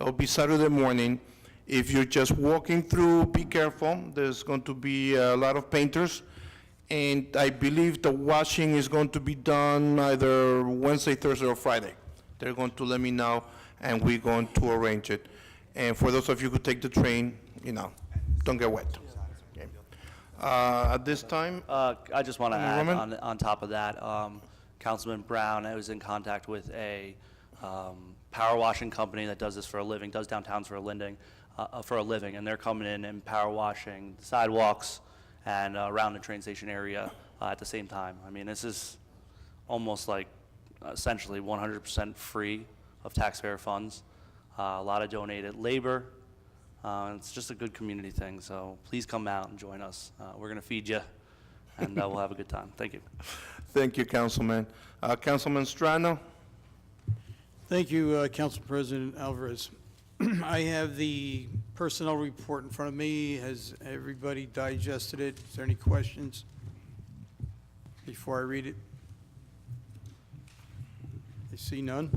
It'll be Saturday morning. If you're just walking through, be careful. There's going to be a lot of painters. And I believe the washing is going to be done either Wednesday, Thursday, or Friday. They're going to let me know, and we're going to arrange it. And for those of you who take the train, you know, don't get wet. Okay. At this time, I just want to add Roman? on top of that, Councilman Brown, I was in contact with a power washing company that does this for a living, does downtowns for a living, and they're coming in and power washing sidewalks and around the train station area at the same time. I mean, this is almost like essentially 100% free of taxpayer funds. A lot of donated labor. It's just a good community thing, so please come out and join us. We're going to feed you, and we'll have a good time. Thank you. thank you, Councilman. Councilman Strano? Thank you, Council President Alvarez. I have the personnel report in front of me. Has everybody digested it? Is there any questions before I read it? I see none.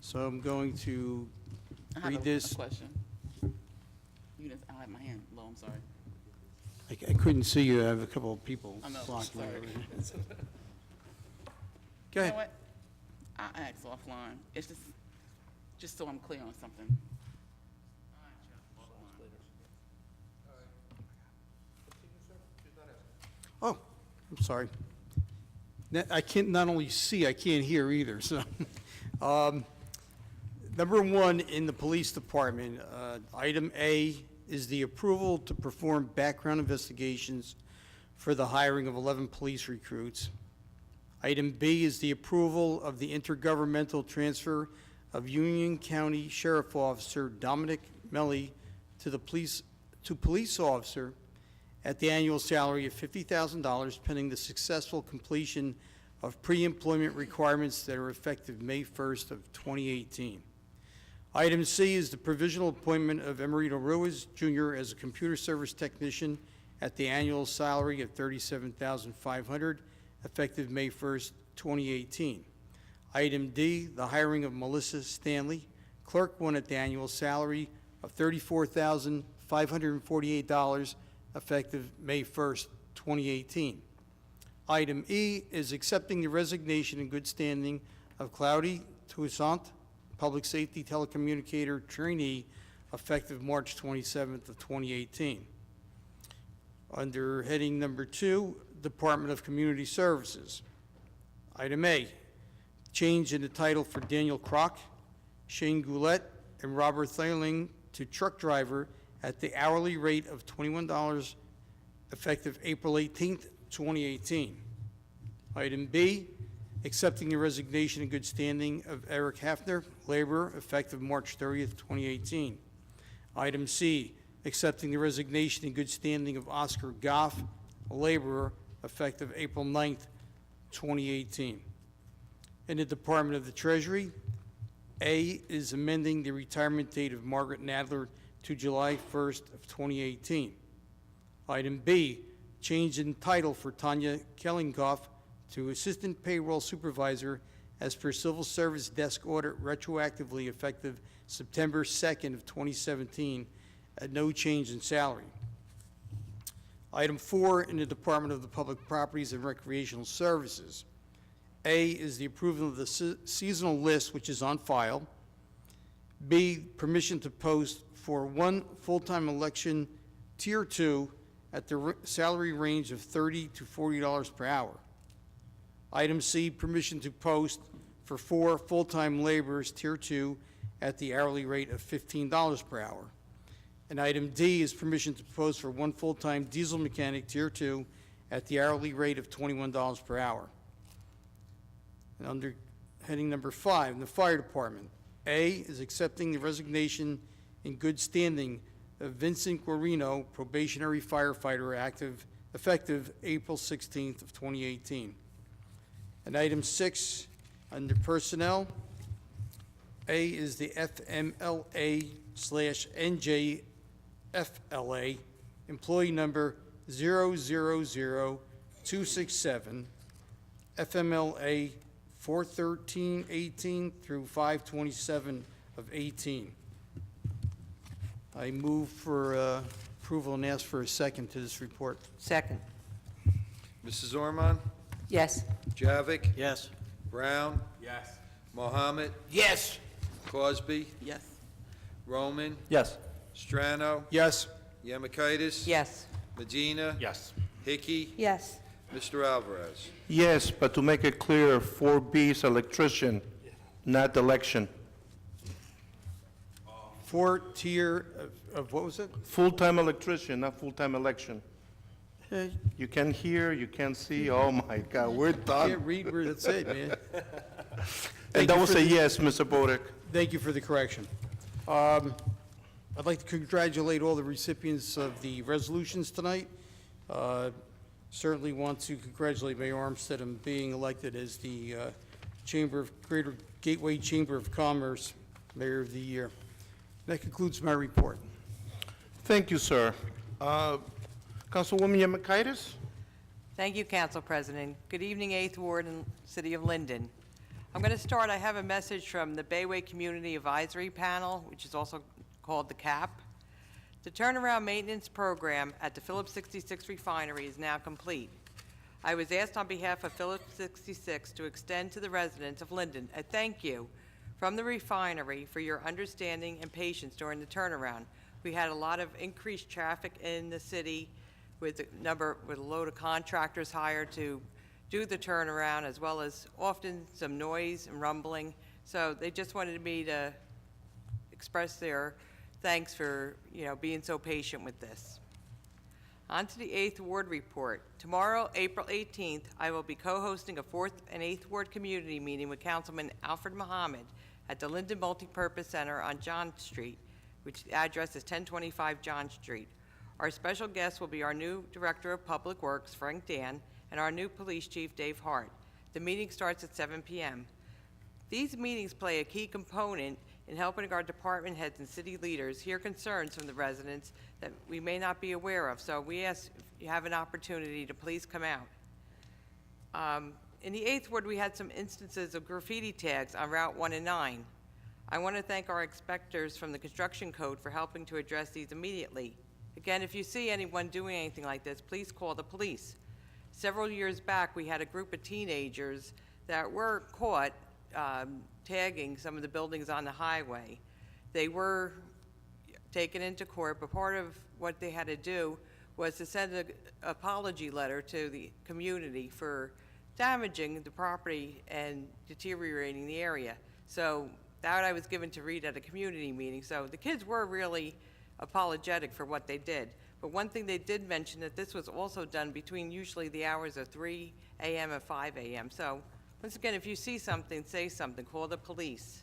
So I'm going to I read have this. a question. I have my hand low, I'm sorry. I couldn't see you. I have a couple of people I know, blocking sorry. me. You Go ahead. know what? I'll ask offline. It's just so I'm clear on something. Oh, I'm sorry. I can't not only see, I can't hear either, so. Number one, in the police department, item A is the approval to perform background investigations for the hiring of 11 police recruits. Item B is the approval of the intergovernmental transfer of Union County Sheriff Officer Dominic Melly to police officer at the annual salary of $50,000 pending the successful completion of pre-employment requirements that are effective May 1st of 2018. Item C is the provisional appointment of Emerito Ruiz Jr. as a computer service technician at the annual salary of $37,500 effective May 1st, 2018. Item D, the hiring of Melissa Stanley, clerk 1 at the annual salary of $34,548 effective May 1st, 2018. Item E is accepting the resignation in good standing of Claudie Toussaint, Public Safety Telecommunicator Trainee, effective March 27th of 2018. Under heading number 2, Department of Community Services. Item A, change in the title for Daniel Kroc, Shane Goulet, and Robert Theiling to truck driver at the hourly rate of $21 effective April 18th, 2018. Item B, accepting the resignation in good standing of Eric Hafner, laborer, effective March 30th, 2018. Item C, accepting the resignation in good standing of Oscar Goff, a laborer, effective April 9th, 2018. In the Department of the Treasury, A is amending the retirement date of Margaret Nadler to July 1st of 2018. Item B, change in title for Tanya Kellinghoff to Assistant Payroll Supervisor as per Civil Service Desk Audit retroactively effective September 2nd of 2017 at no change in salary. Item 4 in the Department of the Public Properties and Recreational Services. A is the approval of the seasonal list, which is on file. B, permission to post for one full-time election, Tier 2, at the salary range of $30 to $40 per hour. Item C, permission to post for 4 full-time laborers, Tier 2, at the hourly rate of $15 per hour. And item D is permission to post for 1 full-time diesel mechanic, Tier 2, at the hourly rate of $21 per hour. And under heading number 5, in the Fire Department, A is accepting the resignation in good standing of Vincent Guarino, probationary firefighter, effective April 16th of 2018. And item 6, under personnel, A is the FMLA/NJFLA, employee number 000267, FMLA 41318 through 527 of 18. I move for approval and ask for a second to this report. Second. Mrs. Ormond? Yes. Javik? Yes. Brown? Yes. Mohammed? Yes. Crosby? Yes. Roman? Yes. Strano? Yes. Yemakaitis? Yes. Medina? Yes. Hickey? Yes. Mr. Alvarez? Yes, but to make it clear, 4B is electrician, not election. 4 tier of what was it? Full-time electrician, not full-time election. You can hear, you can see, oh my God, we're Can't done. read where it said, man. And that was a yes, Mr. Bodek. Thank you for the correction. I'd like to congratulate all the recipients of the resolutions tonight. Certainly want to congratulate Mayor Armstead on being elected as the Greater Gateway Chamber of Commerce Mayor of the Year. That concludes my report. Thank you, sir. Councilwoman Yemakaitis? Thank you, Council President. Good evening, 8th Ward and City of Linden. I'm going to start, I have a message from the Bayway Community Advisory Panel, which is also called the CAP. The turnaround maintenance program at the Phillips 66 refinery is now complete. I was asked on behalf of Phillips 66 to extend to the residents of Linden a thank you from the refinery for your understanding and patience during the turnaround. We had a lot of increased traffic in the city with a load of contractors hired to do the turnaround, as well as often some noise and rumbling. So they just wanted me to express their thanks for, being so patient with this. On to the 8th Ward report. Tomorrow, April 18th, I will be co-hosting a 4th and 8th Ward community meeting with Councilman Alfred Muhammad at the Linden Multipurpose Center on John Street, which the address is 1025 John Street. Our special guest will be our new Director of Public Works, Frank Dan, and our new Police Chief, Dave Hart. The meeting starts at 7 p.m. These meetings play a key component in helping our department heads and city leaders hear concerns from the residents that we may not be aware of. So we ask if you have an opportunity to please come out. In the 8th Ward, we had some instances of graffiti tags on Route 1 and 9. I want to thank our inspectors from the Construction Code for helping to address these immediately. Again, if you see anyone doing anything like this, please call the police. several years back, we had a group of teenagers that were caught tagging some of the buildings on the highway. They were taken into court, but part of what they had to do was to send an apology letter to the community for damaging the property and deteriorating the area. So that I was given to read at a community meeting. So the kids were really apologetic for what they did. But one thing they did mention, that this was also done between usually the hours of 3 a.m. and 5 a.m. So once again, if you see something, say something, call the police.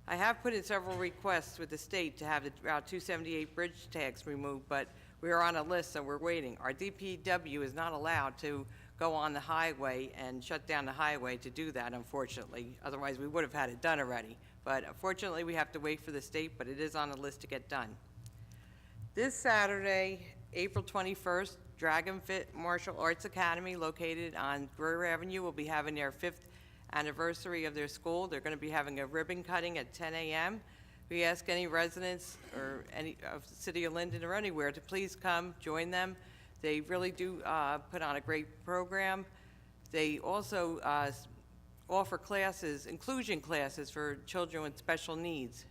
I have put in several requests with the state to have the Route 278 bridge tags removed, but we are on a list, so we're waiting. Our DPW is not allowed to go on the highway and shut down the highway to do that, unfortunately. Otherwise, we would have had it done already. But unfortunately, we have to wait for the state, but it is on the list to get done. This Saturday, April 21st, Dragon Fit Martial Arts Academy, located on Greer Avenue, will be having their 5th anniversary of their school. They're going to be having a ribbon cutting at 10 a.m. We ask any residents or any of the city of Linden or anywhere to please come join them. They really do put on a great program. They also offer classes, inclusion classes for children with special needs.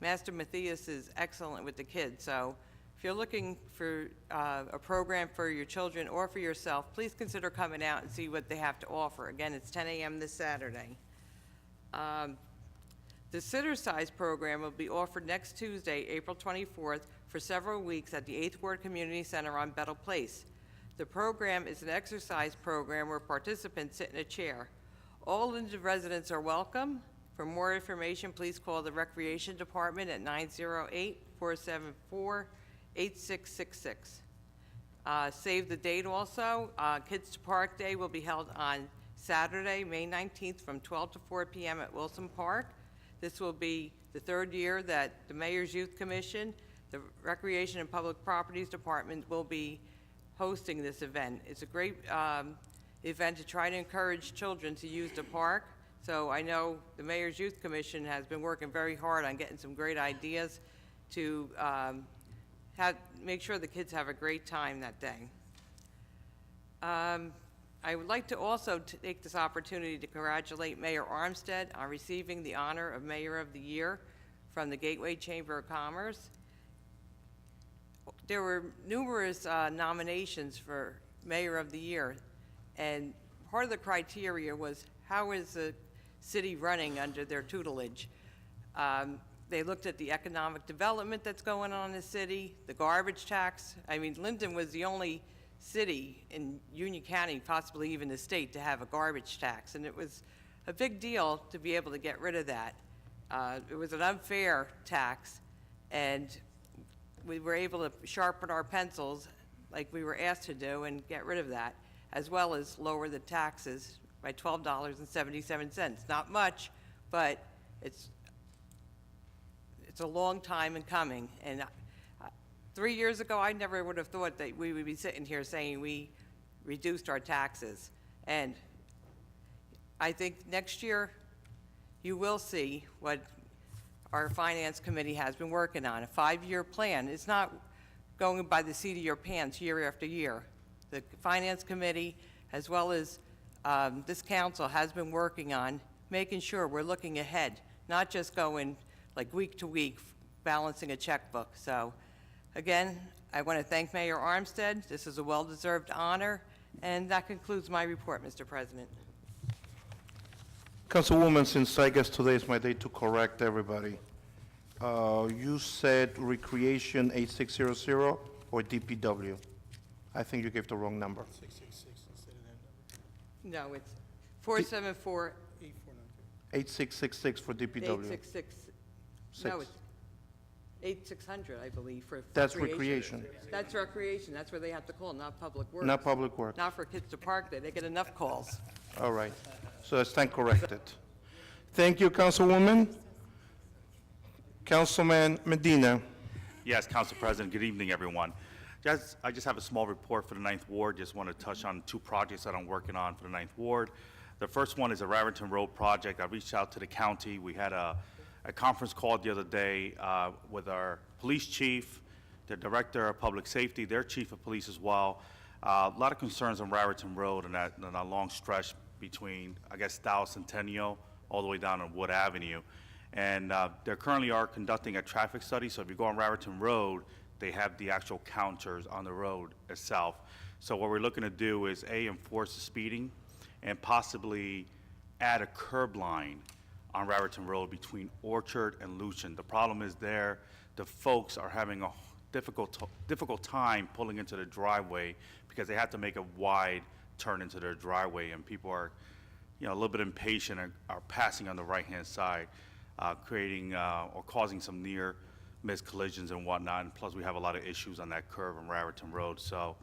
Master Matthias is excellent with the kids, so if you're looking for a program for your children or for yourself, please consider coming out and see what they have to offer. Again, it's 10 a.m. this Saturday. The Sitter-Size program will be offered next Tuesday, April 24th, for several weeks at the 8th Ward Community Center on Bettle Place. The program is an exercise program where participants sit in a chair. All Linden residents are welcome. For more information, please call the Recreation Department at 908-474-8666. Save the date also. Kids to Park Day will be held on Saturday, May 19th from 12 to 4 p.m. at Wilson Park. This will be the 3rd year that the Mayor's Youth Commission, the Recreation and Public Properties Department will be hosting this event. It's a great event to try to encourage children to use the park. So I know the Mayor's Youth Commission has been working very hard on getting some great ideas to make sure the kids have a great time that day. I would like to also take this opportunity to congratulate Mayor Armstead on receiving the honor of Mayor of the Year from the Gateway Chamber of Commerce. There were numerous nominations for Mayor of the Year, and part of the criteria was how is the city running under their tutelage. They looked at the economic development that's going on in the city, the garbage tax. I mean, Linden was the only city in Union County, possibly even the state, to have a garbage tax, and it was a big deal to be able to get rid of that. It was an unfair tax, and we were able to sharpen our pencils like we were asked to do and get rid of that, as well as lower the taxes by $12.77. Not much, but it's a long time in coming. And 3 years ago, I never would have thought that we would be sitting here saying we reduced our taxes. And I think next year you will see what our Finance Committee has been working on, a 5-year plan. It's not going by the seat of your pants year after year. The Finance Committee, as well as this council, has been working on making sure we're looking ahead, not just going like week to week, balancing a checkbook. So again, I want to thank Mayor Armstead. This is a well-deserved honor, and that concludes my report, Mr. President. Councilwoman, since I guess today is my day to correct everybody, you said Recreation 8600 or DPW? I think you gave the wrong number. 666 instead of that number. No, it's 474 8666 for DPW. 866. No, it's 8600, I believe, for That's recreation. That's recreation. That's where they have to call, not public works. Not public works. Not for kids to park there. They get enough calls. All right. So I stand corrected. Thank you, Councilwoman. Councilman Medina. Yes, Council President, good evening, everyone. I just have a small report for the 9th Ward. Just want to touch on 2 projects that I'm working on for the 9th Ward. The first one is a Raritan Road project. I reached out to the county. We had a conference call the other day with our police chief, their director of public safety, their chief of police as well. A lot of concerns on Raritan Road and that long stretch between, I guess, Dow Centennial all the way down on Wood Avenue. And they currently are conducting a traffic study, so if you go on Raritan Road, they have the actual counters on the road itself. So what we're looking to do is, A, enforce the speeding and possibly add a curb line on Raritan Road between Orchard and Lucian. The problem is there, the folks are having a difficult time pulling into the driveway because they have to make a wide turn into their driveway, and people are, a little bit impatient and are passing on the right-hand side, creating or causing some near-miss collisions and whatnot. And plus, we have a lot of issues on that curve on Raritan Road. So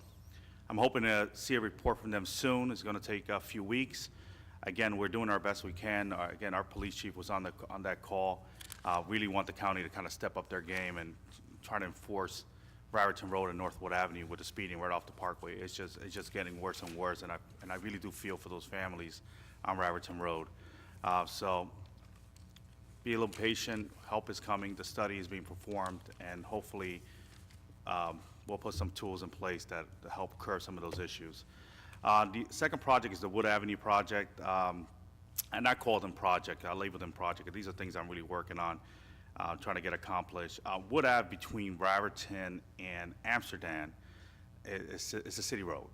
I'm hoping to see a report from them soon. It's going to take a few weeks. Again, we're doing our best we can. Again, our police chief was on that call. Really want the county to kind of step up their game and try to enforce Raritan Road and Northwood Avenue with the speeding right off the Parkway. It's just getting worse and worse, and I really do feel for those families on Raritan Road. So be a little patient. Help is coming. The study is being performed, and hopefully we'll put some tools in place that help curb some of those issues. The second project is the Wood Avenue project, and I call them project. I label them project. These are things I'm really working on, trying to get accomplished. Wood Ave between Raritan and Amsterdam is a city road.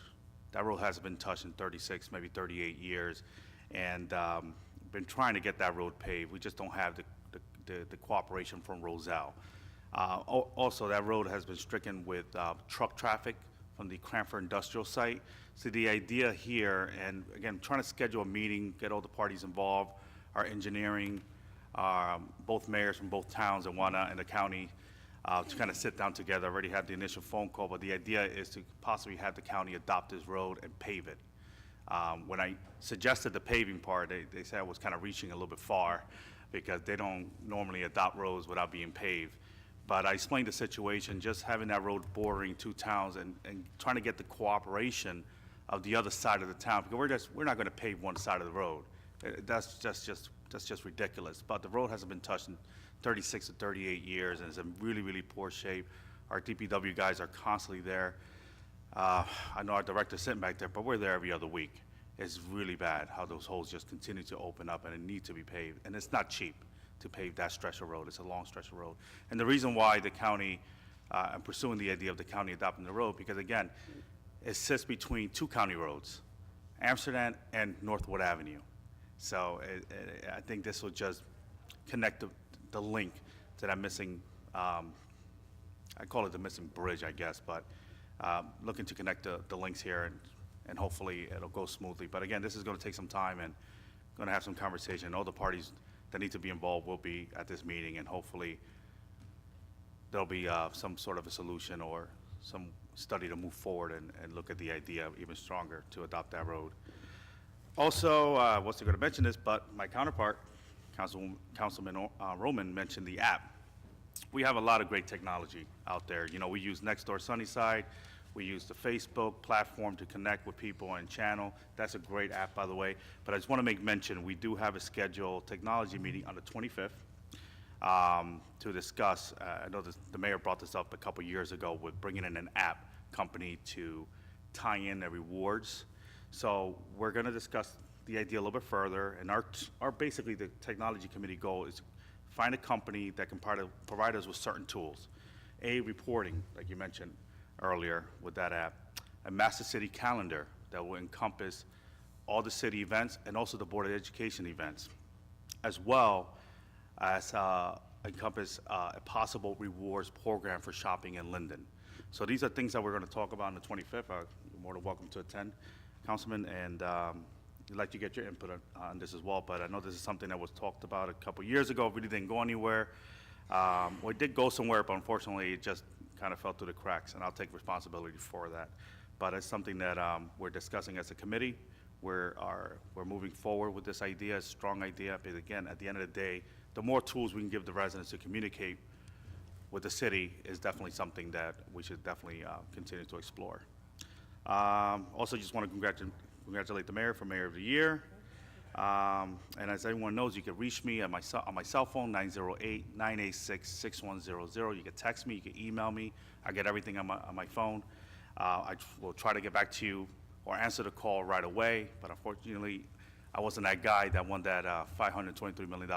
That road hasn't been touched in 36, maybe 38 years, and been trying to get that road paved. We just don't have the cooperation from Roselle. Also, that road has been stricken with truck traffic from the Cranford Industrial Site. So the idea here, and again, trying to schedule a meeting, get all the parties involved, our engineering, both mayors from both towns and whatnot in the county, to kind of sit down together. I already had the initial phone call, but the idea is to possibly have the county adopt this road and pave it. When I suggested the paving part, they said I was kind of reaching a little bit far because they don't normally adopt roads without being paved. But I explained the situation, just having that road bordering two towns and trying to get the cooperation of the other side of the town, because we're not going to pave one side of the road. That's just ridiculous. But the road hasn't been touched in 36 to 38 years, and it's in really, really poor shape. Our DPW guys are constantly there. I know our director's sitting back there, but we're there every other week. It's really bad how those holes just continue to open up, and it needs to be paved. And it's not cheap to pave that stretch of road. It's a long stretch of road. And the reason why the county, I'm pursuing the idea of the county adopting the road, because again, it sits between two county roads, Amsterdam and Northwood Avenue. So I think this will just connect the link to that missing, I call it the missing bridge, I guess, but looking to connect the links here, and hopefully it'll go smoothly. But again, this is going to take some time, and going to have some conversation. All the parties that need to be involved will be at this meeting, and hopefully there'll be some sort of a solution or some study to move forward and look at the idea even stronger to adopt that road. Also, wasn't going to mention this, but my counterpart, Councilman Roman, mentioned the app. We have a lot of great technology out there. We use Nextdoor Sunnyside. We use the Facebook platform to connect with people and channel. That's a great app, by the way. But I just want to make mention, we do have a scheduled technology meeting on the 25th to discuss. I know the mayor brought this up a couple years ago with bringing in an app company to tie in the rewards. So we're going to discuss the idea a little bit further. And our basically the technology committee goal is to find a company that can provide us with certain tools. Reporting, like you mentioned earlier with that app, a master city calendar that will encompass all the city events and also the Board of Education events, as well as encompass a possible rewards program for shopping in Linden. So these are things that we're going to talk about on the 25th. You're more than welcome to attend, Councilman, and I'd like to get your input on this as well. But I know this is something that was talked about a couple years ago, really didn't go anywhere. Well, it did go somewhere, but unfortunately it just kind of fell through the cracks, and I'll take responsibility for that. But it's something that we're discussing as a committee. We're moving forward with this idea, a strong idea, but again, at the end of the day, the more tools we can give the residents to communicate with the city is definitely something that we should definitely continue to explore. Also, just want to congratulate the mayor for Mayor of the Year. And as everyone knows, you can reach me at on my cell phone, 908-986-6100. You can text me, you can email me. I get everything on my phone. I will try to get back to you or answer the call right away, but unfortunately, I wasn't that guy that won that $523 million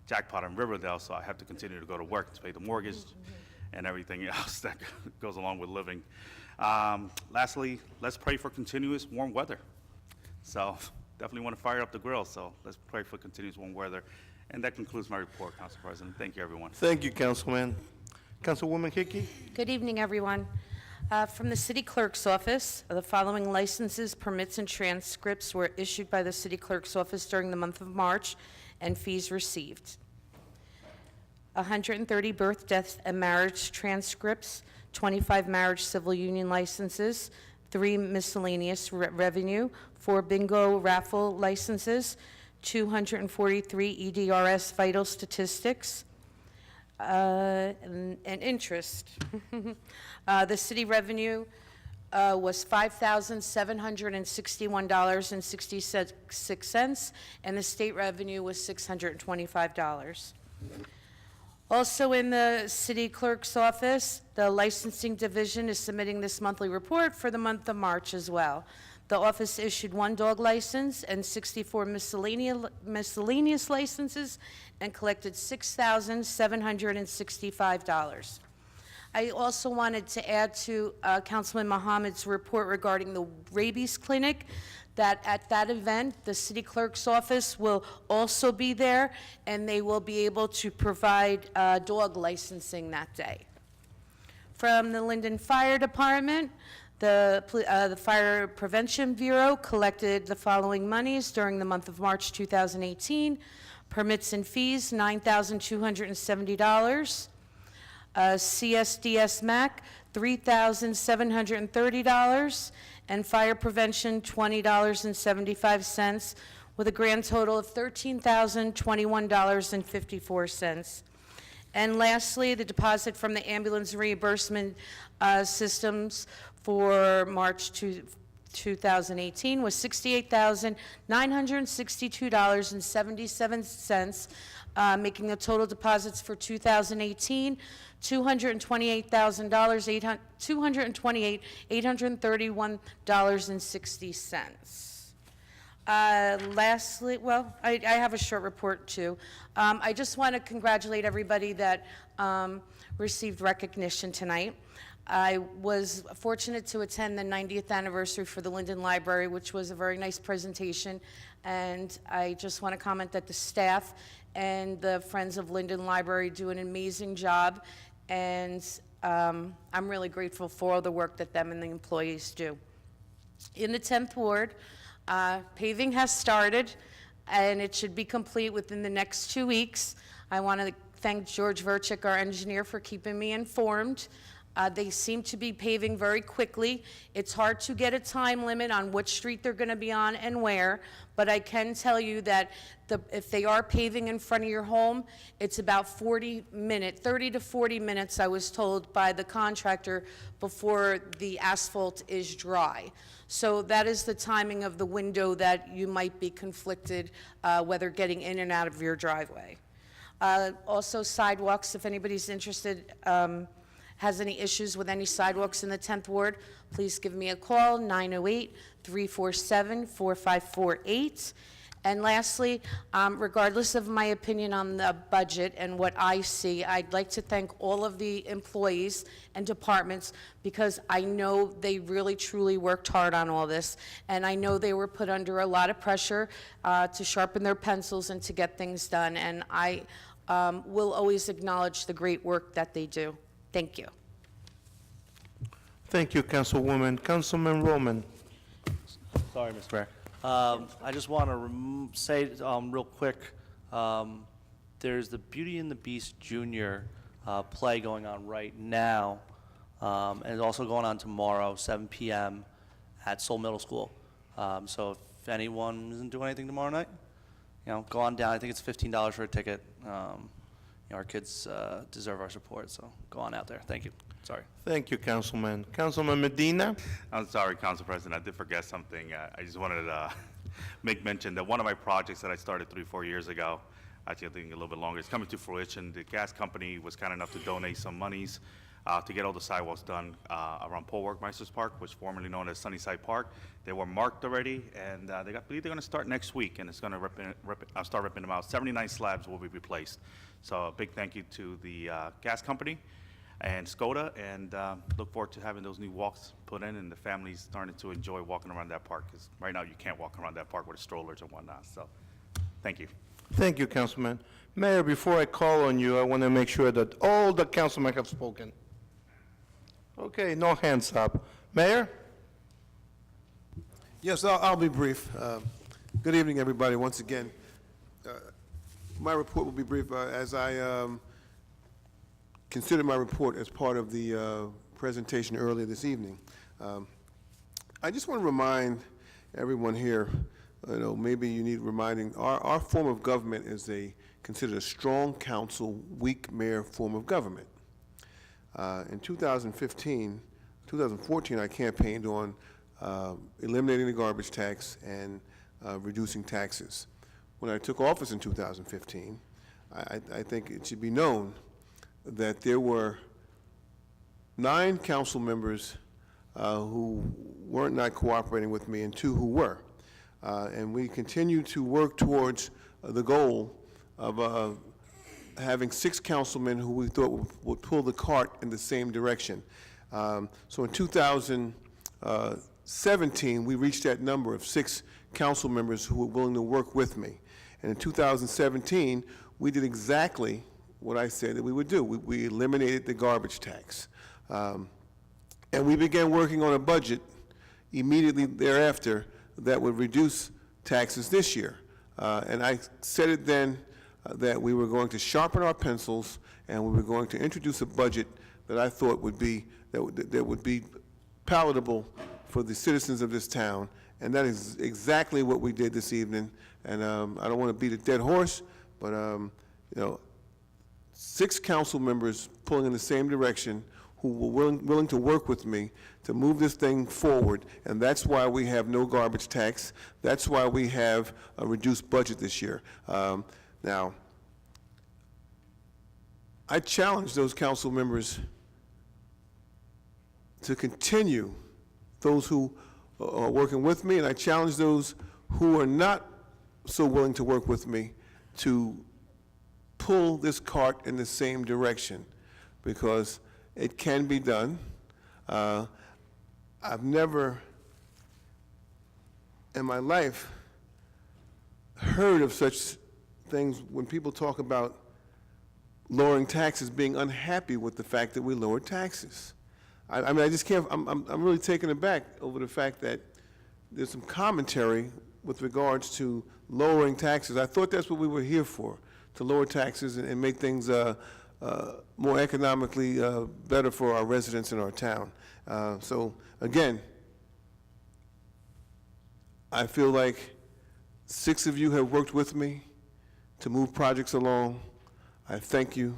jackpot in Riverdale, so I have to continue to go to work to pay the mortgage and everything else that goes along with living. Lastly, let's pray for continuous warm weather. So definitely want to fire up the grill, so let's pray for continuous warm weather. And that concludes my report, Council President. Thank you, everyone. Thank you, Councilman. Councilwoman Hickey? Good evening, everyone. From the City Clerk's Office, the following licenses, permits, and transcripts were issued by the City Clerk's Office during the month of March, and fees received. 130 birth, death, and marriage transcripts, 25 marriage civil union licenses, 3 miscellaneous revenue, 4 bingo raffle licenses, 243 EDRS vital statistics, and interest. The city revenue was $5,761.66, and the state revenue was $625. Also in the city clerk's office, the licensing division is submitting this monthly report for the month of March as well. The office issued 1 dog license and 64 miscellaneous licenses and collected $6,765. I also wanted to add to Councilman Mohammed's report regarding the rabies clinic, that at that event, the city clerk's office will also be there, and they will be able to provide dog licensing that day. From the Linden Fire Department, the Fire Prevention Bureau collected the following monies during the month of March 2018. Permits and fees, $9,270. CSDS MAC, $3,730, and fire prevention, $20.75, with a grand total of $13,021.54. And lastly, the deposit from the ambulance reimbursement systems for March 2018 was $68,962.77, making the total deposits for 2018 $228,831.60. Lastly, well, I have a short report too. I just want to congratulate everybody that received recognition tonight. I was fortunate to attend the 90th anniversary for the Linden Library, which was a very nice presentation, and I just want to comment that the staff and the Friends of Linden Library do an amazing job, and I'm really grateful for all the work that them and the employees do. In the 10th Ward, paving has started, and it should be complete within the next 2 weeks. I want to thank George Verchik, our engineer, for keeping me informed. They seem to be paving very quickly. It's hard to get a time limit on which street they're going to be on and where, but I can tell you that if they are paving in front of your home, it's about 30 to 40 minutes, I was told by the contractor, before the asphalt is dry. So that is the timing of the window that you might be conflicted, whether getting in and out of your driveway. Also sidewalks, if anybody's interested, has any issues with any sidewalks in the 10th Ward, please give me a call, 908-347-4548. And lastly, regardless of my opinion on the budget and what I see, I'd like to thank all of the employees and departments, because I know they really truly worked hard on all this, and I know they were put under a lot of pressure to sharpen their pencils and to get things done, and I will always acknowledge the great work that they do. Thank you. Thank you, Councilwoman. Councilman Roman. Sorry, Mr. Mayor. I just want to say real quick, there's the Beauty and the Beast Junior play going on right now, and it's also going on tomorrow, 7 p.m. at Seoul Middle School. So if anyone isn't doing anything tomorrow night, go on down. I think it's $15 for a ticket. Our kids deserve our support, so go on out there. Thank you. Sorry. Thank you, Councilman. Councilman Medina? I'm sorry, Council President, I did forget something. I just wanted to make mention that one of my projects that I started 3-4 years ago, actually I think a little bit longer, is coming to fruition. The gas company was kind enough to donate some monies to get all the sidewalks done around Paul Workmeisters Park, which is formerly known as Sunnyside Park. They were marked already, and I believe they're going to start next week, and it's going to start ripping them out. 79 slabs will be replaced. So a big thank you to the gas company and Skoda, and look forward to having those new walks put in, and the families starting to enjoy walking around that park, because right now you can't walk around that park with strollers and whatnot. So thank you. Thank you, Councilman. Mayor, before I call on you, I want to make sure that all the councilmen have spoken. Okay, no hands up. Mayor? Yes, I'll be brief. Good evening, everybody, once again. My report will be brief as I consider my report as part of the presentation earlier this evening. I just want to remind everyone here, maybe you need reminding, our form of government is considered a strong council, weak mayor form of government. In 2014, I campaigned on eliminating the garbage tax and reducing taxes. When I took office in 2015, I think it should be known that there were 9 council members who weren't not cooperating with me and 2 who were. And we continue to work towards the goal of having 6 councilmen who we thought would pull the cart in the same direction. So in 2017, we reached that number of 6 council members who were willing to work with me. And in 2017, we did exactly what I said that we would do. We eliminated the garbage tax. And we began working on a budget immediately thereafter that would reduce taxes this year. And I said it then that we were going to sharpen our pencils and we were going to introduce a budget that I thought would be, that would be palatable for the citizens of this town. And that is exactly what we did this evening. And I don't want to beat a dead horse, but 6 council members pulling in the same direction who were willing to work with me to move this thing forward, and that's why we have no garbage tax. That's why we have a reduced budget this year. Now, I challenge those council members to continue, those who are working with me, and I challenge those who are not so willing to work with me to pull this cart in the same direction, because it can be done. I've never in my life heard of such things when people talk about lowering taxes, being unhappy with the fact that we lowered taxes. I mean, I just can't, I'm really taken aback over the fact that there's some commentary with regards to lowering taxes. I thought that's what we were here for, to lower taxes and make things more economically better for our residents in our town. So again, I feel like 6 of you have worked with me to move projects along. I thank you.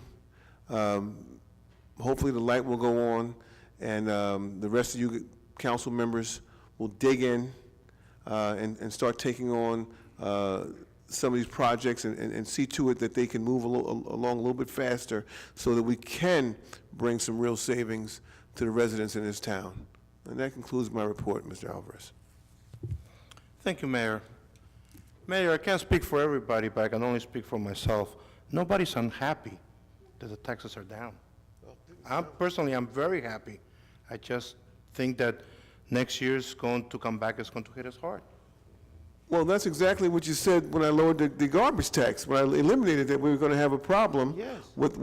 Hopefully the light will go on, and the rest of you council members will dig in and start taking on some of these projects and see to it that they can move along a little bit faster so that we can bring some real savings to the residents in this town. And that concludes my report, Mr. Alvarez. Thank you, Mayor. Mayor, I can't speak for everybody, but I can only speak for myself. Nobody's unhappy that the taxes are down. Personally, I'm very happy. I just think that next year's going to come back, it's going to hit us hard. Well, that's exactly what you said when I lowered the garbage tax. When I eliminated it, we were going to have a problem with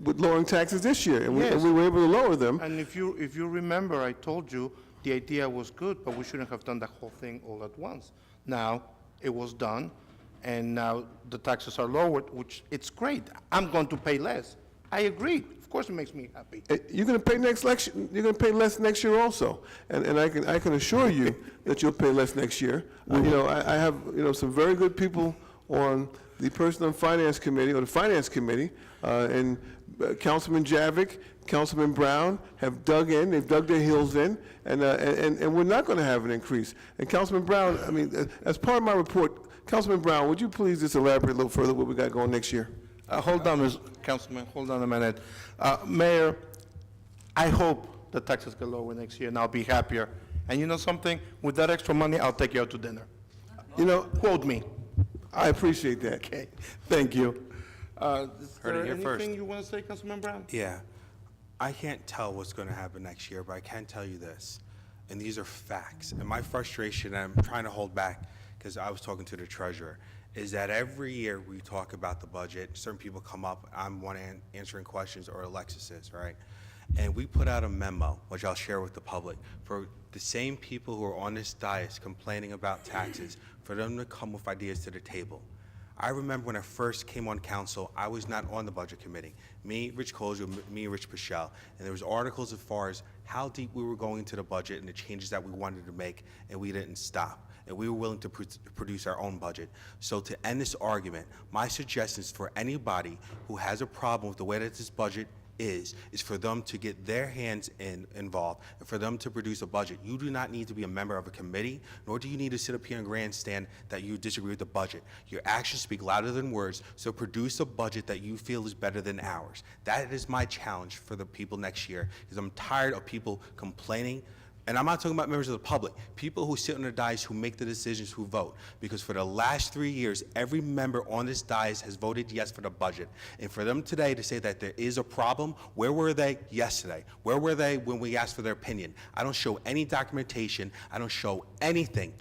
lowering taxes this year, and we were able to lower them. And if you remember, I told you the idea was good, but we shouldn't have done the whole thing all at once. Now, it was done, and now the taxes are lowered, which it's great. I'm going to pay less. I agree. Of course, it makes me happy. You're going to pay You're going to pay less next year also, and I can assure you that you'll pay less next year. I have some very good people on the person on Finance Committee, or the Finance Committee, and Councilman Javik, Councilman Brown have dug in, they've dug their heels in, and we're not going to have an increase. And Councilman Brown, I mean, as part of my report, Councilman Brown, would you please just elaborate a little further what we got going next year? Hold on, Councilman, hold on a minute. Mayor, I hope the taxes get lower next year, and I'll be happier. And you know something? With that extra money, I'll take you out to dinner. You know, Quote me. I appreciate that. Okay, thank you. Is Heard it there here first. anything you want to say, Councilman Brown? Yeah. I can't tell what's going to happen next year, but I can tell you this, and these are facts. And my frustration, and I'm trying to hold back because I was talking to the treasurer, is that every year we talk about the budget, certain people come up, I'm one answering questions, or Alexis is, right? And we put out a memo, which I'll share with the public, for the same people who are on this dais complaining about taxes, for them to come with ideas to the table. I remember when I first came on council, I was not on the budget committee. Me, Rich Kojo, me, Rich Pichelle, and there was articles as far as how deep we were going into the budget and the changes that we wanted to make, and we didn't stop. And we were willing to produce our own budget. So to end this argument, my suggestion is for anybody who has a problem with the way that this budget is for them to get their hands involved and for them to produce a budget. You do not need to be a member of a committee, nor do you need to sit up here and grandstand that you disagree with the budget. Your actions speak louder than words, so produce a budget that you feel is better than ours. That is my challenge for the people next year, because I'm tired of people complaining. And I'm not talking about members of the public, people who sit on the dais who make the decisions, who vote. Because for the last 3 years, every member on this dais has voted yes for the budget. And for them today to say that there is a problem, where were they yesterday? Where were they when we asked for their opinion? I don't show any documentation. I don't show anything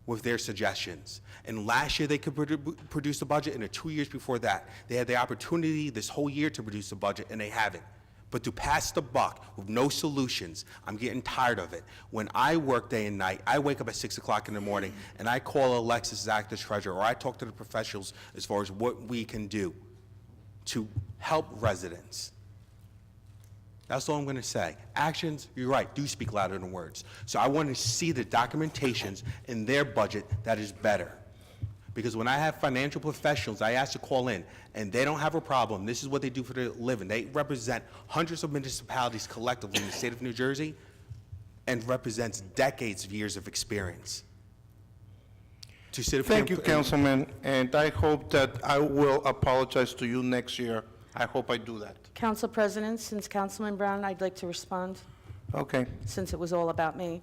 with their suggestions. And last year they could produce a budget, and the 2 years before that, they had the opportunity this whole year to produce a budget, and they haven't. But to pass the buck with no solutions, I'm getting tired of it. When I work day and night, I wake up at 6 o'clock in the morning and I call Alexis, Zach, the treasurer, or I talk to the professionals as far as what we can do to help residents. That's all I'm going to say. Actions, you're right, do speak louder than words. So I want to see the documentations in their budget that is better. Because when I have financial professionals, I ask to call in, and they don't have a problem. This is what they do for their living. They represent hundreds of municipalities collectively in the state of New Jersey and represents decades of years of experience. To sit Thank you, Councilman, and I hope that I will apologize to you next year. I hope I do that. Council President, since Councilman Brown, I'd like to respond, Okay. since it was all about me.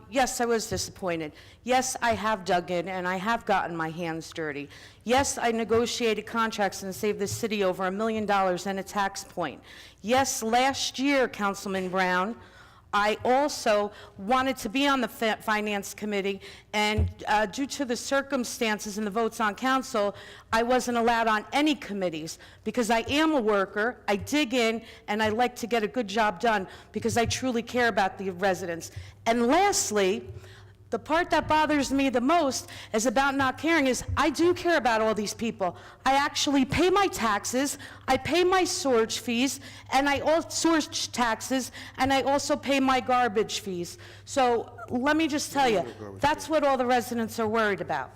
Yes, I was disappointed. Yes, I have dug in, and I have gotten my hands dirty. Yes, I negotiated contracts and saved the city over $1 million and a tax point. Yes, last year, Councilman Brown, I also wanted to be on the Finance Committee, and due to the circumstances and the votes on council, I wasn't allowed on any committees because I am a worker, I dig in, and I like to get a good job done because I truly care about the residents. And lastly, the part that bothers me the most is about not caring is I do care about all these people. I actually pay my taxes, I pay my storage fees, and I also storage taxes, and I also pay my garbage fees. So let me just tell you, that's what all the residents are worried about.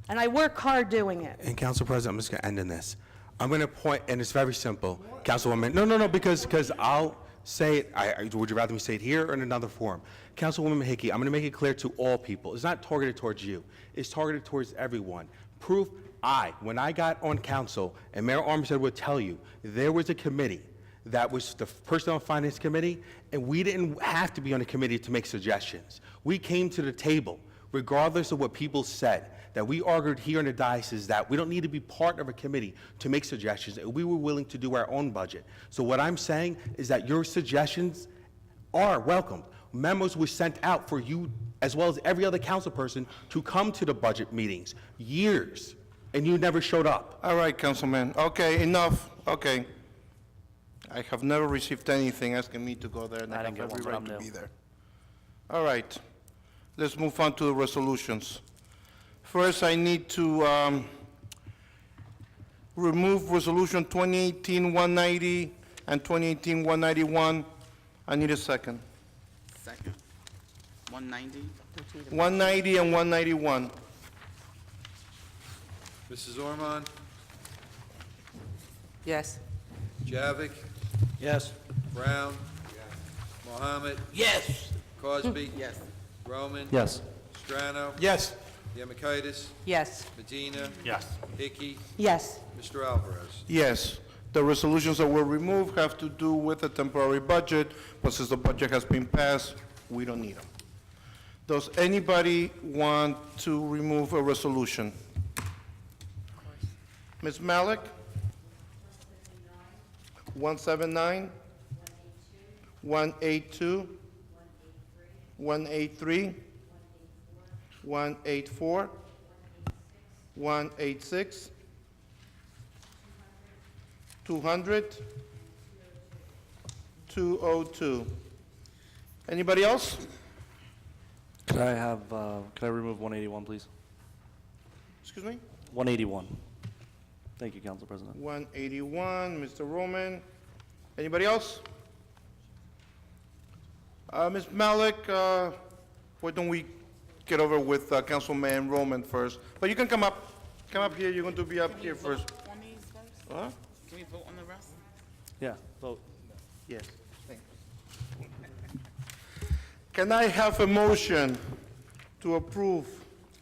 And I work hard doing it. And Council President, I'm just going to end in this. I'm going to point, and it's very simple. Councilwoman, no, because I'll say it, would you rather me say it here or in another forum? Councilwoman Hickey, I'm going to make it clear to all people. It's not targeted towards you. It's targeted towards everyone. Proof, when I got on council, and Mayor Armstead would tell you, there was a committee that was the Personnel Finance Committee, and we didn't have to be on the committee to make suggestions. We came to the table, regardless of what people said, that we argued here in the diocese that we don't need to be part of a committee to make suggestions, and we were willing to do our own budget. So what I'm saying is that your suggestions are welcomed. Memos were sent out for you, as well as every other council person, to come to the budget meetings, years, and you never showed up. All right, Councilman. Okay, enough. Okay. I have never received anything asking me to go there, and I have every right to be there. All right. Let's move on to the resolutions. First, I need to remove Resolution 2018-190 and 2018-191. I need a second. Second. 190? 190 and 191. Mrs. Ormond? Yes. Javik? Yes. Brown? Mohammed? Yes. Cosby? Yes. Roman? Yes. Strano? Yes. Yemakaitis? Yes. Medina? Yes. Hickey? Yes. Mr. Alvarez? Yes, the resolutions that were removed have to do with a temporary budget, but since the budget has been passed, we don't need them. Does anybody want to remove a resolution? Ms. Malik? 179? 182? 183? 184? 186? 200? 202? Anybody else? Could I remove 181, please? Excuse me? 181. Thank you, Council President. 181, Mr. Roman. Anybody else? Ms. Malik, why don't we get over with Councilman Roman first? But you can come up here, you're going to be up here first. On these first? Huh? Can we vote on the rest? Yeah, vote. Yes, thanks. Can I have a motion to approve?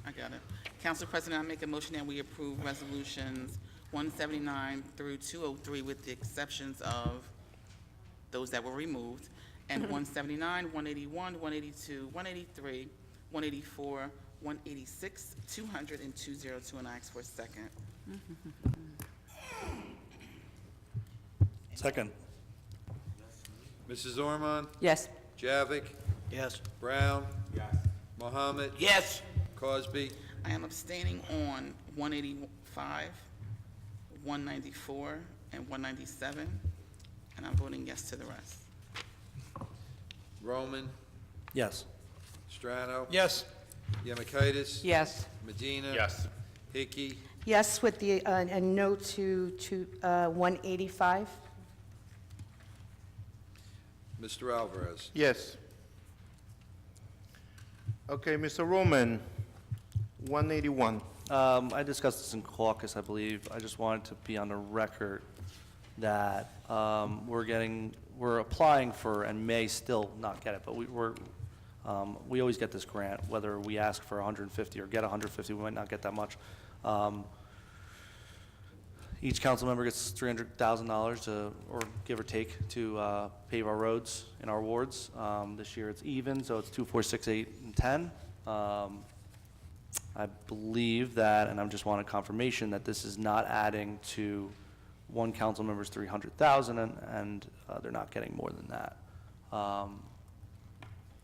I got it. Council President, I make a motion that we approve resolutions 179 through 203 with the exceptions of those that were removed, and 179, 181, 182, 183, 184, 186, 200, and 202, and I ask for a second. Second. Mrs. Ormond? Yes. Javik? Yes. Brown? Mohammed? Yes. Cosby? I am abstaining on 185, 194, and 197, and I'm voting yes to the rest. Roman? Yes. Strano? Yes. Yemakaitis? Yes. Medina? Yes. Hickey? Yes, with the, a no to 185. Mr. Alvarez? Yes. Okay, Mr. Roman, 181. I discussed this in caucus, I believe. I just wanted to be on the record that we're applying for and may still not get it, but we always get this grant, whether we ask for 150 or get 150, we might not get that much. Each council member gets $300,000 to, or give or take, to pave our roads in our wards. This year it's even, so it's 2, 4, 6, 8, and 10. I believe that, and I just wanted confirmation that this is not adding to one council member's 300,000, and they're not getting more than that.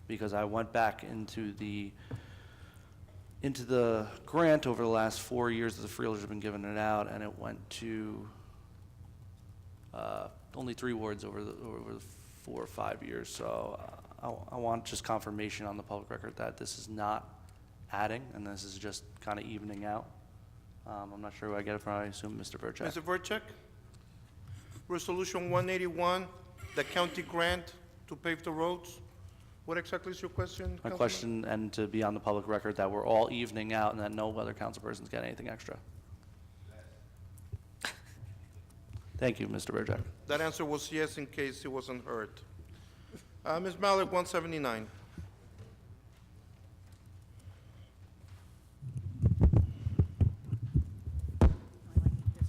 Because I went back into the grant over the last 4 years that the freeholders have been giving it out, and it went to only 3 wards over the 4 or 5 years. So I want just confirmation on the public record that this is not adding, and this is just kind of evening out. I'm not sure who I get it from. I assume Mr. Burchak. Mr. Verchek? Resolution 181, the county grant to pave the roads. What exactly is your question? My Councilman? question, and to be on the public record, that we're all evening out and that no other council person's getting anything extra. Thank you, Mr. Burchak. That answer was yes in case it wasn't heard. Ms. Malik, 179. This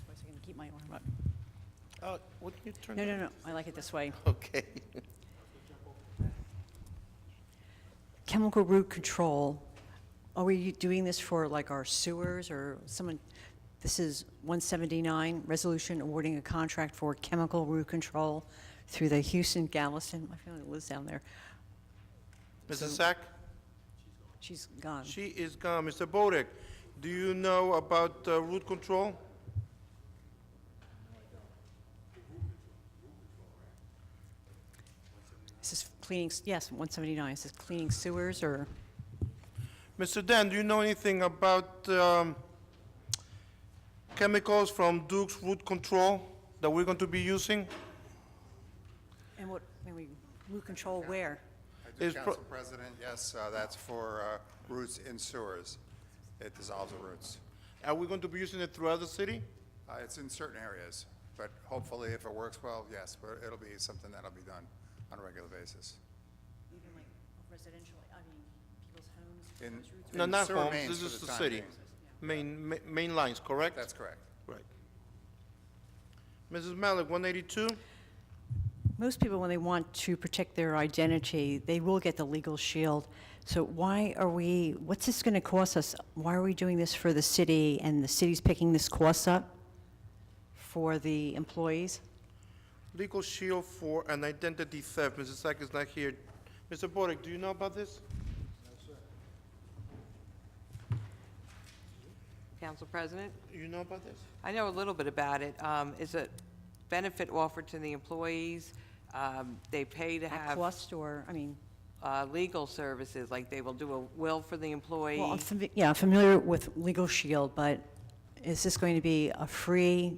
way, so I can keep my arm up. Wouldn't you turn? No, I like it this way. Okay. Chemical root control, are we doing this for like our sewers or someone? This is 179, resolution awarding a contract for chemical root control through the Houston Galveston. My family lives down there. Mrs. Sack? She's gone. She is gone. Mr. Bodek, do you know about root control? This is cleaning, yes, 179. Is this cleaning sewers or? Mr. Dan, do you know anything about chemicals from Duke's root control that we're going to be using? And what, when we, root control where? I do, Is Council President. Yes, that's for roots in sewers. It dissolves the roots. Are we going to be using it throughout the city? It's in certain areas, but hopefully if it works well, yes, but it'll be something that'll be done on a regular basis. Even like residential, I mean, people's homes? In- No, in not sewer homes, mains this for is the the time city. Main lines, correct? That's correct. Right. Mrs. Malik, 182? Most people, when they want to protect their identity, they will get the legal shield. So why are we, what's this going to cost us? Why are we doing this for the city, and the city's picking this cost up for the employees? Legal shield for an identity theft. Mrs. Sack is not here. Mr. Bodek, do you know about this? Council President? You know about this? I know a little bit about it. Is a benefit offered to the employees. They pay to At have cost, or, I mean, legal services, like they will do a will for the employee. well, I'm familiar with Legal Shield, but is this going to be a free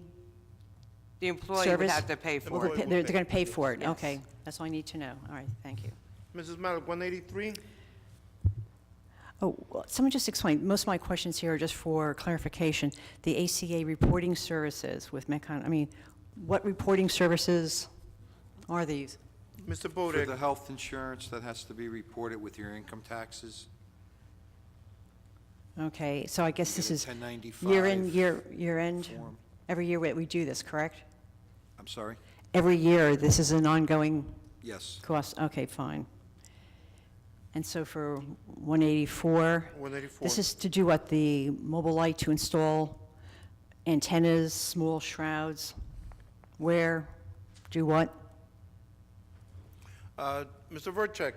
The employee would service? have to pay for Employee it. will They're pay. going to pay for it? Yes. Okay, that's all I need to know. All right, thank you. Mrs. Malik, 183? Oh, well, someone just explained, most of my questions here are just for clarification. The ACA reporting services with Metcon, I mean, what reporting services are these? Mr. For the Bodek, health insurance, that has to be reported with your income taxes. Okay, so I guess You this get a is 1095 year in, year end? form. Every year we do this, correct? I'm sorry? Every year, this is an ongoing Yes. cost? Okay, fine. And so for 184? 184. This is to do what, the mobile light to install antennas, small shrouds? Where? Do what? Mr. Verchek,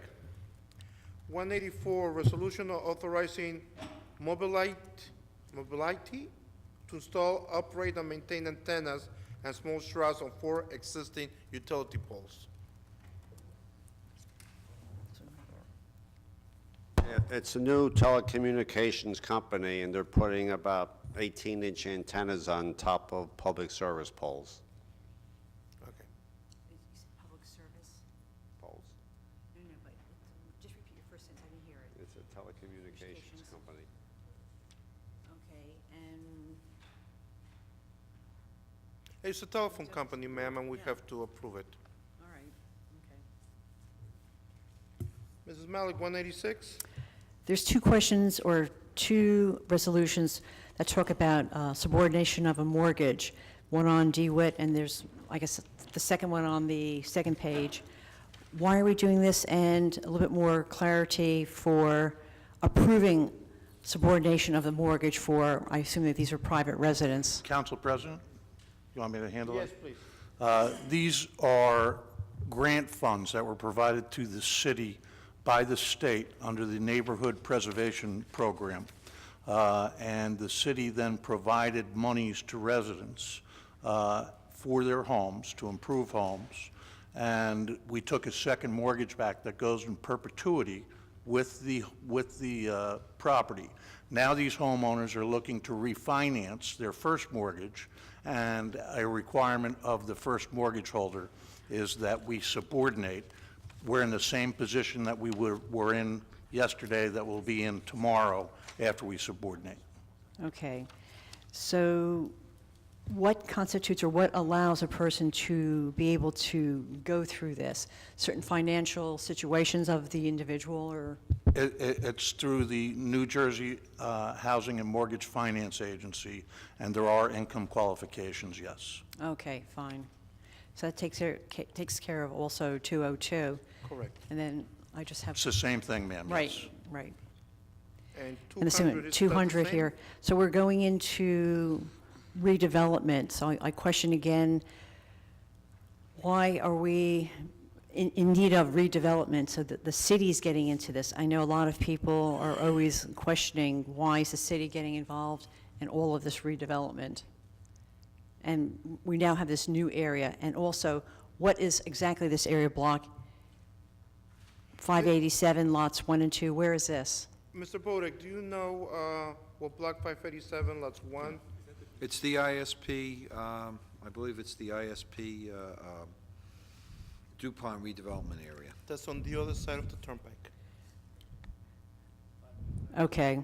184, resolution authorizing Mobilite to install, operate, and maintain antennas and small shrouds on 4 existing utility poles. It's a new telecommunications company, and they're putting about 18-inch antennas on top of public service poles. Okay. Public service? Poles. No, but just repeat your first sentence, I didn't hear it. It's a telecommunications company. Okay, and It's a telephone company, ma'am, and we have to approve it. all right, okay. Mrs. Malik, 186? There's two questions or two resolutions that talk about subordination of a mortgage, one on DeWitt, and there's, I guess, the second one on the second page. Why are we doing this? And a little bit more clarity for approving subordination of the mortgage for, I assume that these are private residents. Council President, you want me to handle it? Yes, please. These are grant funds that were provided to the city by the state under the Neighborhood Preservation Program. And the city then provided monies to residents for their homes, to improve homes. And we took a second mortgage back that goes in perpetuity with the property. Now these homeowners are looking to refinance their first mortgage, and a requirement of the first mortgage holder is that we subordinate. We're in the same position that we were in yesterday, that we'll be in tomorrow after we subordinate. Okay. So what constitutes or what allows a person to be able to go through this? Certain financial situations of the individual, or? It's through the New Jersey Housing and Mortgage Finance Agency, and there are income qualifications, yes. Okay, fine. So that takes care of also 202. Correct. And then I just have. It's the same thing, ma'am, Right, yes. right. And And the 200 is that the 200 same? here. So we're going into redevelopment. So I question again, why are we in need of redevelopment so that the city's getting into this? I know a lot of people are always questioning, why is the city getting involved in all of this redevelopment? And we now have this new area. And also, what is exactly this area block? 587 lots 1 and 2, where is this? Mr. Bodek, do you know what Block 587, lots 1? It's the ISP, I believe it's the ISP DuPont redevelopment area. That's on the other side of the turnpike. Okay.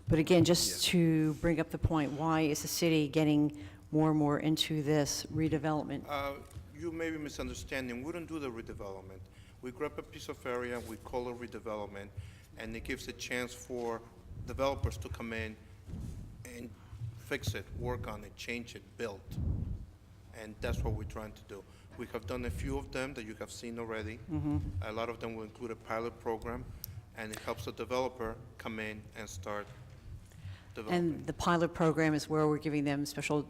But again, just to bring up the point, why is the city getting more and more into this redevelopment? You may be misunderstanding. We don't do the redevelopment. We grab a piece of area, we call it redevelopment, and it gives a chance for developers to come in and fix it, work on it, change it, build. And that's what we're trying to do. We have done a few of them that you have seen already. A lot of them will include a pilot program, and it helps the developer come in and start developing. And the pilot program is where we're giving them special,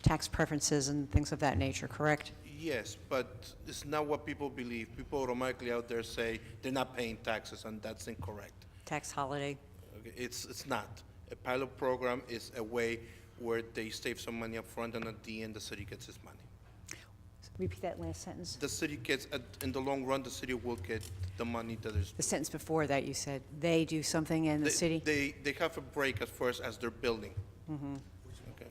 tax preferences and things of that nature, correct? Yes, but it's not what people believe. People automatically out there say they're not paying taxes, and that's incorrect. Tax holiday. Okay, it's not. A pilot program is a way where they save some money up front, and at the end, the city gets its money. Repeat that last sentence. The city gets, in the long run, the city will get the money that is. The sentence before that, you said they do something and the city? They have a break as far as they're building. Okay.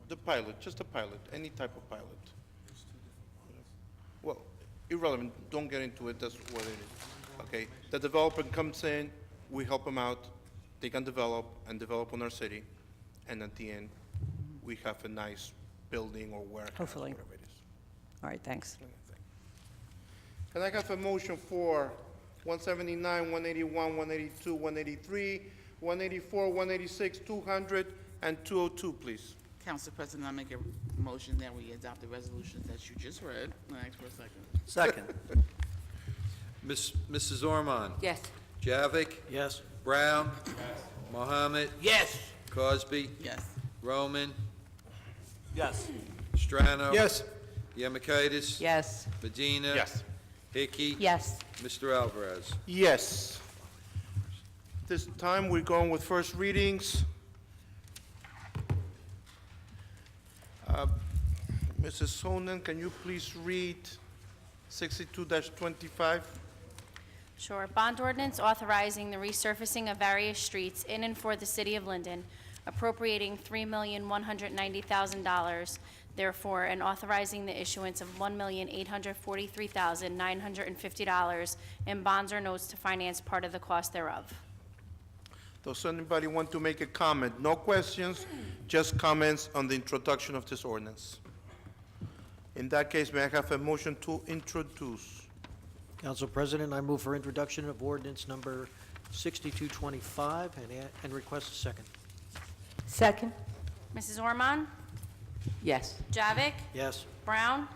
The pilot, just a pilot, any type of pilot. Well, irrelevant, don't get into it, that's what it is. Okay, the developer comes in, we help them out, they can develop and develop on our city, and at the end, we have a nice building or warehouse, Hopefully. whatever it is. All right, thanks. Can I have a motion for 179, 181, 182, 183, 184, 186, 200, and 202, please? Council President, I make a motion that we adopt the resolutions that you just read. I ask for a second. Second. Mrs. Ormond? Yes. Javik? Yes. Brown? Mohammed? Yes. Cosby? Yes. Roman? Yes. Strano? Yes. Yemakaitis? Yes. Medina? Yes. Hickey? Yes. Mr. Alvarez? Yes. This time, we're going with first readings. Mrs. Honan, can you please read 62-25? Sure. Bond ordinance authorizing the resurfacing of various streets in and for the city of Linden, appropriating $3,190,000, therefore, and authorizing the issuance of $1,843,950 in bonds or notes to finance part of the cost thereof. Does anybody want to make a comment? No questions, just comments on the introduction of this ordinance. In that case, may I have a motion to introduce? Council President, I move for introduction of ordinance number 6225 and request a second. Second? Mrs. Ormond? Yes. Javik? Yes. Brown?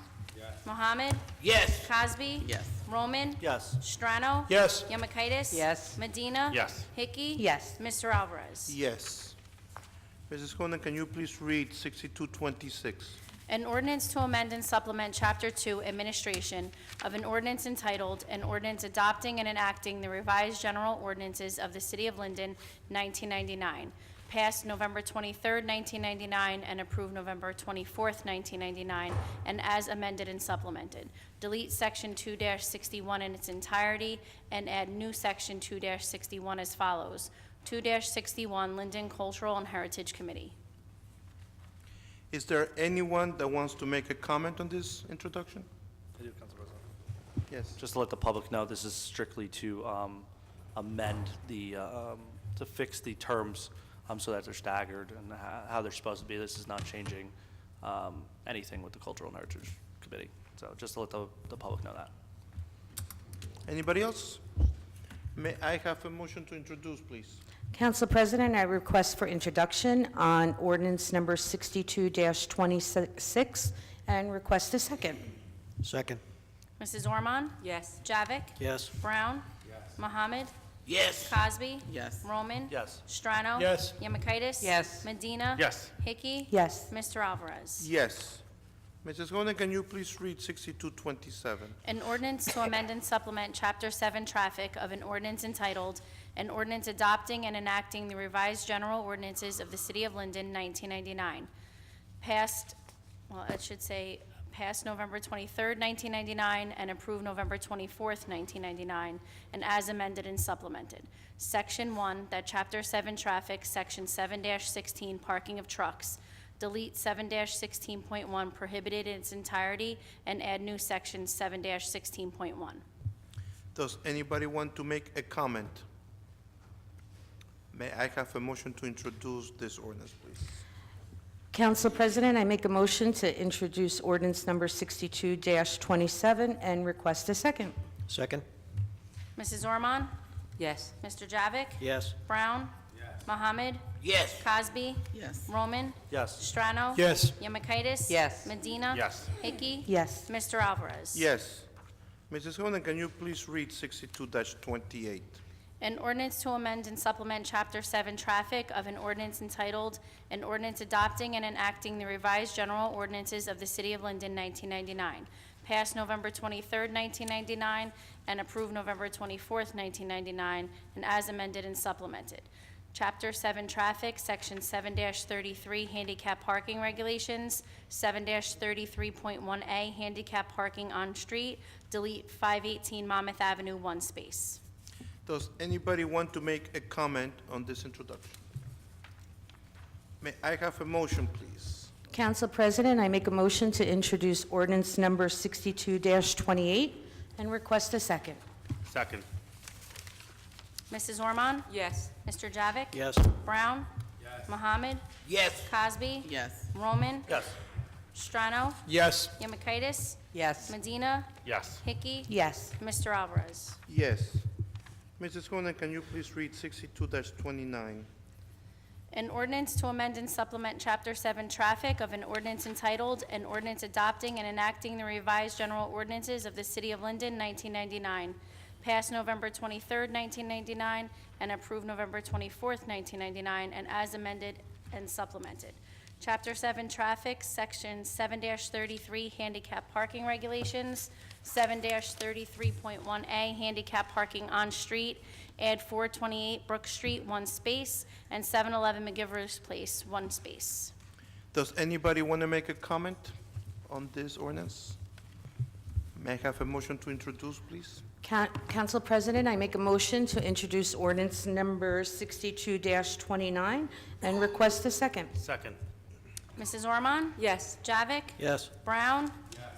Mohammed? Yes. Cosby? Yes. Roman? Yes. Strano? Yes. Yemakaitis? Yes. Medina? Yes. Hickey? Yes. Mr. Alvarez? Yes. Mrs. Honan, can you please read 6226? An ordinance to amend and supplement Chapter 2 Administration of an ordinance entitled, An Ordinance Adopting and Enacting the Revised General Ordinances of the City of Linden, 1999, passed November 23rd, 1999, and approved November 24th, 1999, and as amended and supplemented. Delete Section 2-61 in its entirety and add new Section 2-61 as follows. 2-61 Linden Cultural and Heritage Committee. Is there anyone that wants to make a comment on this introduction? I do, Council President. Yes. Just to let the public know, this is strictly to amend the, to fix the terms so that they're staggered and how they're supposed to be. This is not changing anything with the Cultural and Heritage Committee. So just to let the public know that. Anybody else? May I have a motion to introduce, please? Council President, I request for introduction on ordinance number 62-26 and request a second. Second. Mrs. Ormond? Yes. Javik? Yes. Brown? Mohammed? Yes. Cosby? Yes. Roman? Yes. Strano? Yes. Yemakaitis? Yes. Medina? Yes. Hickey? Yes. Mr. Alvarez? Yes. Mrs. Honan, can you please read 6227? An ordinance to amend and supplement Chapter 7 Traffic of an ordinance entitled, An Ordinance Adopting and Enacting the Revised General Ordinances of the City of Linden, 1999. Passed, well, it should say, passed November 23rd, 1999, and approved November 24th, 1999, and as amended and supplemented. Section 1, that Chapter 7 Traffic, Section 7-16 Parking of Trucks, delete 7-16.1 prohibited in its entirety, and add new Section 7-16.1. Does anybody want to make a comment? May I have a motion to introduce this ordinance, please? Council President, I make a motion to introduce ordinance number 62-27 and request a second. Second? Mrs. Ormond? Yes. Mr. Javik? Yes. Brown? Mohammed? Yes. Cosby? Yes. Roman? Yes. Strano? Yes. Yemakaitis? Yes. Medina? Yes. Hickey? Yes. Mr. Alvarez? Yes. Mrs. Honan, can you please read 62-28? An ordinance to amend and supplement Chapter 7 Traffic of an ordinance entitled, An Ordinance Adopting and Enacting the Revised General Ordinances of the City of Linden, 1999, passed November 23rd, 1999, and approved November 24th, 1999, and as amended and supplemented. Chapter 7 Traffic, Section 7-33 Handicap Parking Regulations, 7-33.1A Handicap Parking on Street, delete 518 Monmouth Avenue, 1 space. Does anybody want to make a comment on this introduction? May I have a motion, please? Council President, I make a motion to introduce ordinance number 62-28 and request a second. Second. Mrs. Ormond? Yes. Mr. Javik? Yes. Brown? Yes. Mohammed? Yes. Cosby? Yes. Roman? Yes. Strano? Yes. Yemakaitis? Yes. Medina? Yes. Hickey? Yes. Mr. Alvarez? Yes. Mrs. Honan, can you please read 62-29? An ordinance to amend and supplement Chapter 7 Traffic of an ordinance entitled, An Ordinance Adopting and Enacting the Revised General Ordinances of the City of Linden, 1999, passed November 23rd, 1999, and approved November 24th, 1999, and as amended and supplemented. Chapter 7 Traffic, Section 7-33 Handicap Parking Regulations, 7-33.1A Handicap Parking on Street, add 428 Brook Street, 1 space, and 711 McGivers Place, 1 space. Does anybody want to make a comment on this ordinance? May I have a motion to introduce, please? Council President, I make a motion to introduce ordinance number 62-29 and request a second. Second. Mrs. Ormond? Yes. Javik? Yes. Brown?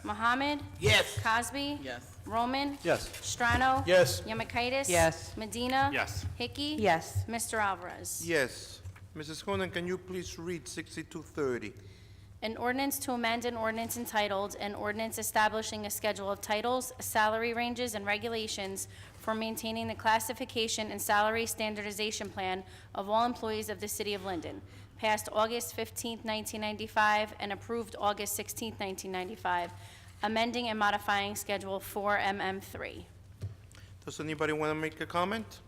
Mohammed? Yes. Cosby? Yes. Roman? Yes. Strano? Yes. Yemakaitis? Yes. Medina? Yes. Hickey? Yes. Mr. Alvarez? Yes. Mrs. Honan, can you please read 62-30? An ordinance to amend an ordinance entitled, An Ordinance Establishing a Schedule of Titles, Salary Ranges, and Regulations for Maintaining the Classification and Salary Standardization Plan of all employees of the City of Linden, passed August 15th, 1995, and approved August 16th, 1995, amending and modifying Schedule 4MM3. Does anybody want to make a comment?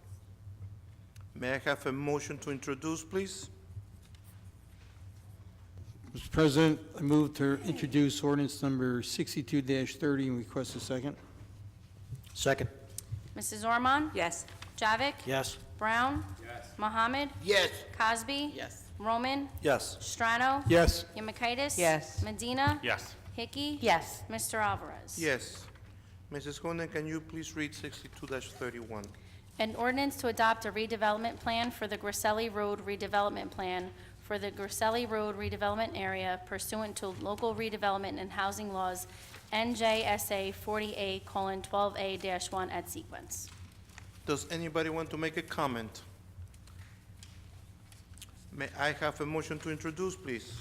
May I have a motion to introduce, please? Mr. President, I move to introduce ordinance number 62-30 and request a second. Second? Mrs. Ormond? Yes. Javik? Yes. Brown? Yes. Mohammed? Yes. Cosby? Yes. Roman? Yes. Strano? Yes. Yemakaitis? Yes. Medina? Yes. Hickey? Yes. Mr. Alvarez? Yes. Mrs. Honan, can you please read 62-31? An ordinance to adopt a redevelopment plan for the Griselli Road redevelopment plan for the Griselli Road redevelopment area pursuant to local redevelopment and housing laws NJSA 40A:12A-1 at sequence. Does anybody want to make a comment? May I have a motion to introduce, please?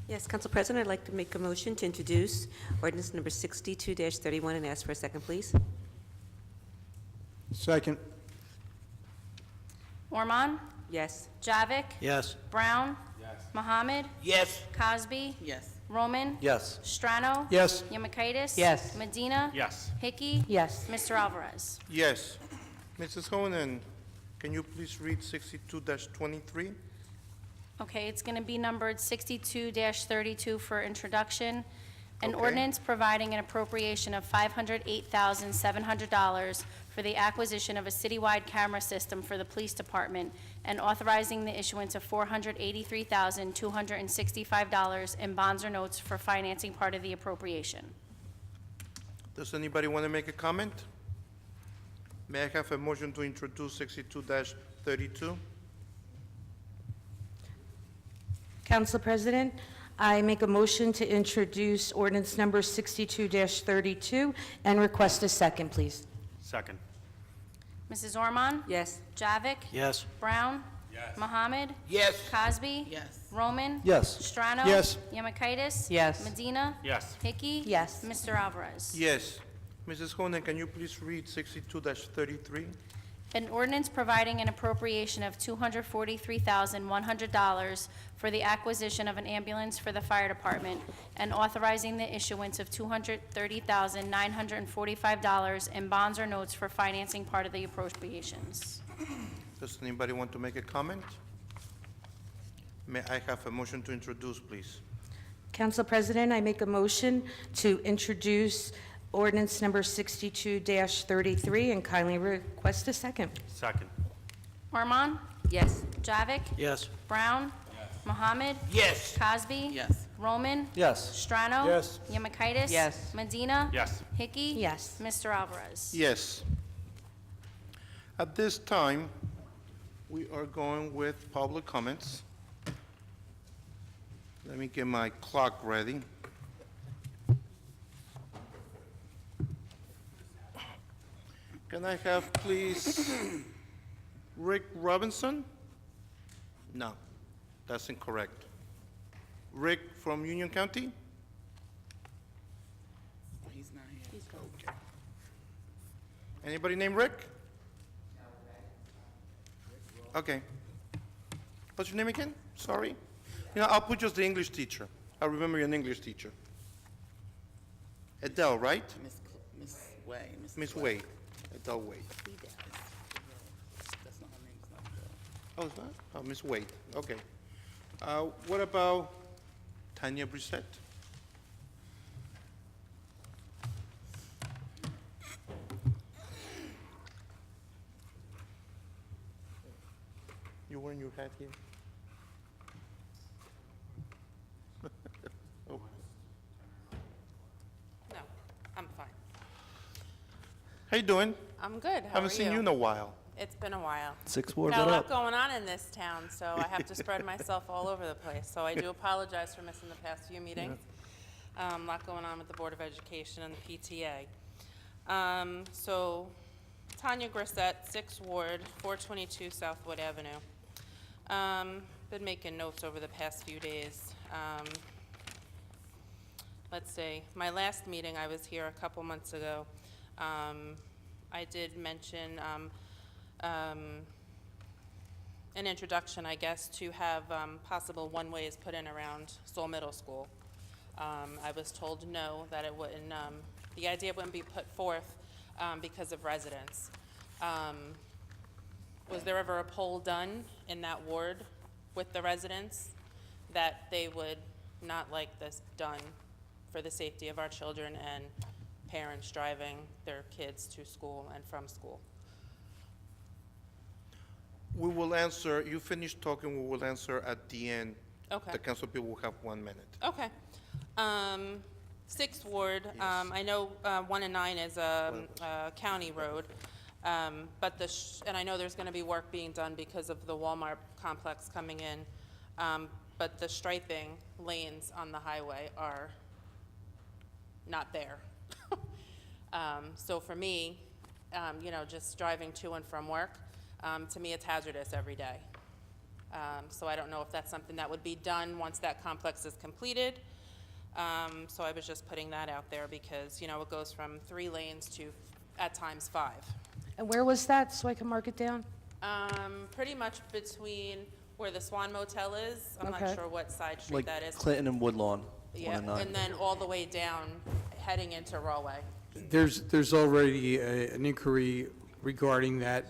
Yes, Council President, I'd like to make a motion to introduce ordinance number 62-31 and ask for a second, please. Second. Ormond? Yes. Javik? Yes. Brown? Mohammed? Yes. Cosby? Yes. Roman? Yes. Strano? Yes. Yemakaitis? Yes. Medina? Yes. Hickey? Yes. Mr. Alvarez? Yes. Mrs. Honan, can you please read 62-23? Okay, it's going to be numbered 62-32 for introduction. An Okay. ordinance providing an appropriation of $508,700 for the acquisition of a citywide camera system for the police department and authorizing the issuance of $483,265 in bonds or notes for financing part of the appropriation. Does anybody want to make a comment? May I have a motion to introduce 62-32? Council President, I make a motion to introduce ordinance number 62-32 and request a second, please. Second. Mrs. Ormond? Yes. Javik? Yes. Brown? Mohammed? Yes. Cosby? Yes. Roman? Yes. Strano? Yes. Yemakaitis? Yes. Medina? Yes. Hickey? Yes. Mr. Alvarez? Yes. Mrs. Honan, can you please read 62-33? An ordinance providing an appropriation of $243,100 for the acquisition of an ambulance for the fire department and authorizing the issuance of $230,945 in bonds or notes for financing part of the appropriations. Does anybody want to make a comment? May I have a motion to introduce, please? Council President, I make a motion to introduce ordinance number 62-33 and kindly request a second. Second. Armand? Yes. Javik? Yes. Brown? Mohammed? Yes. Cosby? Yes. Roman? Yes. Strano? Yes. Yemakaitis? Yes. Medina? Yes. Hickey? Yes. Mr. Alvarez? Yes. At this time, we are going with public comments. Let me get my clock ready. Can I have, please, Rick Robinson? No, that's incorrect. Rick from Union County? He's not here. Okay. Anybody named Rick? Okay. What's your name again? Sorry. You know, I'll put just the English teacher. I remember you're an English teacher. Adele, right? Miss Way. Miss Wade. Adele Wade. That's not her name. It's not Adele. Oh, it's not? Oh, Miss Wade. Okay. What about Tanya Brissett? You wearing your hat here? Oh. No, I'm fine. How you doing? I'm good. How Haven't are seen you in a while. It's been a while. Sixth Ward, Got a what lot up? going on in this town, so I have to spread myself all over the place. So I do apologize for missing the past few meetings. A lot going on with the Board of Education and the PTA. So Tanya Grissett, 6th Ward, 422 Southwood Avenue. Been making notes over the past few days. Let's see, my last meeting, I was here a couple months ago. I did mention an introduction, I guess, to have possible one-ways put in around Seoul Middle School. I was told no, that it wouldn't, the idea wouldn't be put forth because of residents. Was there ever a poll done in that ward with the residents that they would not like this done for the safety of our children and parents driving their kids to school and from school? We will answer, you finish talking, we will answer at the end. Okay. The council people will have 1 minute. Okay. 6th Ward, I know 1 and 9 is a county road, but and I know there's going to be work being done because of the Walmart complex coming in, but the striping lanes on the highway are not there. So for me, you know, just driving to and from work, to me it's hazardous every day. So I don't know if that's something that would be done once that complex is completed. So I was just putting that out there because, you know, it goes from 3 lanes to, at times, 5. And where was that, so I can mark it down? Pretty much between where the Swan Motel is. I'm Okay. not sure what side street Like that is. Clinton and Woodlawn. Yeah, and then all the way down, heading into Rawway. There's already an inquiry regarding that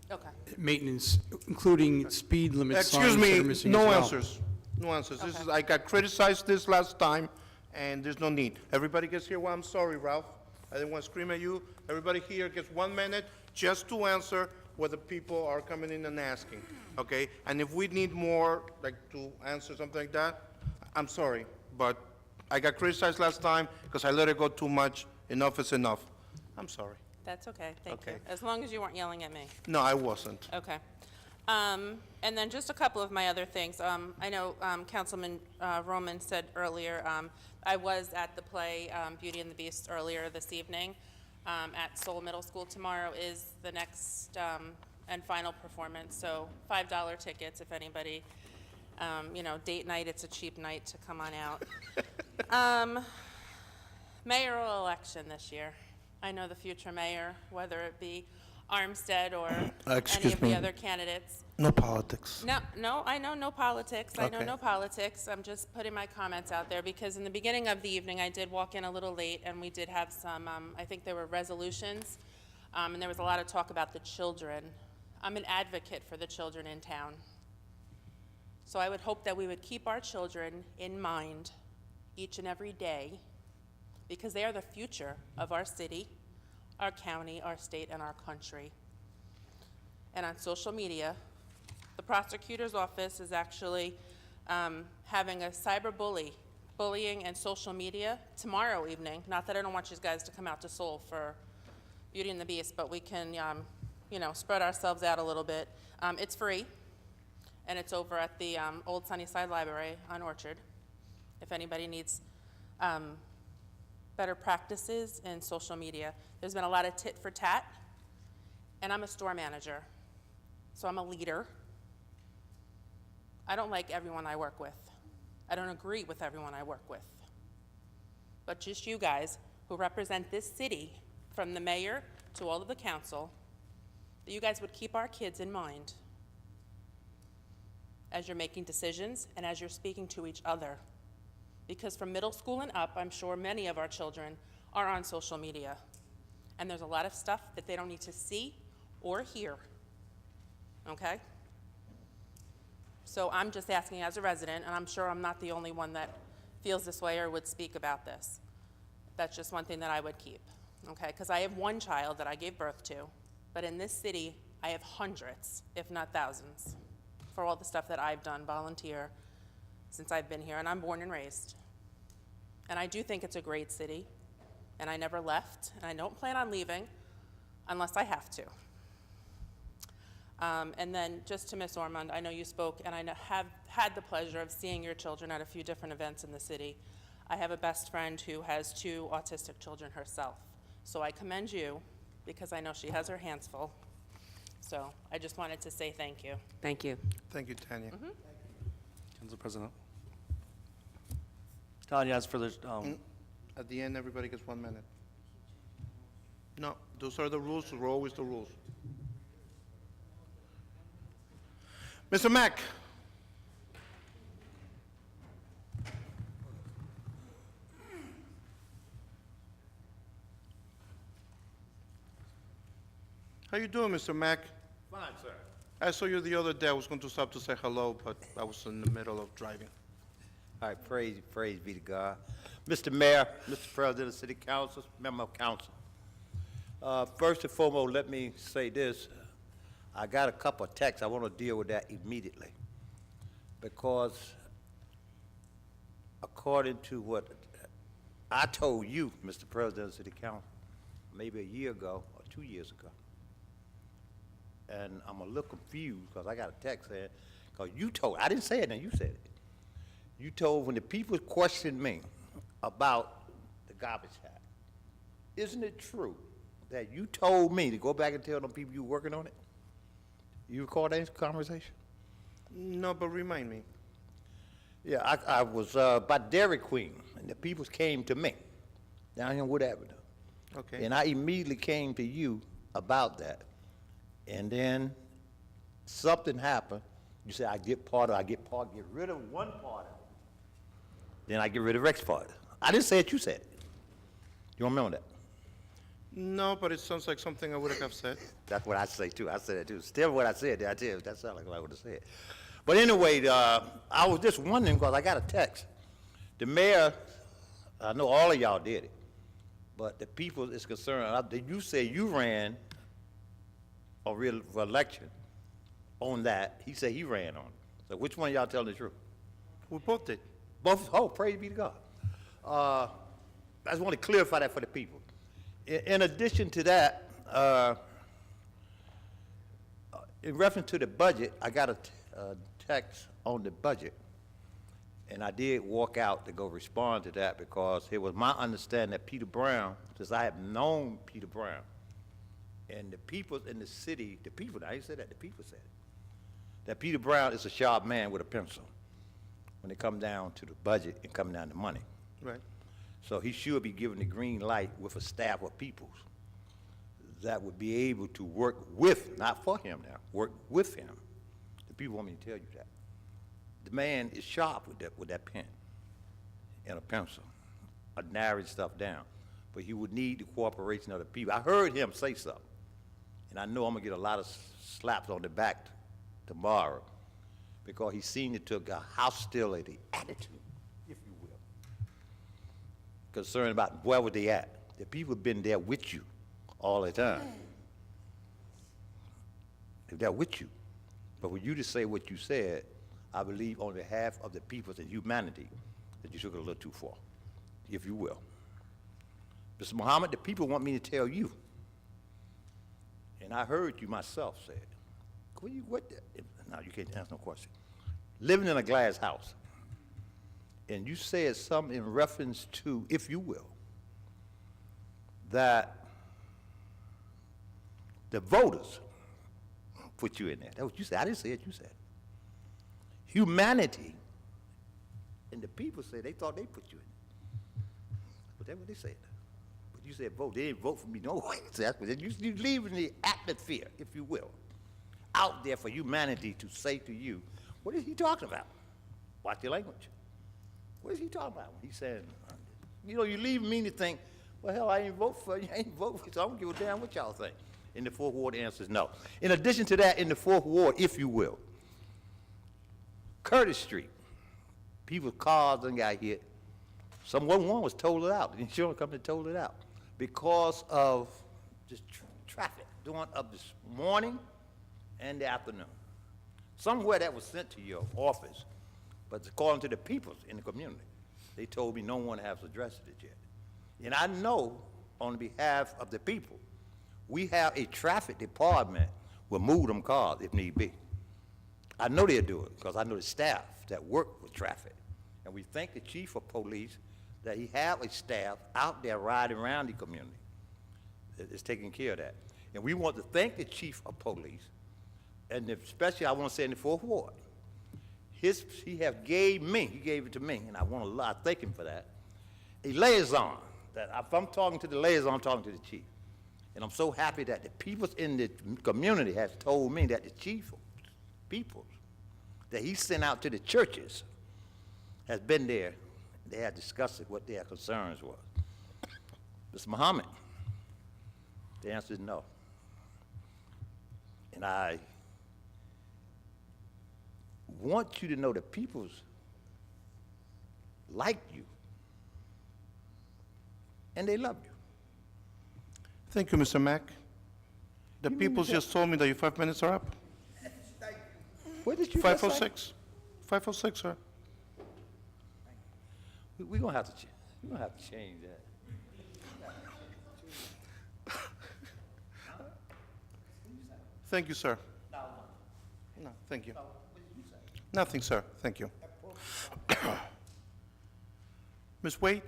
Okay. maintenance, including speed limit signs Excuse that are me, missing no as well. answers. No answers. This is, I got criticized this last time, and there's no need. Everybody gets here, well, I'm sorry, Ralph. I didn't want to scream at you. Everybody here gets 1 minute just to answer what the people are coming in and asking, okay? And if we need more, like, to answer something like that, I'm sorry, but I got criticized last time because I let it go too much. Enough is enough. I'm sorry. That's okay, thank you. Okay. As long as you weren't yelling at me. No, I wasn't. Okay. And then just a couple of my other things. I know Councilman Roman said earlier, I was at the play Beauty and the Beast earlier this evening at Seoul Middle School. Tomorrow is the next and final performance. So $5 tickets if anybody, date night, it's a cheap night to come on out. Mayoral election this year. I know the future mayor, whether it be Armstead or any Excuse of me. the other candidates. No politics. No, I know no politics. I know Okay. no politics. I'm just putting my comments out there because in the beginning of the evening, I did walk in a little late and we did have some, I think there were resolutions, and there was a lot of talk about the children. I'm an advocate for the children in town. So I would hope that we would keep our children in mind each and every day because they are the future of our city, our county, our state, and our country. And on social media, the prosecutor's office is actually having a bullying and social media tomorrow evening. Not that I don't want you guys to come out to Seoul for Beauty and the Beast, but we can, spread ourselves out a little bit. It's free, and it's over at the Old Sunnyside Library on Orchard. If anybody needs better practices in social media. There's been a lot of tit for tat, and I'm a store manager, so I'm a leader. I don't like everyone I work with. I don't agree with everyone I work with. But just you guys who represent this city, from the mayor to all of the council, that you guys would keep our kids in mind as you're making decisions and as you're speaking to each other. Because from middle school and up, I'm sure many of our children are on social media. And there's a lot of stuff that they don't need to see or hear, okay? So I'm just asking as a resident, and I'm sure I'm not the only one that feels this way or would speak about this. That's just one thing that I would keep, okay? Because I have one child that I gave birth to, but in this city, I have hundreds, if not thousands, for all the stuff that I've done, volunteer, since I've been here, and I'm born and raised. And I do think it's a great city, and I never left, and I don't plan on leaving unless I have to. And then just to Ms. Ormond, I know you spoke, and I have had the pleasure of seeing your children at a few different events in the city. I have a best friend who has 2 autistic children herself. So I commend you, because I know she has her hands full. So I just wanted to say thank you. Thank you. Thank you, Tanya. Council President. Tanya, as for the, At the end, everybody gets 1 minute. No, those are the rules. Those are always the rules. Mr. Mack. How you doing, Mr. Mack? Fine, sir. I saw you the other day. I was going to stop to say hello, but I was in the middle of driving. All right, praise be to God. Mr. Mayor, Mr. President of City Council, member of council. First and foremost, let me say this. I got a couple of texts. I want to deal with that immediately. Because according to what I told you, Mr. President of City Council, maybe a year ago or 2 years ago, and I'm a little confused because I got a text saying, because you told, I didn't say it, now you said it. You told, when the people questioned me about the garbage tax, isn't it true that you told me to go back and tell them people you were working on it? You recall that conversation? No, but remind me. Yeah, I was by Dairy Queen, and the people came to me down here on Wood Avenue. Okay. And I immediately came to you about that. And then something happened. You said, I get rid of one part of it. Then I get rid of the next part. I didn't say it, you said it. You remember that? No, but it sounds like something I would have said. That's what I say too. I said it too. Still what I said, I tell you, that sounds like what I would have said. But anyway, I was just wondering because I got a text. The mayor, I know all of y'all did it, but the people is concerned. You say you ran a real election on that. He said he ran on it. So which one of y'all telling the truth? We both did. Both? Oh, praise be to God. I just want to clarify that for the people. In addition to that, in reference to the budget, I got a text on the budget, and I did walk out to go respond to that because it was my understanding that Peter Brown, since I have known Peter Brown And the people in the city, the people, I ain't said that, the people said it, that Peter Brown is a sharp man with a pencil when it come down to the budget and come down to money. Right. So he should be given the green light with a staff of people that would be able to work with, not for him now, work with him. The people want me to tell you that. The man is sharp with that pen and a pencil, narrowing stuff down. But he would need the cooperation of the people. I heard him say something, and I know I'm gonna get a lot of slaps on the back tomorrow because he seemed to took a hostility attitude, if you will, concerned about where were they at. The people have been there with you all the time. They're there with you. But for you to say what you said, I believe on behalf of the people and humanity that you took it a little too far, if you will. Mr. Muhammad, the people want me to tell you, and I heard you myself say it. No, you can't answer no question. Living in a glass house, and you said something in reference to, if you will, that the voters put you in there. That's what you said. I didn't say it, you said it. Humanity, and the people said they thought they put you in there. But that's what they said. But you said vote. They didn't vote for me no way. So that's what you leaving the atmosphere, if you will, out there for humanity to say to you, what is he talking about? Watch your language. What is he talking about when he's saying, you know, you leave me to think, well, hell, I ain't vote for you. I ain't vote for you, so I don't give a damn what y'all think. In the Fourth Ward, the answer is no. In addition to that, in the Fourth Ward, if you will, Curtis Street, people's cars done got hit. One was totaled out. The insurance company totaled it out because of just traffic during up this morning and the afternoon. Somewhere that was sent to your office, but according to the people in the community, they told me no one has addressed it yet. And I know on behalf of the people, we have a traffic department will move them cars if need be. I know they'll do it because I know the staff that work with traffic. And we thank the chief of police that he have a staff out there riding around the community that is taking care of that. And we want to thank the chief of police, and especially I want to say in the Fourth Ward. He gave it to me, and I thank him for that, a liaison. That if I'm talking to the liaison, I'm talking to the chief. And I'm so happy that the people in the community has told me that the chief of people that he sent out to the churches has been there. They have discussed it, what their concerns was. Mr. Muhammad, the answer is no. And I want you to know that people's like you, and they love you. Thank you, Mr. Mack. The people just told me that your 5 minutes are up. What did you 5:06. 5:06, sir. We're gonna have to change that. Thank you, sir. No, thank you. Nothing, sir. Thank you. Ms. Wade?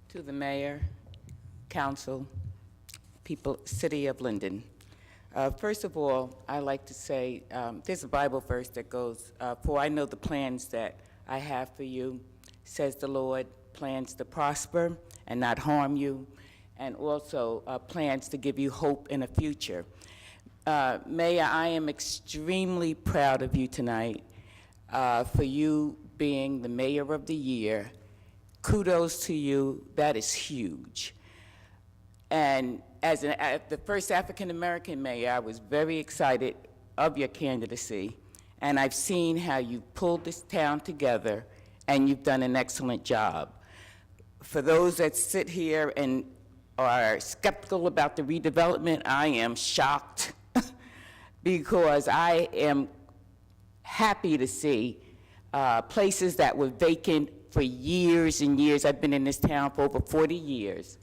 To the mayor, council, people, city of Linden. First of all, I like to say, there's a Bible verse that goes, for I know the plans that I have for you, says the Lord, plans to prosper and not harm you, and also plans to give you hope in a future. Mayor, I am extremely proud of you tonight for you being the mayor of the year. Kudos to you, that is huge. And as the first African-American mayor, I was very excited of your candidacy, and I've seen how you pulled this town together, and you've done an excellent job. For those that sit here and are skeptical about the redevelopment, I am shocked because I am happy to see places that were vacant for years and years. I've been in this town for over 40 years.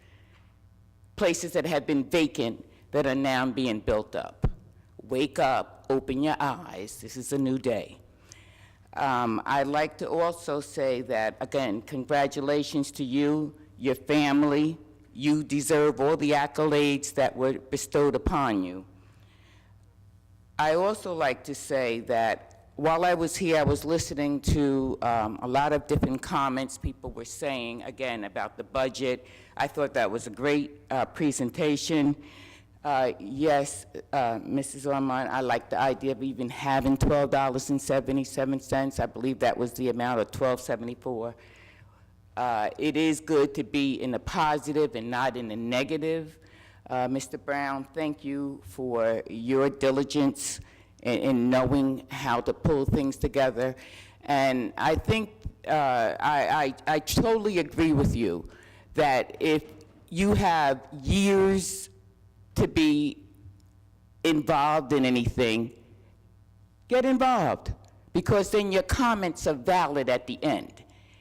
Places that have been vacant that are now being built up. wake up, open your eyes. This is a new day. I'd like to also say that, again, congratulations to you, your family. You deserve all the accolades that were bestowed upon you. I also like to say that while I was here, I was listening to a lot of different comments people were saying, again, about the budget. I thought that was a great presentation. Yes, Mrs. Ormond, I like the idea of even having $12.77. I believe that was the amount of $12.74. It is good to be in the positive and not in the negative. Mr. Brown, thank you for your diligence in knowing how to pull things together. And I think I totally agree with you that if you have years to be involved in anything, get involved, because then your comments are valid at the end.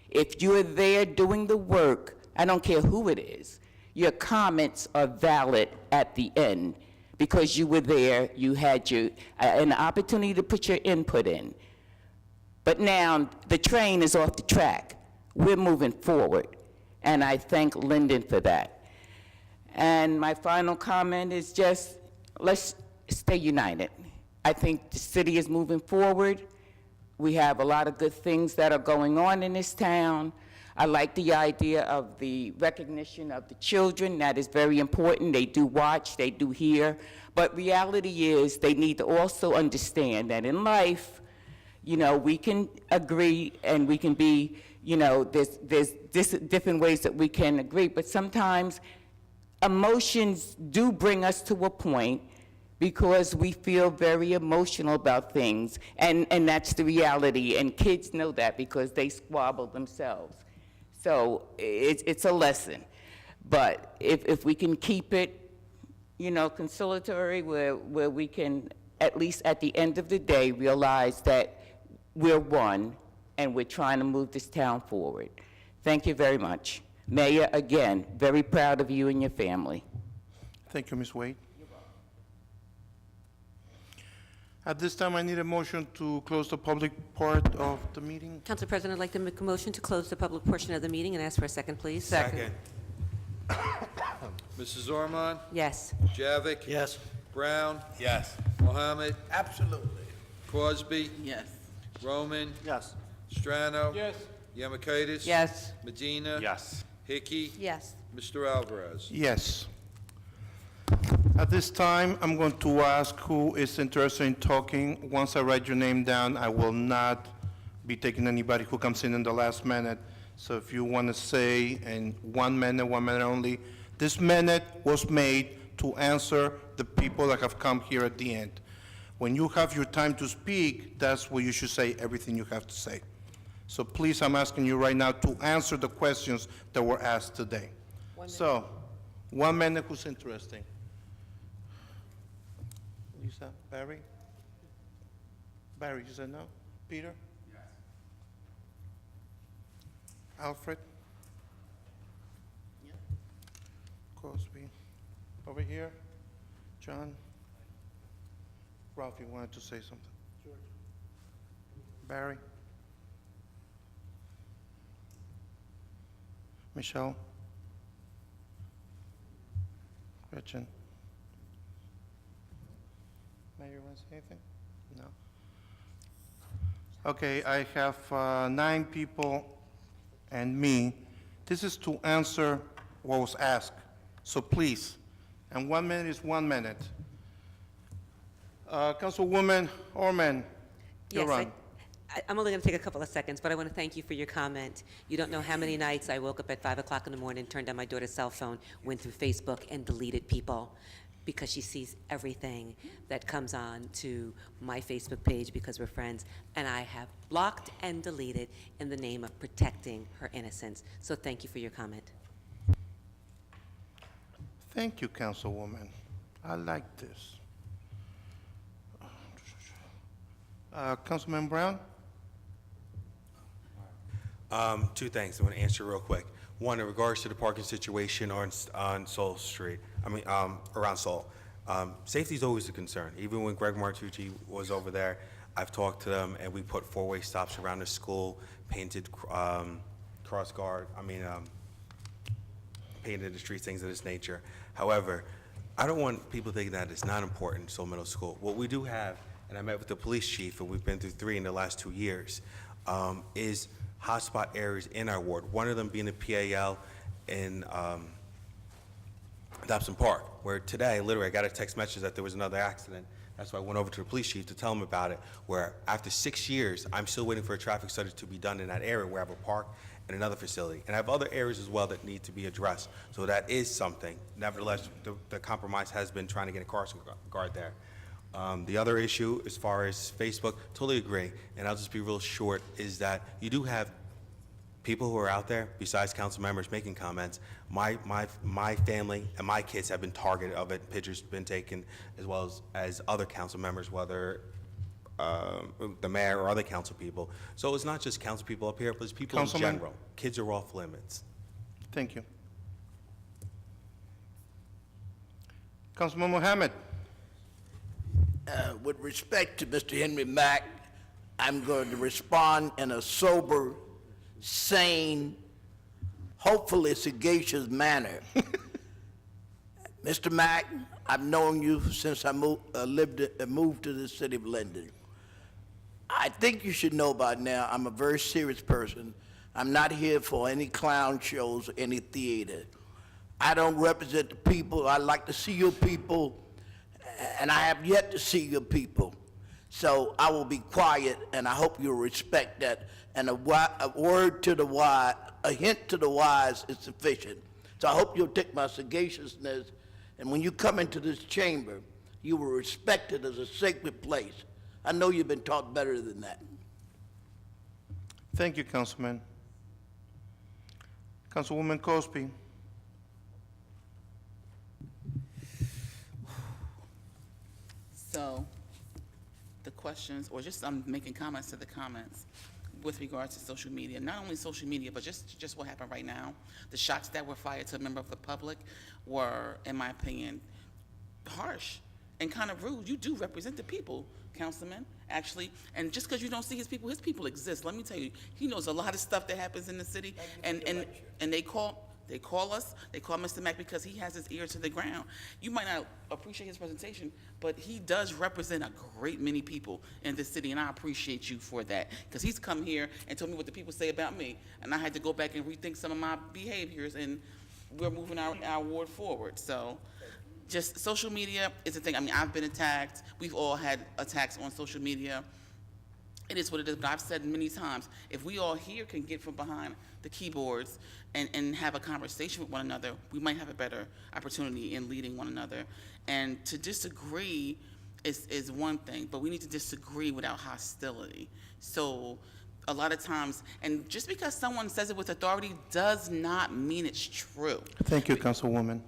If you're there doing the work, I don't care who it is, your comments are valid at the end because you were there, you had an opportunity to put your input in. But now the train is off the track. We're moving forward, and I thank Linden for that. And my final comment is just, let's stay united. I think the city is moving forward. We have a lot of good things that are going on in this town. I like the idea of the recognition of the children. That is very important. They do watch, they do hear. But reality is they need to also understand that in life, you know, we can agree and we can be, you know, there's different ways that we can agree, but sometimes emotions do bring us to a point because we feel very emotional about things, and that's the reality, and kids know that because they squabble themselves. So it's a lesson. But if we can keep it, you know, conciliatory, where we can, at least at the end of the day, realize that we're one and we're trying to move this town forward. Thank you very much. Mayor, again, very proud of you and your family. Thank you, Ms. Wade. At this time, I need a motion to close the public part of the meeting. Council President, I'd like to make a motion to close the public portion of the meeting and ask for a second, please. Second. Mrs. Ormond? Yes. Javik? Yes. Brown? Yes. Mohammed? Absolutely. Crosby? Yes. Roman? Yes. Strano? Yes. Yamakaitis? Yes. Medina? Yes. Hickey? Yes. Mr. Alvarez? Yes. At this time, I'm going to ask who is interested in talking. Once I write your name down, I will not be taking anybody who comes in the last minute. So if you want to say in 1 minute only, this minute was made to answer the people that have come here at the end. When you have your time to speak, that's where you should say everything you have to say. So please, I'm asking you right now to answer the questions that were asked today. So, 1 minute, who's interested? Lisa, Barry? Barry, you said no? Peter? Yes. Alfred? Yeah. Crosby? Over here? John? Ralph, you wanted to say something? George? Barry? Michelle? Gretchen? Mayor, want to say anything? No? Okay, I have 9 people and me. This is to answer what was asked. So please, and 1 minute is 1 minute. Councilwoman Orman, you're Yes, on. I'm only going to take a couple of seconds, but I want to thank you for your comment. You don't know how many nights I woke up at 5 o'clock in the morning, turned on my daughter's cell phone, went through Facebook, and deleted people because she sees everything that comes on to my Facebook page because we're friends, and I have blocked and deleted in the name of protecting her innocence. So thank you for your comment. Thank you, Councilwoman. I like this. Councilman Brown? 2 things I want to answer real quick. One, in regards to the parking situation on Soul Street, around Soul. Safety is always a concern. Even when Greg Martucci was over there, I've talked to them, and we put four-way stops around the school, painted cross guard, painted the streets, things of this nature. However, I don't want people thinking that it's not important in Seoul Middle School. What we do have, and I met with the police chief, and we've been through 3 in the last 2 years, is hotspot areas in our ward. One of them being the PAL in Dobson Park, where today, literally, I got a text message that there was another accident. That's why I went over to the police chief to tell him about it, where after 6 years, I'm still waiting for a traffic study to be done in that area where I have a park and another facility. And I have other areas as well that need to be addressed. So that is something. Nevertheless, the compromise has been trying to get a crossing guard there. The other issue, as far as Facebook, totally agree, and I'll just be real short, is that you do have people who are out there, besides council members, making comments. My family and my kids have been targeted of it. Pictures been taken, as well as other council members, whether the mayor or other council people. So it's not just council people up here, but it's people in general. Kids are off limits. Thank you. Councilman Mohammed. With respect to Mr. Henry Mack, I'm going to respond in a sober, sane, hopefully sagacious manner. Mr. Mack, I've known you since I moved to the city of Linden. I think you should know by now I'm a very serious person. I'm not here for any clown shows or any theater. I don't represent the people. I like to see your people, and I have yet to see your people. So I will be quiet, and I hope you'll respect that. And a word to the wise, a hint to the wise is sufficient. So I hope you'll take my sagaciousness, and when you come into this chamber, you will respect it as a sacred place. I know you've been taught better than that. Thank you, Councilman. Councilwoman Cosby. So, the questions, or just I'm making comments to the comments with regards to social media. Not only social media, but just what happened right now. The shots that were fired to a member of the public were, in my opinion, harsh and kind of rude. You do represent the people, Councilman, actually. And just because you don't see his people exist. Let me tell you, he knows a lot of stuff that happens in the city. And they call us, they call Mr. Mack because he has his ear to the ground. You might not appreciate his presentation, but he does represent a great many people in this city, and I appreciate you for that. Because he's come here and told me what the people say about me, and I had to go back and rethink some of my behaviors, and we're moving our ward forward. So just social media is a thing. I mean, I've been attacked. We've all had attacks on social media. It is what it is, but I've said many times, if we all here can get from behind the keyboards and have a conversation with one another, we might have a better opportunity in leading one another. And to disagree is one thing, but we need to disagree without hostility. So a lot of times, and just because someone says it with authority does not mean it's true. Thank you, Councilwoman.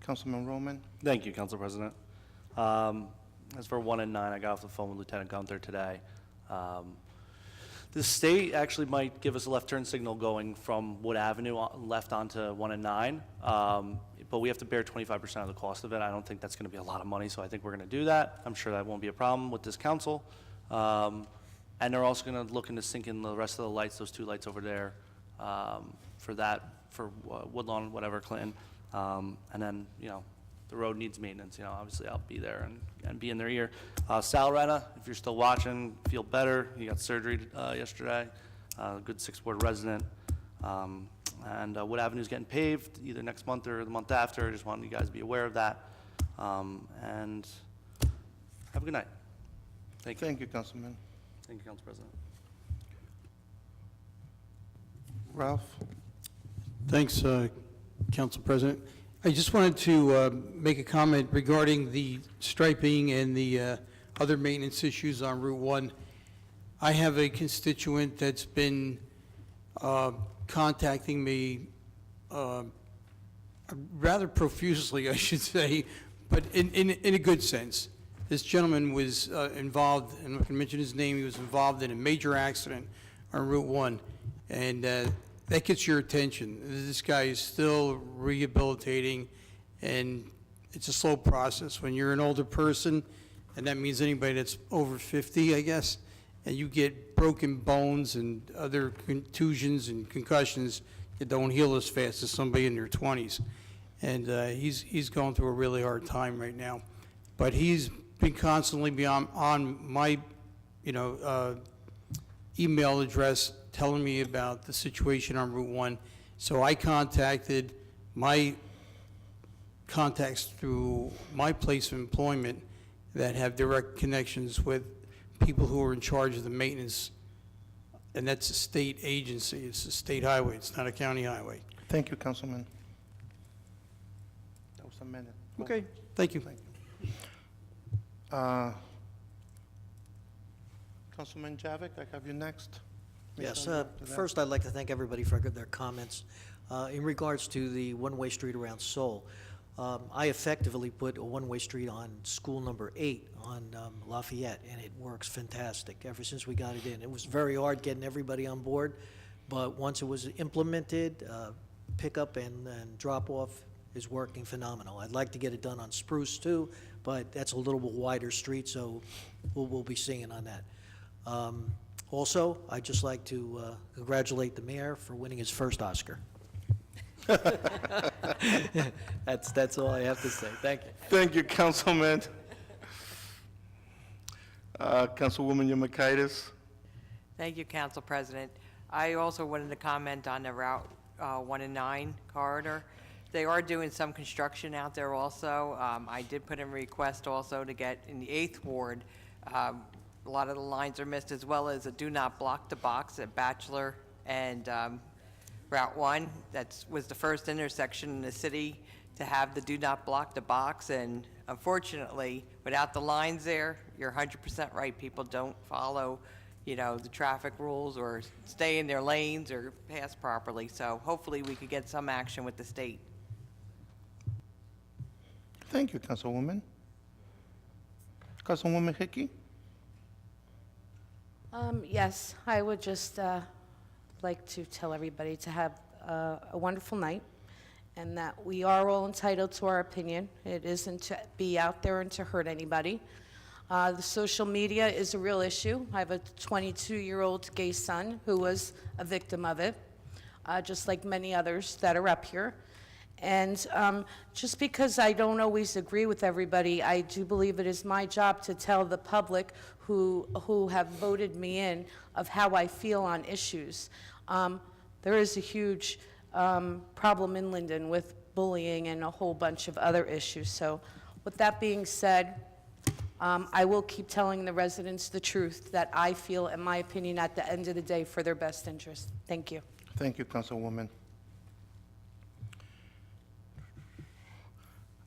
Councilman Roman. Thank you, Council President. As for 1 and 9, I got off the phone with Lieutenant Gunther today. The state actually might give us a left turn signal going from Wood Avenue left onto 1 and 9, but we have to bear 25% of the cost of it. I don't think that's going to be a lot of money, so I think we're going to do that. I'm sure that won't be a problem with this council. And they're also going to look into sinking the rest of the lights, those 2 lights over there, for Woodlawn, whatever, Clinton. And then, the road needs maintenance, obviously I'll be there and be in their ear. Sal Rena, if you're still watching, feel better. He got surgery yesterday, good 6th Ward resident. And Wood Avenue's getting paved either next month or the month after. I just wanted you guys to be aware of that. And have a good night. Thank you. Thank you, Councilman. Thank you, Council President. Ralph. Thanks, Council President. I just wanted to make a comment regarding the striping and the other maintenance issues on Route 1. I have a constituent that's been contacting me rather profusely, I should say, but in a good sense. This gentleman was involved, and I can mention his name, he was involved in a major accident on Route 1. And the that gets your attention. This guy is still rehabilitating, and it's a slow process. When you're an older person, and that means anybody that's over 50, I guess, and you get broken bones and other contusions and concussions, it don't heal as fast as somebody in their 20s. And he's going through a really hard time right now. But he's been constantly on my, email address telling me about the situation on Route 1. So I contacted my contacts through my place of employment that have direct connections with people who are in charge of the maintenance, and that's a state agency. It's a state highway. It's not a county highway. Thank you, Councilman. That was a minute. Okay, thank you. Councilman Javik, I have you next. Yes, Ms. Andrew, first I'd like to thank everybody for their comments. In regards to the one-way street around Seoul, I effectively put a one-way street on school number 8 on Lafayette, and it works fantastic ever since we got it in. It was very hard getting everybody on board, but once it was implemented, pickup and drop-off is working phenomenal. I'd like to get it done on Spruce too, but that's a little bit wider street, so we'll be seeing on that. Also, I'd just like to congratulate the mayor for winning his first Oscar. That's all I have to say. Thank you. Thank you, Councilman. Councilwoman Yamakaitis. Thank you, Council President. I also wanted to comment on the Route 1 and 9 corridor. They are doing some construction out there also. I did put in a request also to get in the 8th Ward. A lot of the lines are missed, as well as a do not block the box at Bachelor and Route 1. That was the first intersection in the city to have the do not block the box, and unfortunately, without the lines there, you're 100% right. People don't follow, the traffic rules or stay in their lanes or pass properly. So hopefully we could get some action with the state. Thank you, Councilwoman. Councilwoman Hickey? Yes, I would just like to tell everybody to have a wonderful night, and that we are all entitled to our opinion. It isn't to be out there and to hurt anybody. The social media is a real issue. I have a 22-year-old gay son who was a victim of it, just like many others that are up here. And just because I don't always agree with everybody, I do believe it is my job to tell the public who have voted me in of how I feel on issues. There is a huge problem in Linden with bullying and a whole bunch of other issues. So with that being said, I will keep telling the residents the truth that I feel, in my opinion, at the end of the day, for their best interest. Thank you. Thank you, Councilwoman.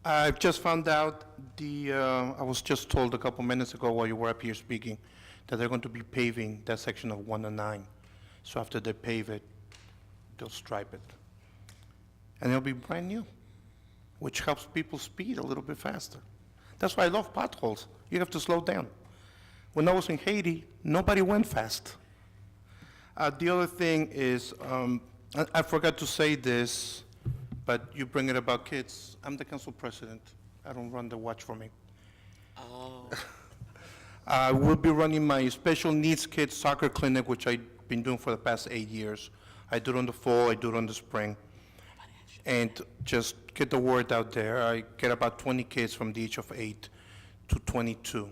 I just found out I was just told a couple minutes ago while you were up here speaking that they're going to be paving that section of 1 and 9. So after they pave it, they'll stripe it. And it'll be brand new, which helps people speed a little bit faster. That's why I love potholes. You have to slow down. When I was in Haiti, nobody went fast. The other thing is, I forgot to say this, but you bring it about kids. I'm the council president. I don't run the watch for me. Oh. I will be running my special needs kids soccer clinic, which I've been doing for the past 8 years. I do it in the fall, I do it in the spring. And just get the word out there. I get about 20 kids from the age of 8 to 22.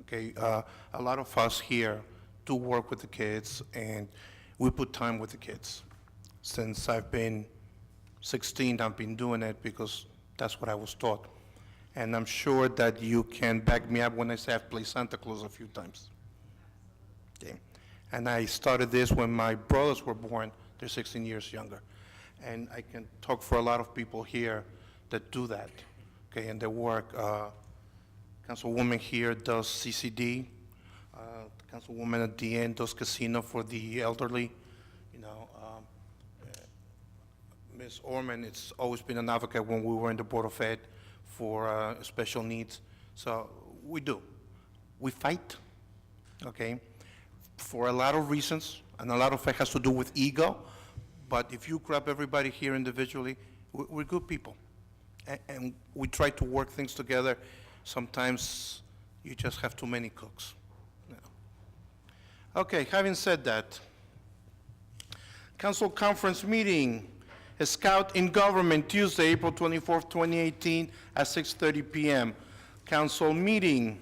Okay, a lot of us here do work with the kids, and we put time with the kids. Since I've been 16, I've been doing it because that's what I was taught. And I'm sure that you can back me up when I say I've played Santa Claus a few times. Okay. And I started this when my brothers were born. They're 16 years younger. And I can talk for a lot of people here that do that, okay, and they work. Councilwoman here does CCD. Councilwoman at the end does casino for the elderly. Ms. Orman, it's always been an advocate when we were in the Board of Ed for special needs. So we do. We fight, okay, for a lot of reasons, and a lot of it has to do with ego, but if you grab everybody here individually, we're good people. And we try to work things together. Sometimes you just have too many cooks. you know. Okay, having said that, council conference meeting, a Scout in Government, Tuesday, April 24th, 2018, at 6:30 p.m. Council meeting,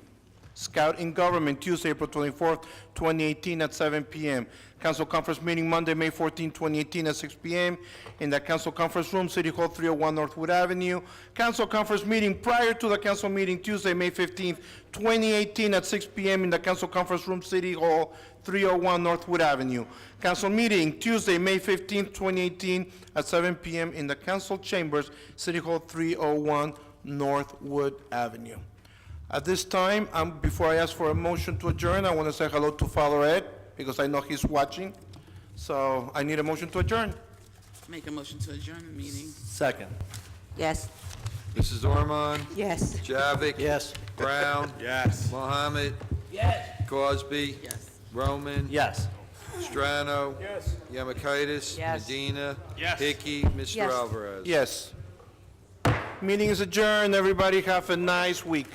Scout in Government, Tuesday, April 24th, 2018, at 7 p.m. Council conference meeting, Monday, May 14, 2018, at 6 p.m. in the council conference room, City Hall, 301 Northwood Avenue. Council conference meeting prior to the council meeting, Tuesday, May 15, 2018, at 6 p.m. in the council conference room, City Hall, 301 Northwood Avenue. Council meeting, Tuesday, May 15, 2018, at 7 p.m. in the council chambers, City Hall, 301 Northwood Avenue. At this time, before I ask for a motion to adjourn, I want to say hello to Father Ed, because I know he's watching. So I need a motion to adjourn. Make a motion to adjourn the meeting. Second. Yes. Mrs. Ormond? Yes. Javik? Yes. Brown? Yes. Mohammed? Yes. Crosby? Yes. Roman? Yes. Strano? Yes. Yamakaitis? Yes. Medina? Yes. Hickey? Mr. Yes. Alvarez? Yes. Meeting is adjourned. Everybody have a nice week.